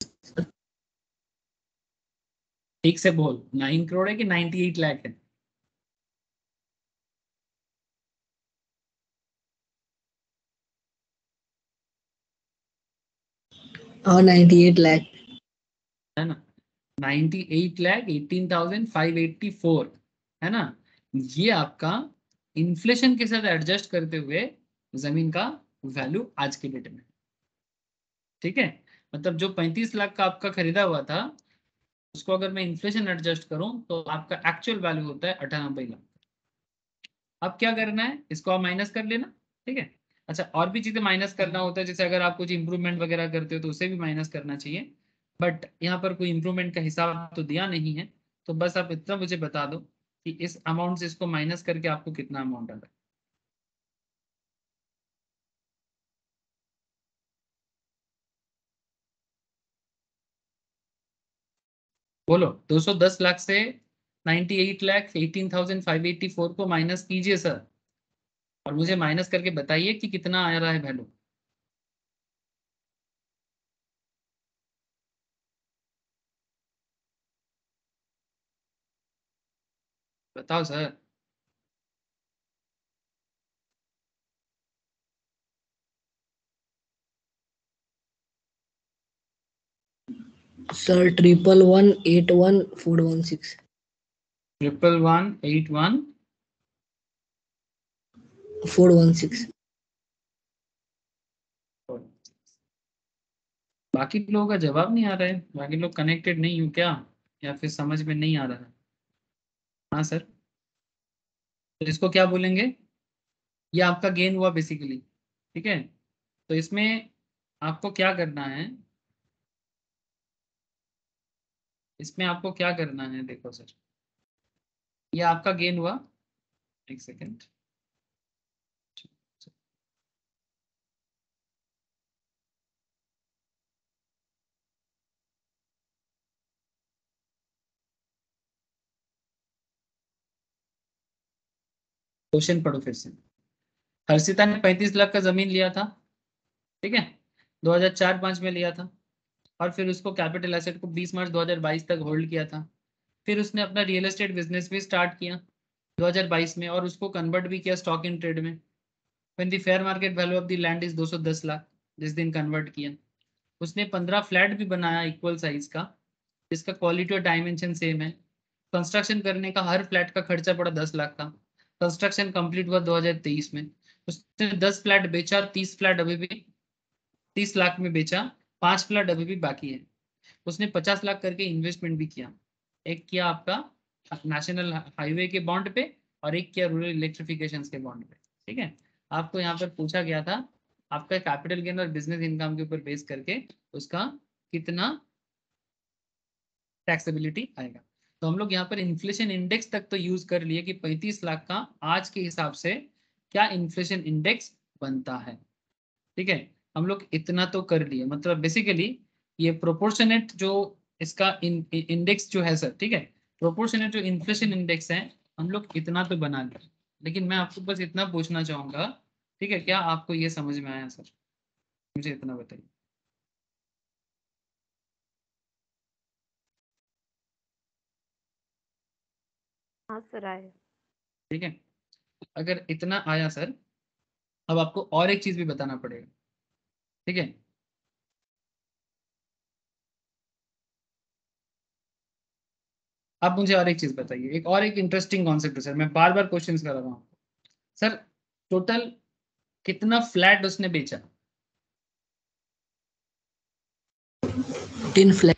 S1: ठीक से बोल, 9 करोड़ है कि 98 लाख है?
S2: और 98 लाख
S1: है ना, 98,18,584 है ना। ये आपका इन्फ्लेशन के साथ एडजस्ट करते हुए जमीन का वैल्यू आज के डेट में। ठीक है, मतलब जो 35 लाख का आपका खरीदा हुआ था उसको अगर मैं इन्फ्लेशन एडजस्ट करूं तो आपका एक्चुअल वैल्यू होता है 98 लाख। अब क्या करना है, इसको आप माइनस कर लेना। ठीक है, अच्छा और भी चीजें माइनस करना होता है, जैसे अगर आप कुछ इंप्रूवमेंट वगैरह करते हो तो उसे भी माइनस करना चाहिए, बट यहाँ पर कोई इंप्रूवमेंट का हिसाब तो दिया नहीं है। तो बस आप इतना मुझे बता दो कि इस अमाउंट से इसको माइनस करके आपको कितना अमाउंट आ रहा है। बोलो, 210 लाख से 98,18,584 को माइनस कीजिए सर, और मुझे माइनस करके बताइए कि कितना आ रहा है वैल्यू। बताओ सर।
S2: सर 111,81,416
S1: 111,81
S2: 416।
S1: बाकी लोगों का जवाब नहीं आ रहा है, बाकी लोग कनेक्टेड नहीं हो क्या, या फिर समझ में नहीं आ रहा है? हाँ सर, तो इसको क्या बोलेंगे? ये आपका गेन हुआ बेसिकली। ठीक है, तो इसमें आपको क्या करना है, इसमें आपको क्या करना है, देखो सर, ये आपका गेन हुआ। एक सेकेंड, क्वेश्चन पढ़ो फिर से। हर्षिता ने 35 लाख का जमीन लिया था, ठीक है, 2004-5 में लिया था, और फिर उसको कैपिटल एसेट को 20 मार्च 2022 तक होल्ड किया था। फिर उसने अपना रियल एस्टेट बिजनेस भी स्टार्ट किया 2022 में, और उसको कन्वर्ट भी किया स्टॉक इन ट्रेड में। When the fair market value of the land is 210 lakh, जिस दिन कन्वर्ट किया। उसने 15 फ्लैट भी बनाया इक्वल साइज का, जिसका क्वालिटी और डायमेंशन सेम है। कंस्ट्रक्शन करने का हर फ्लैट का खर्चा पड़ा 10 लाख का। कंस्ट्रक्शन कंप्लीट हुआ 2023 में। उसने 10 फ्लैट बेचा, 30 फ्लैट अभी भी 30 लाख में बेचा, 5 फ्लैट अभी भी बाकी है। उसने 50 लाख करके इन्वेस्टमेंट भी किया, एक किया आपका नेशनल हाईवे के बॉन्ड पे, और एक किया रूरल इलेक्ट्रिफिकेशन के बॉन्ड पे। ठीक है, आपको यहाँ पर पूछा गया था आपका कैपिटल गेन और बिजनेस इनकम के ऊपर बेस करके उसका कितना टैक्सेबिलिटी आएगा। तो हम लोग यहाँ पर इन्फ्लेशन इंडेक्स तक तो यूज कर लिए कि 35 लाख का आज के हिसाब से क्या इन्फ्लेशन इंडेक्स बनता है। ठीक है, हम लोग इतना तो कर लिए, मतलब बेसिकली ये प्रोपोर्शनेट जो इसका इंडेक्स जो है सर, ठीक है, प्रोपोर्शनेट जो इन्फ्लेशन इंडेक्स है हम लोग इतना तो बना लिए। लेकिन मैं आपको बस इतना पूछना चाहूंगा, ठीक है, क्या आपको ये समझ में आया सर? मुझे इतना बताइए।
S3: हाँ सर आए।
S1: ठीक है, अगर इतना आया सर, अब आपको और एक चीज भी बताना पड़ेगा। ठीक है, अब मुझे और एक चीज बताइए, एक और एक इंटरेस्टिंग कॉन्सेप्ट है सर, मैं बार बार क्वेश्चंस कर रहा हूँ सर। टोटल कितना फ्लैट उसने बेचा?
S2: 15 फ्लैट।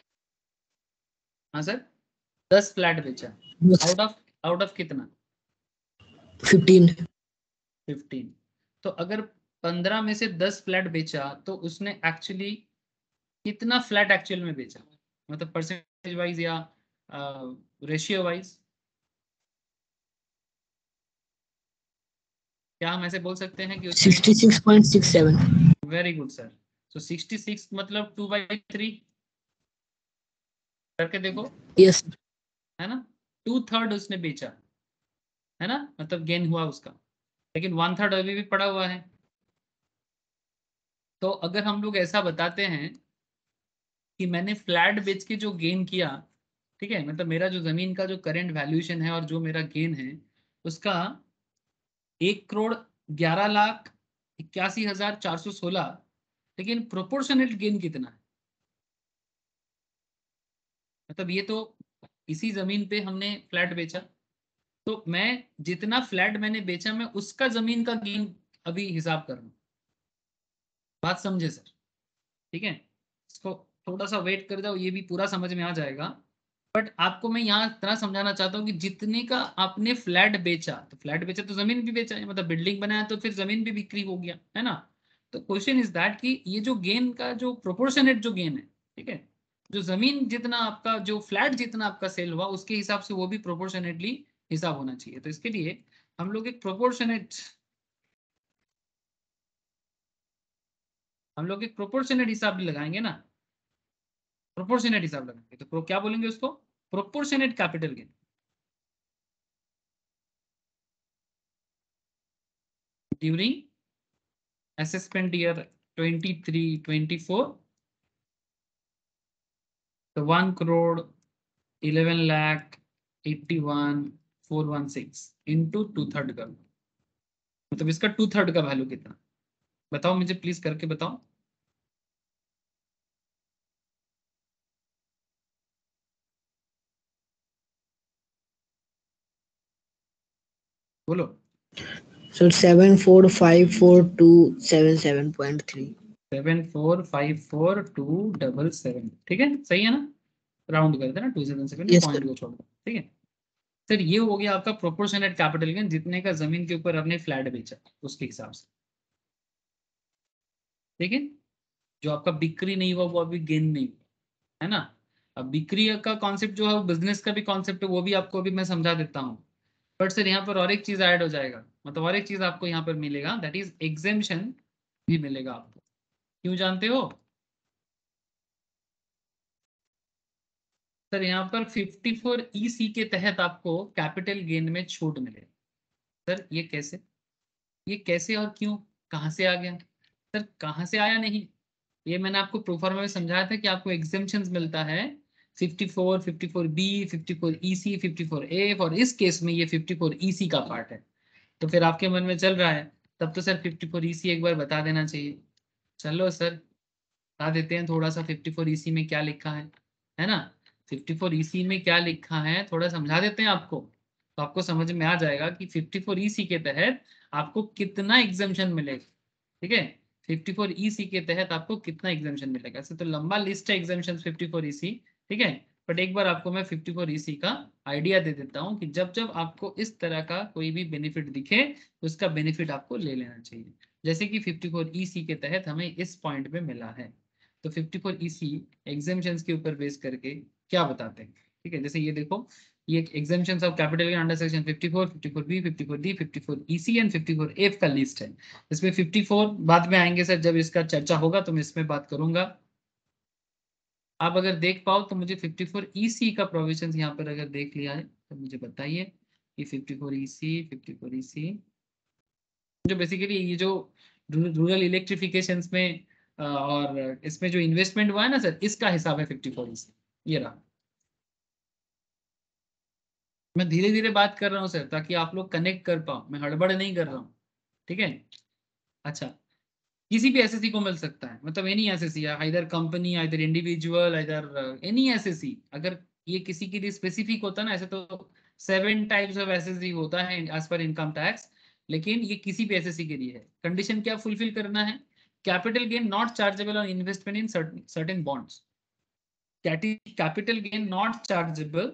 S1: हाँ सर, 10 फ्लैट बेचा। आउट ऑफ कितना?
S2: 15।
S1: 15। तो अगर 15 में से 10 फ्लैट बेचा तो उसने एक्चुअली कितना फ्लैट एक्चुअल में बेचा, मतलब परसेंटेज वाइज या रेशियो वाइज? क्या हम ऐसे बोल सकते हैं कि
S2: 66.67।
S1: Very good sir. तो 66 मतलब 2/3 करके देखो,
S2: यस।
S1: है ना? 2/3 उसने बेचा, है ना, मतलब गेन हुआ उसका, लेकिन 1/3 अभी भी पड़ा हुआ है। तो अगर हम लोग ऐसा बताते हैं कि मैंने फ्लैट बेच के जो गेन किया, ठीक है, मतलब मेरा जो जमीन का जो करंट वैल्यूएशन है और जो मेरा गेन है उसका 1,11,81,416, लेकिन प्रोपोर्शनेट गेन कितना है? मतलब ये तो इसी जमीन पे हमने फ्लैट बेचा, तो मैं जितना फ्लैट मैंने बेचा मैं उसका जमीन का गेन अभी हिसाब कर रहा हूँ। बात समझे सर? ठीक है, इसको थोड़ा सा वेट कर जाओ, ये भी पूरा समझ में आ जाएगा। बट आपको मैं यहाँ इतना समझाना चाहता हूँ कि जितने का आपने फ्लैट बेचा, तो फ्लैट बेचा तो जमीन भी बेचा है, मतलब बिल्डिंग बनाया तो फिर जमीन भी बिक्री हो गया, है ना? तो क्वेश्चन इज दैट कि ये जो गेन का जो प्रोपोर्शनेट जो गेन है, ठीक है, जो जमीन जितना आपका, जो फ्लैट जितना आपका सेल हुआ उसके हिसाब से वो भी प्रोपोर्शनेटली हिसाब होना चाहिए। तो इसके लिए हम लोग एक प्रोपोर्शनेट हिसाब भी लगाएंगे ना, प्रोपोर्शनेट हिसाब लगाएंगे। तो क्या बोलेंगे उसको? Proportionate capital gain. During assessment year 23-24, तो 1,11,81,416 इंटू 2/3 का, मतलब इसका 2/3 का वैल्यू कितना? बताओ मुझे प्लीज, करके बताओ। बोलो।
S2: सर 7454,277.3।
S1: 7454,277, ठीक है, सही है ना? राउंड कर देना, 277
S2: यस
S1: पॉइंट
S2: सर।
S1: को छोड़ दो, ठीक है सर। ये हो गया आपका प्रोपोर्शनेट कैपिटल गेन, जितने का जमीन के ऊपर आपने फ्लैट बेचा उसके हिसाब से, ठीक है। जो आपका बिक्री नहीं हुआ वो अभी गेन नहीं हुआ, है ना? अब बिक्री का कॉन्सेप्ट जो है बिजनेस का भी कॉन्सेप्ट है, वो भी आपको अभी मैं समझा देता हूँ। बट सर यहाँ पर और एक चीज ऐड हो जाएगा, मतलब और एक चीज आपको यहाँ पर मिलेगा, दैट इज एग्जेम्पशन भी मिलेगा आपको। क्यों जानते हो सर? यहाँ पर 54EC के तहत आपको कैपिटल गेन में छूट मिलेगी। सर ये कैसे, ये कैसे और क्यों, कहाँ से आ गया? सर कहाँ से आया नहीं, ये मैंने आपको प्रोफार्मा में समझाया था कि आपको एग्जेम्पशंस मिलता है 54, 54B, 54EC, 54A, और इस केस में ये 54EC का पार्ट है। तो फिर आपके मन में चल रहा है, तब तो सर 54EC एक बार बता देना चाहिए। चलो सर बता देते हैं थोड़ा सा 54EC में क्या लिखा है ना? 54EC में क्या लिखा है थोड़ा समझा देते हैं आपको, तो आपको समझ में आ जाएगा कि 54EC के तहत आपको कितना एग्जेम्पशन मिलेगा, ठीक है। 54EC के तहत आपको कितना एग्जामेशन मिलेगा? ऐसे तो लंबा लिस्ट है एग्जामेशन 54EC, ठीक है, बट एक बार आपको मैं 54EC का आइडिया दे देता हूँ कि जब जब आपको इस तरह का कोई भी बेनिफिट दिखे उसका बेनिफिट आपको ले लेना चाहिए। जैसे कि 54EC के तहत हमें इस पॉइंट पे मिला है, तो 54EC एग्जामेशन के ऊपर बेस करके क्या बताते हैं, ठीक है। जैसे ये देखो, ये exemption of capital gain under section 54, 54B, 54D, 54EC and 54F का लिस्ट है। इसमें 54 बाद में आएंगे सर, जब इसका चर्चा होगा तो मैं इसमें बात करूंगा। आप अगर देख पाओ तो मुझे 54EC का प्रोविजन यहाँ पर अगर देख लिया है तो मुझे बताइए कि 54EC जो बेसिकली ये जो रूरल इलेक्ट्रिफिकेशन में और इसमें जो इन्वेस्टमेंट हुआ है ना सर, इसका हिसाब है 54EC। ये रहा, मैं धीरे धीरे बात कर रहा हूँ सर ताकि आप लोग कनेक्ट कर पाओ, मैं हड़बड़ नहीं कर रहा हूँ, ठीक है। अच्छा, किसी भी एसएससी को मिल सकता है, मतलब any SSC, either company, either individual, either any SSC. अगर ये किसी के लिए स्पेसिफिक होता ना, ऐसे तो 7 टाइप्स ऑफ एसएससी होता है एज पर इनकम टैक्स, लेकिन ये किसी भी एसएससी के लिए है। कंडीशन क्या फुलफिल करना है? Capital gain not chargeable on investment in certain bonds,
S7: capital gain not chargeable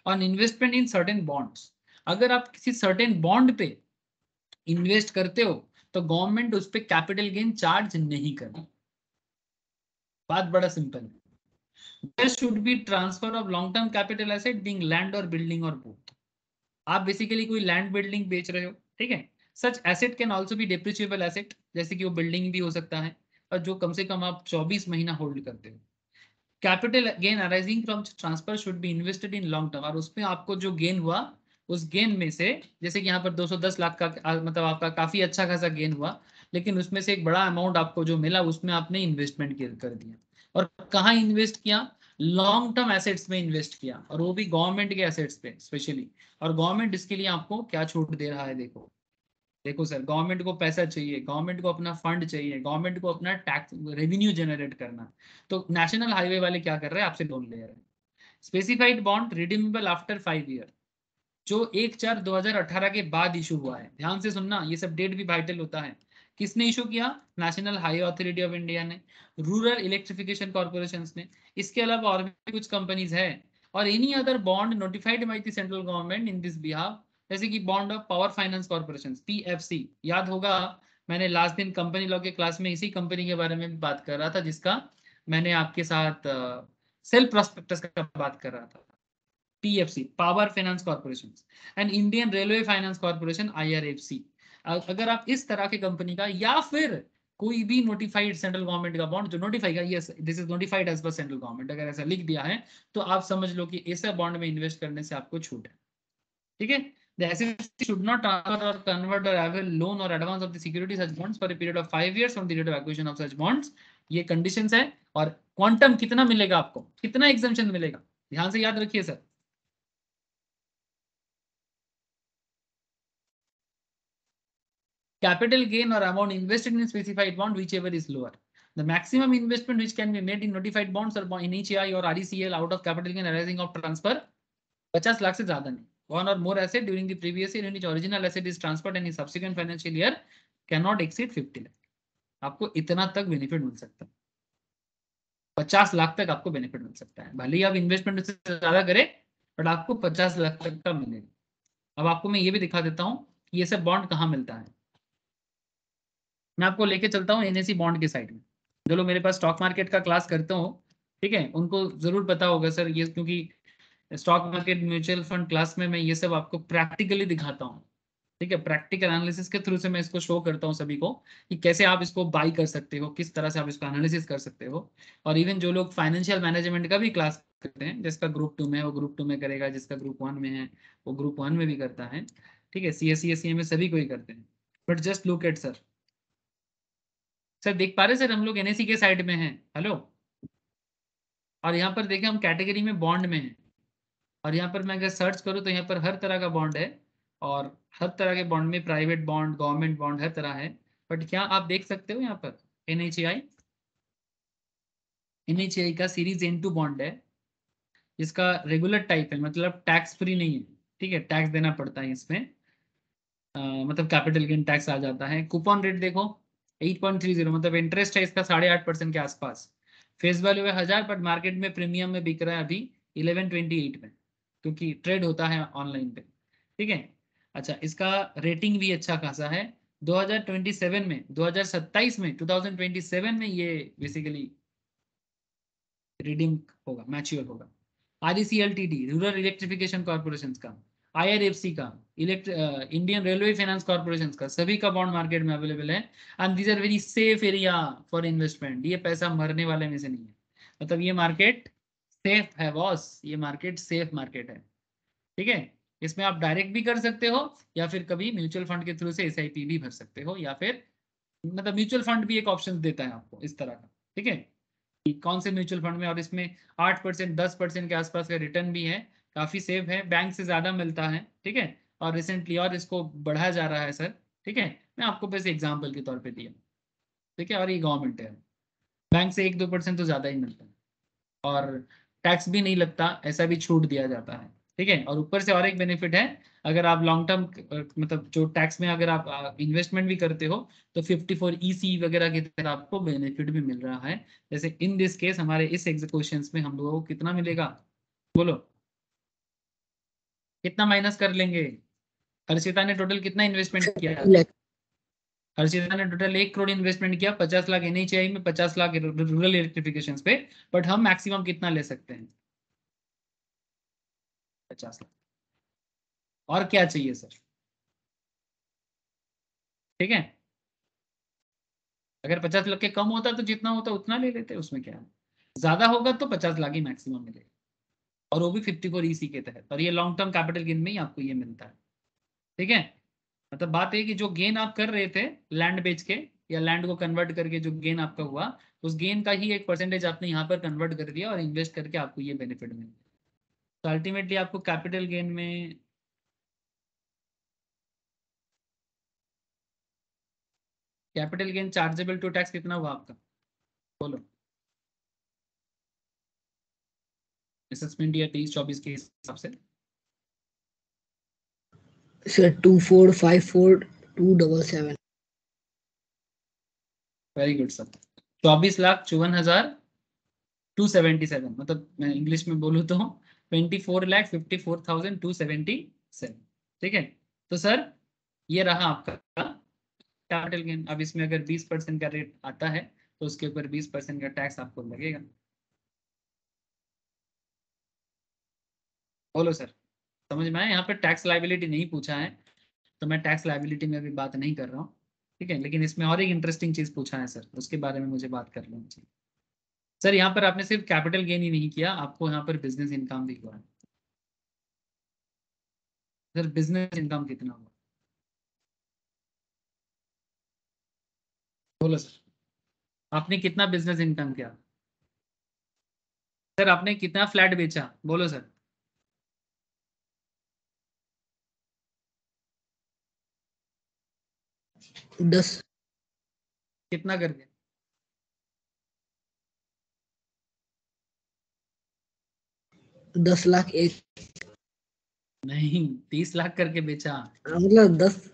S7: on investment in certain bonds. अगर आप किसी सर्टेन बॉन्ड पे इन्वेस्ट करते हो तो गवर्नमेंट उस पे कैपिटल गेन चार्ज नहीं करती। बात बड़ा सिंपल है। There should be transfer of long term capital asset being land or building or both। आप बेसिकली कोई लैंड बिल्डिंग बेच रहे हो, ठीक है। Such asset can also be depreciable asset, जैसे कि वो बिल्डिंग भी हो सकता है और जो कम से कम आप 24 महीना होल्ड करते हो। Capital gain arising from transfer should be invested in long term, और उसमें आपको जो गेन हुआ उस गेन में से, जैसे कि यहाँ पर 210 लाख का मतलब आपका काफी अच्छा खासा गेन हुआ, लेकिन उसमें से एक बड़ा अमाउंट आपको जो मिला उसमें आपने इन्वेस्टमेंट कर दिया। और कहाँ इन्वेस्ट किया? लॉन्ग टर्म एसेट्स में इन्वेस्ट किया, और वो भी गवर्नमेंट के एसेट्स पे स्पेशली। और गवर्नमेंट इसके लिए आपको क्या छूट दे रहा है? देखो देखो सर, गवर्नमेंट को पैसा चाहिए, गवर्नमेंट को अपना फंड चाहिए, गवर्नमेंट को अपना टैक्स रेवेन्यू जनरेट करना। तो नेशनल हाईवे वाले क्या कर रहे हैं? आपसे लोन ले रहे हैं। Specified bond redeemable after 5 year, जो 1/4/2018 के बाद इशू हुआ है। ध्यान से सुनना, ये सब डेट भी वाइटल होता है। किसने इशू किया? National highway authority of India ने, रूरल इलेक्ट्रिफिकेशन कॉर्पोरेशन ने, इसके अलावा और भी कुछ कंपनीज है। और any other bond notified by the central government in this behalf, जैसे कि bond of power finance corporation PFC। याद होगा मैंने लास्ट दिन कंपनी लॉ के क्लास में इसी कंपनी के बारे में बात कर रहा था, जिसका मैंने आपके साथ सेल्फ प्रोस्पेक्टस का बात कर रहा था। PFC power finance corporation and Indian railway finance corporation IRFC। अगर आप इस तरह की कंपनी का या फिर कोई भी नोटिफाइड सेंट्रल गवर्नमेंट का बॉन्ड जो नोटिफाई का, yes this is notified as per central government, अगर ऐसा लिख दिया है तो आप समझ लो कि ऐसे बॉन्ड में इन्वेस्ट करने से आपको छूट है, ठीक है। The SEC should not transfer or convert or avail loan or advance of the security such bonds for a period of 5 years from the date of acquisition of such bonds। ये conditions है। और quantum कितना मिलेगा आपको, कितना exemption मिलेगा, ध्यान से याद रखिए sir. Capital gain or amount invested in specified bond, whichever is lower. The maximum investment which can be made in notified bonds or in HI or RECL out of capital gain arising of transfer 50 lakh से ज्यादा नहीं। One or more asset during the previous year in which original asset is transferred and in subsequent financial year cannot exceed 50 lakh. आपको इतना तक benefit मिल सकता है, 50 लाख तक आपको बेनिफिट मिल सकता है। भले ही आप इन्वेस्टमेंट उससे ज्यादा करें, बट आपको 50 लाख तक का मिलेगा। अब आपको मैं ये भी दिखा देता हूँ कि ये सब बॉन्ड कहाँ मिलता है। मैं आपको लेके चलता हूँ NSE बॉन्ड के साइड में। जो लोग मेरे पास स्टॉक मार्केट का क्लास करते हो, ठीक है, उनको जरूर पता होगा सर ये, क्योंकि stock market mutual fund class में मैं ये सब आपको प्रैक्टिकली दिखाता हूँ, ठीक है। प्रैक्टिकल एनालिसिस के थ्रू से मैं इसको शो करता हूँ सभी को कि कैसे आप इसको बाई कर सकते हो, किस तरह से आप इसको एनालिसिस कर सकते हो। और इवन जो लोग फाइनेंशियल मैनेजमेंट का भी क्लास करते हैं, जिसका ग्रुप 2 में है वो ग्रुप 2 में करेगा, जिसका ग्रुप 1 में है वो ग्रुप 1 में भी करता है, ठीक है। CSE CMA सभी को ही करते हैं। But just look at sir, sir देख पा रहे सर, हम लोग NSE के साइड में हैं, हेलो। और यहाँ पर देखें हम कैटेगरी में बॉन्ड में हैं, और यहाँ पर मैं अगर सर्च करूँ तो यहाँ पर हर तरह का बॉन्ड है, और हर तरह के बॉन्ड में प्राइवेट बॉन्ड, गवर्नमेंट बॉन्ड, हर तरह है। बट क्या आप देख सकते हो यहाँ पर NHAI का सीरीज N2 बॉन्ड है, जिसका रेगुलर टाइप है, मतलब टैक्स फ्री नहीं है, ठीक है, टैक्स देना पड़ता है इसमें। मतलब कैपिटल गेन टैक्स आ जाता है। कूपन रेट देखो 8.30, मतलब इंटरेस्ट है इसका 8.5% के आसपास। फेस वैल्यू है 1000, बट मार्केट में प्रीमियम में बिक रहा है अभी 1128 में, क्योंकि ट्रेड होता है ऑनलाइन पे, ठीक है। अच्छा, इसका रेटिंग भी अच्छा खासा है। 2027 में 2027 में ये बेसिकली रिडीम होगा, मैच्योर होगा। RECLTD रूरल इलेक्ट्रिफिकेशन कॉर्पोरेशन का, IRFC का, इंडियन रेलवे फाइनेंस कॉर्पोरेशन का, सभी का बॉन्ड मार्केट में अवेलेबल है। And these are very safe area for investment. ये पैसा मरने वाले में से नहीं है, मतलब ये मार्केट सेफ है बॉस, ये मार्केट सेफ मार्केट है, ठीक है। इसमें आप डायरेक्ट भी कर सकते हो, या फिर कभी म्यूचुअल फंड के थ्रू से SIP भी भर सकते हो, या फिर मतलब म्यूचुअल फंड भी एक ऑप्शन देता है आपको इस तरह का, ठीक है। कौन से म्यूचुअल फंड में, और इसमें 8% 10% के आसपास का रिटर्न भी है, काफी सेफ है, बैंक से ज्यादा मिलता है, ठीक है। और रिसेंटली और इसको बढ़ाया जा रहा है सर, ठीक है। मैं आपको बस एग्जांपल के तौर पे दिया, ठीक है। और ये गवर्नमेंट है, बैंक से 1-2% तो ज्यादा ही मिलता है, और टैक्स भी नहीं लगता, ऐसा भी छूट दिया जाता है, ठीक है। और ऊपर से और एक बेनिफिट है, अगर आप लॉन्ग टर्म मतलब जो टैक्स में अगर आप इन्वेस्टमेंट भी करते हो तो 54EC वगैरह की तरह आपको बेनिफिट भी मिल रहा है। जैसे इन दिस केस हमारे इस एग्जीक्यूशन में हम लोगों को कितना मिलेगा, बोलो कितना माइनस कर लेंगे। हर्षिता ने टोटल कितना इन्वेस्टमेंट किया?
S2: 30 लाख।
S7: हर्षिता ने टोटल 1 करोड़ इन्वेस्टमेंट किया, 50 लाख NHAI में, 50 लाख रूरल इलेक्ट्रिफिकेशन पे। बट हम मैक्सिमम कितना ले सकते हैं? 50 लाख। और क्या चाहिए सर? ठीक है, अगर 50 लाख के कम होता तो जितना होता उतना ले लेते, उसमें क्या है। ज्यादा होगा तो 50 लाख ही मैक्सिमम मिलेगा, और वो भी 54EC के तहत। और ये लॉन्ग टर्म कैपिटल गेन में ही आपको ये मिलता है। ठीक है, मतलब बात है कि जो गेन आप कर रहे थे लैंड बेच के या लैंड को कन्वर्ट करके, जो गेन आपका हुआ उस गेन का ही एक परसेंटेज आपने यहाँ पर कन्वर्ट कर दिया और इन्वेस्ट करके आपको ये बेनिफिट मिल गया। तो अल्टीमेटली आपको कैपिटल गेन में capital gain chargeable to tax कितना हुआ आपका, बोलो। असेसमेंट ईयर 23-24 के हिसाब से
S2: सर 2454,277।
S7: Very good sir. 24,54,277, मतलब मैं इंग्लिश में बोलूँ तो 24,54,277। ठीक है, तो सर ये रहा आपका कैपिटल गेन। अब इसमें अगर 20% का रेट आता है तो उसके ऊपर 20% का टैक्स आपको लगेगा। बोलो सर, समझ में आया? यहाँ पर टैक्स लाइबिलिटी नहीं पूछा है तो मैं टैक्स लाइबिलिटी में अभी बात नहीं कर रहा हूँ। ठीक है, लेकिन इसमें और एक इंटरेस्टिंग चीज पूछा है सर, उसके बारे में मुझे बात कर लेनी चाहिए। सर यहाँ पर आपने सिर्फ कैपिटल गेन ही नहीं किया, आपको यहाँ पर बिजनेस इनकम भी हुआ है। सर बिजनेस इनकम कितना हुआ, बोलो सर। आपने कितना बिजनेस इनकम किया? सर आपने कितना फ्लैट बेचा, बोलो सर।
S2: दस
S7: कितना करके?
S2: 10 लाख एक।
S7: नहीं, 30 लाख करके बेचा।
S2: मतलब 10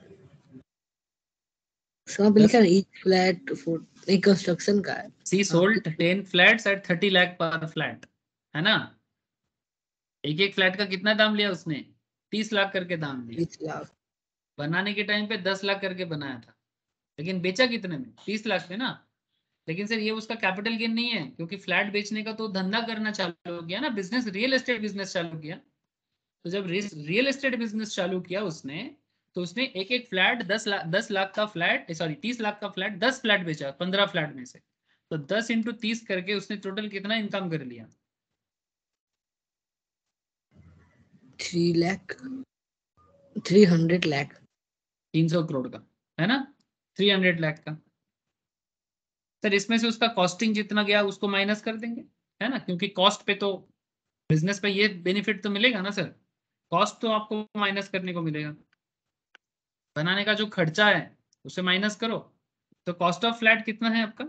S2: सब लिखा
S7: 10
S2: है ईच फ्लैट फॉर एक कंस्ट्रक्शन का है।
S7: सी सोल्ड 10 फ्लैट्स एट 30 लाख पर फ्लैट, है ना। एक एक फ्लैट का कितना दाम लिया उसने? 30 लाख करके दाम लिया।
S2: 30 लाख।
S7: बनाने के टाइम पे 10 लाख करके बनाया था, लेकिन बेचा कितने में? 30 लाख में ना। लेकिन सर ये उसका कैपिटल गेन नहीं है, क्योंकि फ्लैट बेचने का तो धंधा करना चालू हो गया ना, बिजनेस, रियल एस्टेट बिजनेस चालू किया। तो जब रियल एस्टेट बिजनेस चालू किया उसने, तो उसने एक एक फ्लैट 10 लाख का फ्लैट, सॉरी 30 लाख का फ्लैट 10 फ्लैट बेचा, 15 फ्लैट में से। तो 10 × 30 करके उसने टोटल कितना इनकम कर लिया?
S2: 3 लाख 300 लाख
S7: 300 करोड़ का, है ना, 300 लाख का। सर इसमें से उसका कॉस्टिंग जितना गया उसको माइनस कर देंगे, है ना, क्योंकि कॉस्ट पे तो बिजनेस पे ये बेनिफिट तो मिलेगा ना सर, कॉस्ट तो आपको माइनस करने को मिलेगा। बनाने का जो खर्चा है उसे माइनस करो, तो कॉस्ट ऑफ फ्लैट कितना है आपका?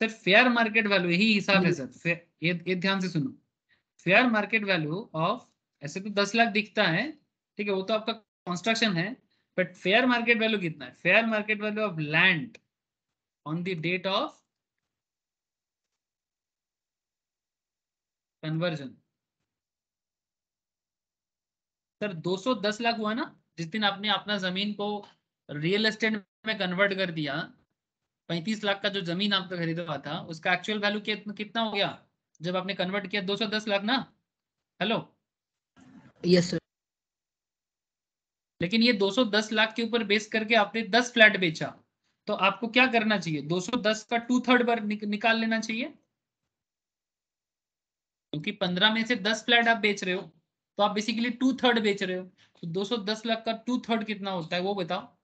S7: सर फेयर मार्केट वैल्यू, यही हिसाब है सर। ये ध्यान से सुनो, फेयर मार्केट वैल्यू ऑफ, ऐसे तो 10 लाख दिखता है, ठीक है, वो तो आपका कंस्ट्रक्शन है, बट फेयर मार्केट वैल्यू कितना है? Fair market value of land on the date of conversion. Sir 210 lakh हुआ ना जिस दिन आपने अपना जमीन को रियल एस्टेट में कन्वर्ट कर दिया। 35 लाख का जो जमीन आपका खरीदा हुआ था उसका एक्चुअल वैल्यू कितना हो गया जब आपने कन्वर्ट किया? 210 लाख ना। Hello,
S2: yes sir.
S7: लेकिन ये 210 लाख के ऊपर बेस करके आपने 10 फ्लैट बेचा, तो आपको क्या करना चाहिए? 210 का 2/3 पर निकाल लेना चाहिए, क्योंकि 15 में से 10 फ्लैट आप बेच रहे हो, तो आप बेसिकली 2/3 बेच रहे हो। तो 210 लाख का 2/3 कितना होता है वो बताओ।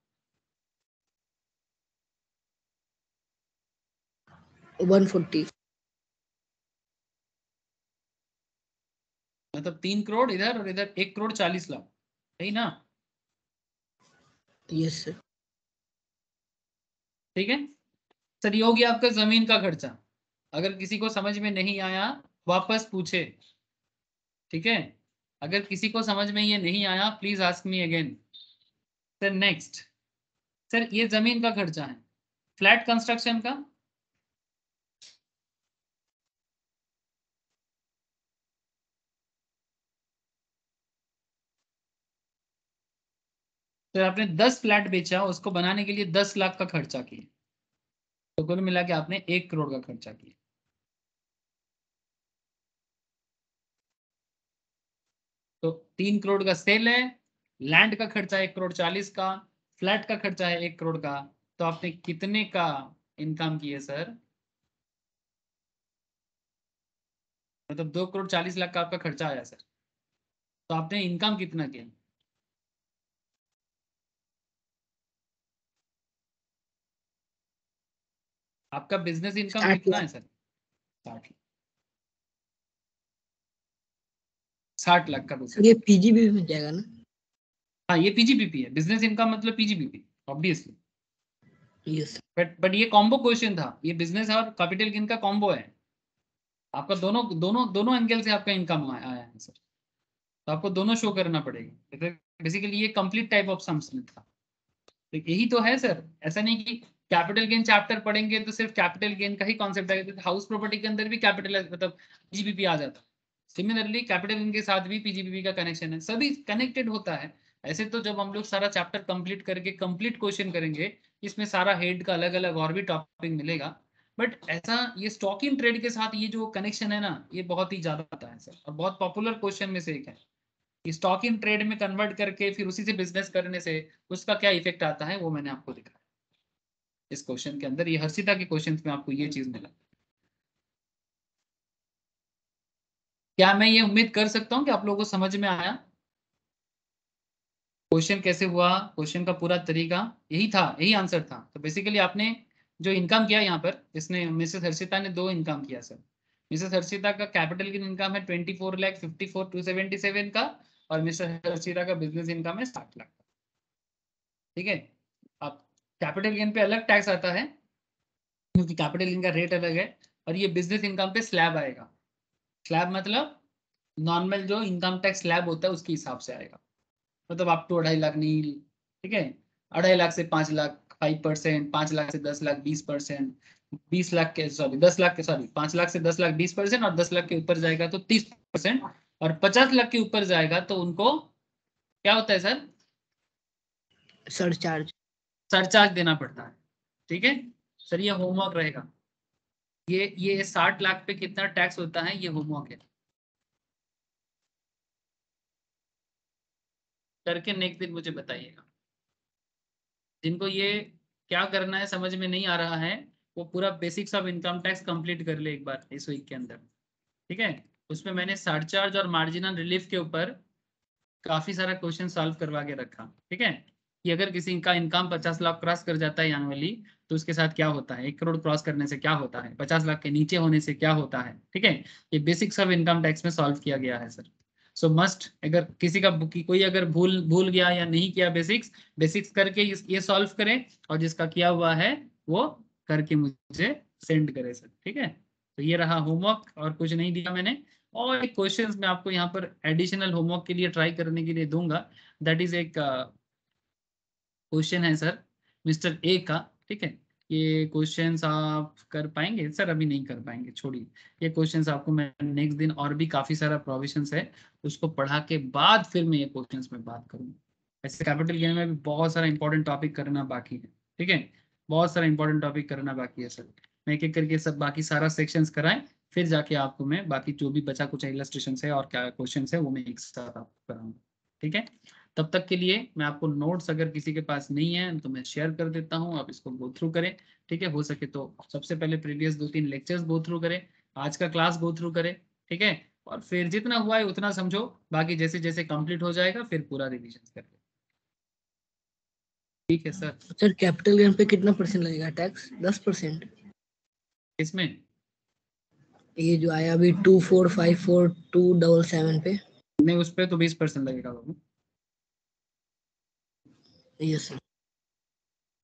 S2: 140।
S7: मतलब 3 करोड़ इधर और इधर 1 करोड़ 40 लाख, सही ना।
S2: Yes sir.
S7: ठीक है सर, ये हो गया आपका जमीन का खर्चा। अगर किसी को समझ में नहीं आया वापस पूछे, ठीक है। अगर किसी को समझ में ये नहीं आया please ask me again. Sir next, sir ये जमीन का खर्चा है, फ्लैट कंस्ट्रक्शन का तो आपने 10 फ्लैट बेचा, उसको बनाने के लिए 10 लाख का खर्चा किया, तो कुल मिला के आपने 1 करोड़ का खर्चा किया। तो 3 करोड़ का सेल है, लैंड का खर्चा 1 करोड़ 40 का, फ्लैट का खर्चा है 1 करोड़ का, तो आपने कितने का इनकम किए सर? मतलब 2 करोड़ 40 लाख का आपका खर्चा आया सर, तो आपने इनकम कितना किया? आपका बिजनेस इनकम
S2: 60
S7: कितना
S2: लाख।
S7: है सर? 60 लाख का बिजनेस।
S2: ये पीजीबी में जाएगा ना?
S7: हाँ ये पीजीबीपी है, बिजनेस इनकम मतलब पीजीबीपी ऑब्वियसली।
S2: यस।
S7: बट ये कॉम्बो क्वेश्चन था, ये बिजनेस और कैपिटल गेन का कॉम्बो है। आपका दोनों दोनों दोनों एंगल से आपका इनकम आया है सर, तो आपको दोनों शो करना पड़ेगा। बेसिकली ये कंप्लीट टाइप ऑफ सम्स में था, तो यही तो है सर। ऐसा नहीं कि कैपिटल गेन चैप्टर पढ़ेंगे तो सिर्फ कैपिटल गेन का ही कॉन्सेप्ट आएगा, हाउस प्रॉपर्टी के अंदर भी कैपिटल मतलब पीजीबीपी आ जाता है। सिमिलरली कैपिटल गेन के साथ भी पीजीबीपी का कनेक्शन है, सभी कनेक्टेड होता है। ऐसे तो जब हम लोग सारा चैप्टर कंप्लीट करके कंप्लीट क्वेश्चन करेंगे, इसमें सारा हेड का अलग अलग और भी टॉपिक मिलेगा, बट ऐसा ये स्टॉक इन ट्रेड के साथ ये जो कनेक्शन है ना, ये बहुत ही ज्यादा आता है सर, और बहुत पॉपुलर क्वेश्चन में से एक है। स्टॉक इन ट्रेड में कन्वर्ट करके फिर उसी से बिजनेस करने से उसका क्या इफेक्ट आता है वो मैंने आपको दिखाया इस क्वेश्चन के अंदर। ये हर्षिता के क्वेश्चन में आपको ये चीज मिला। क्या मैं ये उम्मीद कर सकता हूँ कि आप लोगों को समझ में आया क्वेश्चन कैसे हुआ, क्वेश्चन का पूरा तरीका यही था, यही आंसर था। तो बेसिकली आपने जो इनकम किया यहाँ पर, इसने मिसेस हर्षिता ने 2 इनकम किया सर। मिसेस हर्षिता का कैपिटल की इनकम है 24,54,277 का, और मिसेस हर्षिता का बिजनेस इनकम है 60 लाख का, ठीक है। अब कैपिटल गेन पे अलग टैक्स आता है क्योंकि कैपिटल गेन का रेट अलग है, और ये बिजनेस इनकम पे स्लैब आएगा। स्लैब मतलब नॉर्मल जो इनकम टैक्स स्लैब होता है उसके हिसाब से आएगा, मतलब आप तो 2.5 लाख नहीं, ठीक है। 2.5 लाख से 5 लाख 5%, 5 लाख से 10 लाख 20%, 20 लाख के सॉरी 10 लाख के सॉरी 5 लाख से 10 लाख 20%, और 10 लाख के ऊपर जाएगा तो 30%, और 50 लाख के ऊपर जाएगा तो उनको क्या होता है सर?
S2: सरचार्ज।
S7: सरचार्ज देना पड़ता है, ठीक है सर। ये होमवर्क रहेगा, ये 60 लाख पे कितना टैक्स होता है ये होमवर्क है, करके नेक्स्ट दिन मुझे बताइएगा। जिनको ये क्या करना है समझ में नहीं आ रहा है, वो पूरा basics of income tax complete कर ले एक बार इस वीक के अंदर, ठीक है। उसमें मैंने सरचार्ज और मार्जिनल रिलीफ के ऊपर काफी सारा क्वेश्चन सॉल्व करवा के रखा, ठीक है। कि अगर किसी का इनकम 50 लाख क्रॉस कर जाता है एनुअली तो उसके साथ क्या होता है, 1 करोड़ क्रॉस करने से क्या होता है, 50 लाख के नीचे होने से क्या होता है, ठीक है। ये बेसिक्स ऑफ इनकम टैक्स में सॉल्व किया गया है सर। सो मस्ट, अगर किसी का कोई अगर भूल भूल गया या नहीं किया बेसिक्स, बेसिक्स करके ये सॉल्व करें, और जिसका किया हुआ है वो करके मुझे सेंड करे सर, ठीक है। तो ये रहा होमवर्क, और कुछ नहीं दिया मैंने। और एक क्वेश्चंस मैं आपको यहाँ पर एडिशनल होमवर्क के लिए ट्राई करने के लिए दूंगा, दैट इज एक क्वेश्चन है सर मिस्टर ए का, ठीक है। ये क्वेश्चंस आप कर पाएंगे सर? अभी नहीं कर पाएंगे, छोड़िए। ये क्वेश्चंस आपको मैं नेक्स्ट दिन, और भी काफी सारा प्रोविजंस है उसको पढ़ा के बाद फिर मैं ये क्वेश्चंस में बात करूंगा। ऐसे कैपिटल गेन में भी बहुत सारा इंपॉर्टेंट टॉपिक करना बाकी है, ठीक है। बहुत सारा इंपॉर्टेंट टॉपिक करना बाकी है सर। मैं एक एक करके सब बाकी सारा सेक्शंस कराएं, फिर जाके आपको मैं बाकी जो भी बचा कुछ इलस्ट्रेशन है और क्या क्वेश्चन है वो मैं एक साथ आपको कराऊंगा, ठीक है। तब तक के लिए मैं आपको नोट्स अगर किसी के पास नहीं है तो मैं शेयर कर देता हूं, आप इसको गो थ्रू करें, ठीक है। हो सके तो सबसे पहले प्रीवियस 2-3 लेक्चर्स गो थ्रू करें, आज का क्लास गो थ्रू करें, ठीक है। और फिर जितना हुआ है उतना समझो, बाकी जैसे जैसे कंप्लीट हो जाएगा फिर पूरा रिवीजन करें, ठीक है सर।
S2: सर कैपिटल गेन पे कितना % लगेगा टैक्स? 10%?
S7: इसमें
S2: ये जो आया अभी 2454,277 पे।
S7: नहीं, उस पर तो 20% लगेगा बाबू।
S2: Yes sir.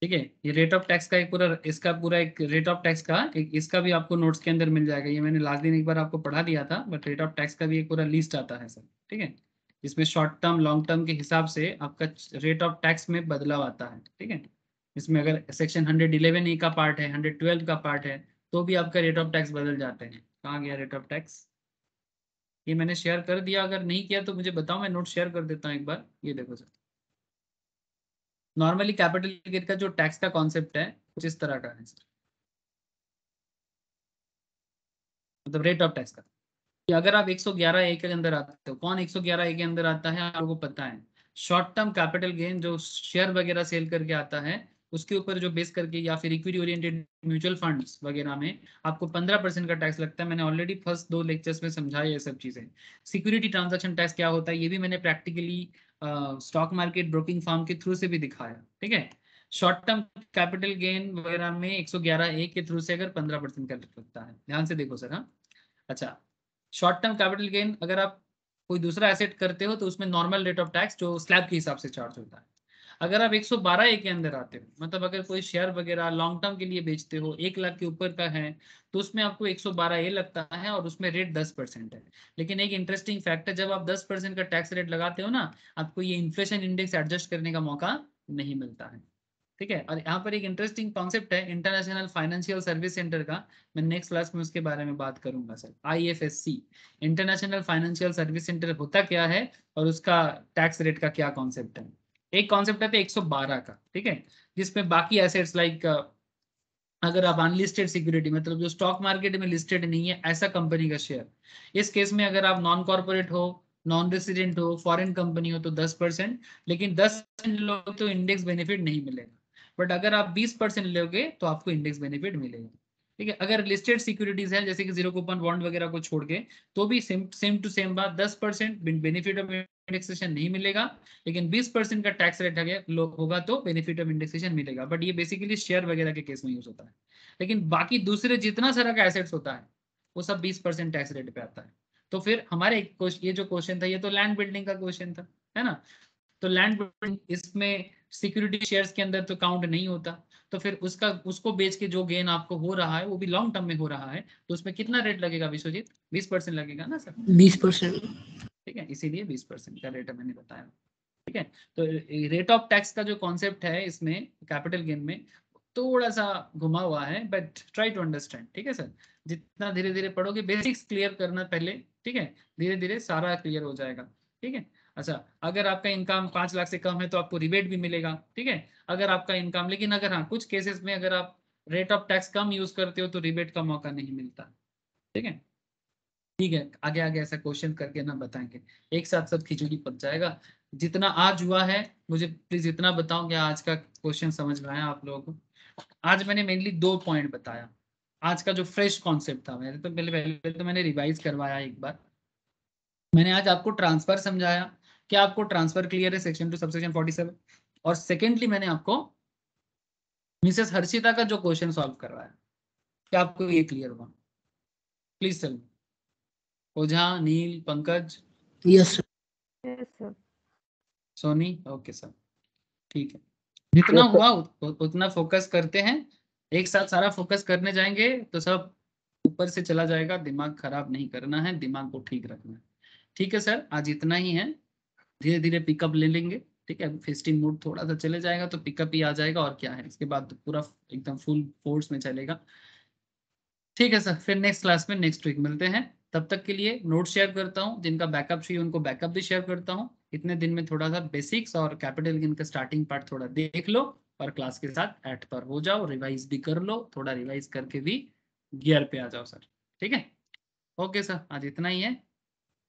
S7: ठीक है। ये रेट ऑफ टैक्स का एक पूरा, इसका पूरा एक रेट ऑफ टैक्स का एक, इसका भी आपको नोट्स के अंदर मिल जाएगा। ये मैंने लास्ट दिन एक बार आपको पढ़ा दिया था, बट रेट ऑफ टैक्स का भी एक पूरा लिस्ट आता है सर। ठीक है, इसमें शॉर्ट टर्म लॉन्ग टर्म के हिसाब से आपका रेट ऑफ टैक्स में बदलाव आता है। ठीक है, इसमें अगर सेक्शन 111A का पार्ट है, 112 का पार्ट है, तो भी आपका रेट ऑफ टैक्स बदल जाते हैं। कहाँ गया रेट ऑफ टैक्स? ये मैंने शेयर कर दिया, अगर नहीं किया तो मुझे बताओ, मैं नोट शेयर कर देता हूँ एक बार। ये देखो सर, नॉर्मली कैपिटल गेन का जो टैक्स का कॉन्सेप्ट है कुछ इस तरह का है सर, मतलब रेट ऑफ टैक्स का, कि अगर आप 111A के अंदर आते हो, कौन 111A के अंदर आता है आपको पता है? शॉर्ट टर्म कैपिटल गेन जो शेयर वगैरह सेल करके आता है, उसके ऊपर जो बेस करके, या फिर इक्विटी ओरिएंटेड म्यूचुअल फंड्स वगैरह में आपको 15% का टैक्स लगता है। मैंने ऑलरेडी फर्स्ट 2 लेक्चर्स में समझाया ये सब चीजें। सिक्योरिटी ट्रांजैक्शन टैक्स क्या होता है ये भी मैंने practically stock market broking firm के थ्रू से भी दिखाया। ठीक है, शॉर्ट टर्म कैपिटल गेन वगैरह में 111A के थ्रू से अगर 15% का लगता है, ध्यान से देखो सर। हाँ, अच्छा, शॉर्ट टर्म कैपिटल गेन अगर आप कोई दूसरा एसेट करते हो तो उसमें नॉर्मल रेट ऑफ टैक्स जो स्लैब के हिसाब से चार्ज होता है। अगर आप 112A के अंदर आते हो, मतलब अगर कोई शेयर वगैरह लॉन्ग टर्म के लिए बेचते हो, 1 लाख के ऊपर का है, तो उसमें आपको 112A लगता है और उसमें रेट 10% है। लेकिन एक इंटरेस्टिंग फैक्ट है, जब आप 10% का टैक्स रेट लगाते हो ना, आपको ये इन्फ्लेशन इंडेक्स एडजस्ट करने का मौका नहीं मिलता है। ठीक है, और यहाँ पर एक इंटरेस्टिंग कॉन्सेप्ट है इंटरनेशनल फाइनेंशियल सर्विस सेंटर का, मैं नेक्स्ट क्लास में उसके बारे में बात करूंगा sir. IFSC, international financial service centre होता क्या है और उसका टैक्स रेट का क्या कॉन्सेप्ट है। एक कॉन्सेप्ट है 112 का, ठीक है, जिसमें बाकी एसेट्स लाइक अगर आप अनलिस्टेड सिक्योरिटी, मतलब जो स्टॉक मार्केट में लिस्टेड नहीं है ऐसा कंपनी का शेयर, इस केस में अगर आप नॉन कॉर्पोरेट हो, नॉन रेसिडेंट हो, फॉरेन कंपनी हो तो 10%, लेकिन 10% लोगे तो इंडेक्स बेनिफिट नहीं मिलेगा। बट अगर आप 20% लोगे तो आपको इंडेक्स बेनिफिट मिलेगा। ठीक है, अगर लिस्टेड सिक्योरिटीज है जैसे कि जीरो कूपन बॉन्ड वगैरह को छोड़ के, तो भी सेम टू सेम बात, 10% बेनिफिट ऑफ इंडेक्सेशन नहीं मिलेगा, लेकिन 20% का टैक्स रेट होगा तो बेनिफिट ऑफ इंडेक्सेशन मिलेगा। बट ये बेसिकली शेयर वगैरह के केस में यूज होता है। लेकिन बाकी दूसरे जितना सारा का एसेट्स होता है वो सब 20% टैक्स रेट पे आता है। तो फिर हमारे ये जो क्वेश्चन था ये तो लैंड बिल्डिंग का क्वेश्चन था, है ना। तो लैंड बिल्डिंग इसमें सिक्योरिटी शेयर्स के अंदर तो काउंट नहीं होता, तो फिर उसको बेच के जो गेन आपको हो रहा है वो भी लॉन्ग टर्म में हो रहा है, तो उसमें कितना रेट लगेगा विश्वजीत? 20% लगेगा ना सर?
S2: 20%।
S7: ठीक है, इसीलिए 20% का रेट मैंने बताया। ठीक है, तो रेट ऑफ टैक्स का जो कॉन्सेप्ट है इसमें कैपिटल गेन में थोड़ा सा घुमा हुआ है, बट ट्राई टू अंडरस्टैंड। ठीक है सर, जितना धीरे धीरे पढ़ोगे, बेसिक्स क्लियर करना पहले। ठीक है, धीरे धीरे सारा क्लियर हो जाएगा। ठीक है, अच्छा, अगर आपका इनकम 5 लाख से कम है तो आपको रिबेट भी मिलेगा। ठीक है, अगर आपका इनकम, लेकिन अगर हाँ कुछ केसेस में अगर आप rate of tax come use करते हो तो रिबेट का मौका नहीं मिलता। ठीक है, ठीक है, आगे आगे ऐसा क्वेश्चन करके ना बताएंगे, एक साथ सब खिचड़ी पक जाएगा। जितना आज हुआ है मुझे प्लीज इतना बताओ कि आज का क्वेश्चन समझ में आया आप लोगों को? आज मैंने मेनली 2 पॉइंट बताया। आज का जो फ्रेश कॉन्सेप्ट था, मैंने तो पहले तो मैंने रिवाइज करवाया एक बार। मैंने आज आपको ट्रांसफर समझाया, क्या आपको ट्रांसफर क्लियर है सेक्शन 2 सबसेक्शन 47? और सेकेंडली मैंने आपको मिसेस हर्षिता का जो क्वेश्चन सॉल्व करवाया, क्या आपको ये क्लियर हुआ? Please tell me. Ojha, Neel, Pankaj,
S2: yes sir.
S3: Yes, sir.
S7: Soni, okay sir, ठीक है। जितना
S6: Yes, sir.
S7: हुआ उतना फोकस करते हैं, एक साथ सारा फोकस करने जाएंगे तो सब ऊपर से चला जाएगा। दिमाग खराब नहीं करना है, दिमाग को ठीक रखना है। ठीक है सर, आज इतना ही है, धीरे धीरे पिकअप ले लेंगे। ठीक है, फेस्टिंग मूड थोड़ा सा चले जाएगा तो पिकअप ही आ जाएगा, और क्या है, इसके बाद तो पूरा एकदम फुल फोर्स में चलेगा। ठीक है सर, फिर नेक्स्ट क्लास में नेक्स्ट वीक मिलते हैं। तब तक के लिए नोट शेयर करता हूँ, जिनका बैकअप चाहिए उनको बैकअप भी शेयर करता हूँ। इतने दिन में थोड़ा सा बेसिक्स और कैपिटल गेन का स्टार्टिंग पार्ट थोड़ा देख लो, और क्लास के साथ एट पर हो जाओ, रिवाइज भी कर लो, थोड़ा रिवाइज करके भी गियर पे आ जाओ सर। ठीक है, ओके सर, आज इतना ही है,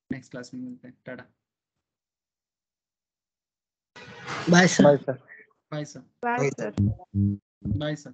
S7: नेक्स्ट क्लास में मिलते हैं। Tata,
S2: bye sir.
S6: Bye, sir.
S7: Bye sir,
S3: Bye,
S6: Bye,
S3: sir.
S7: Bye sir.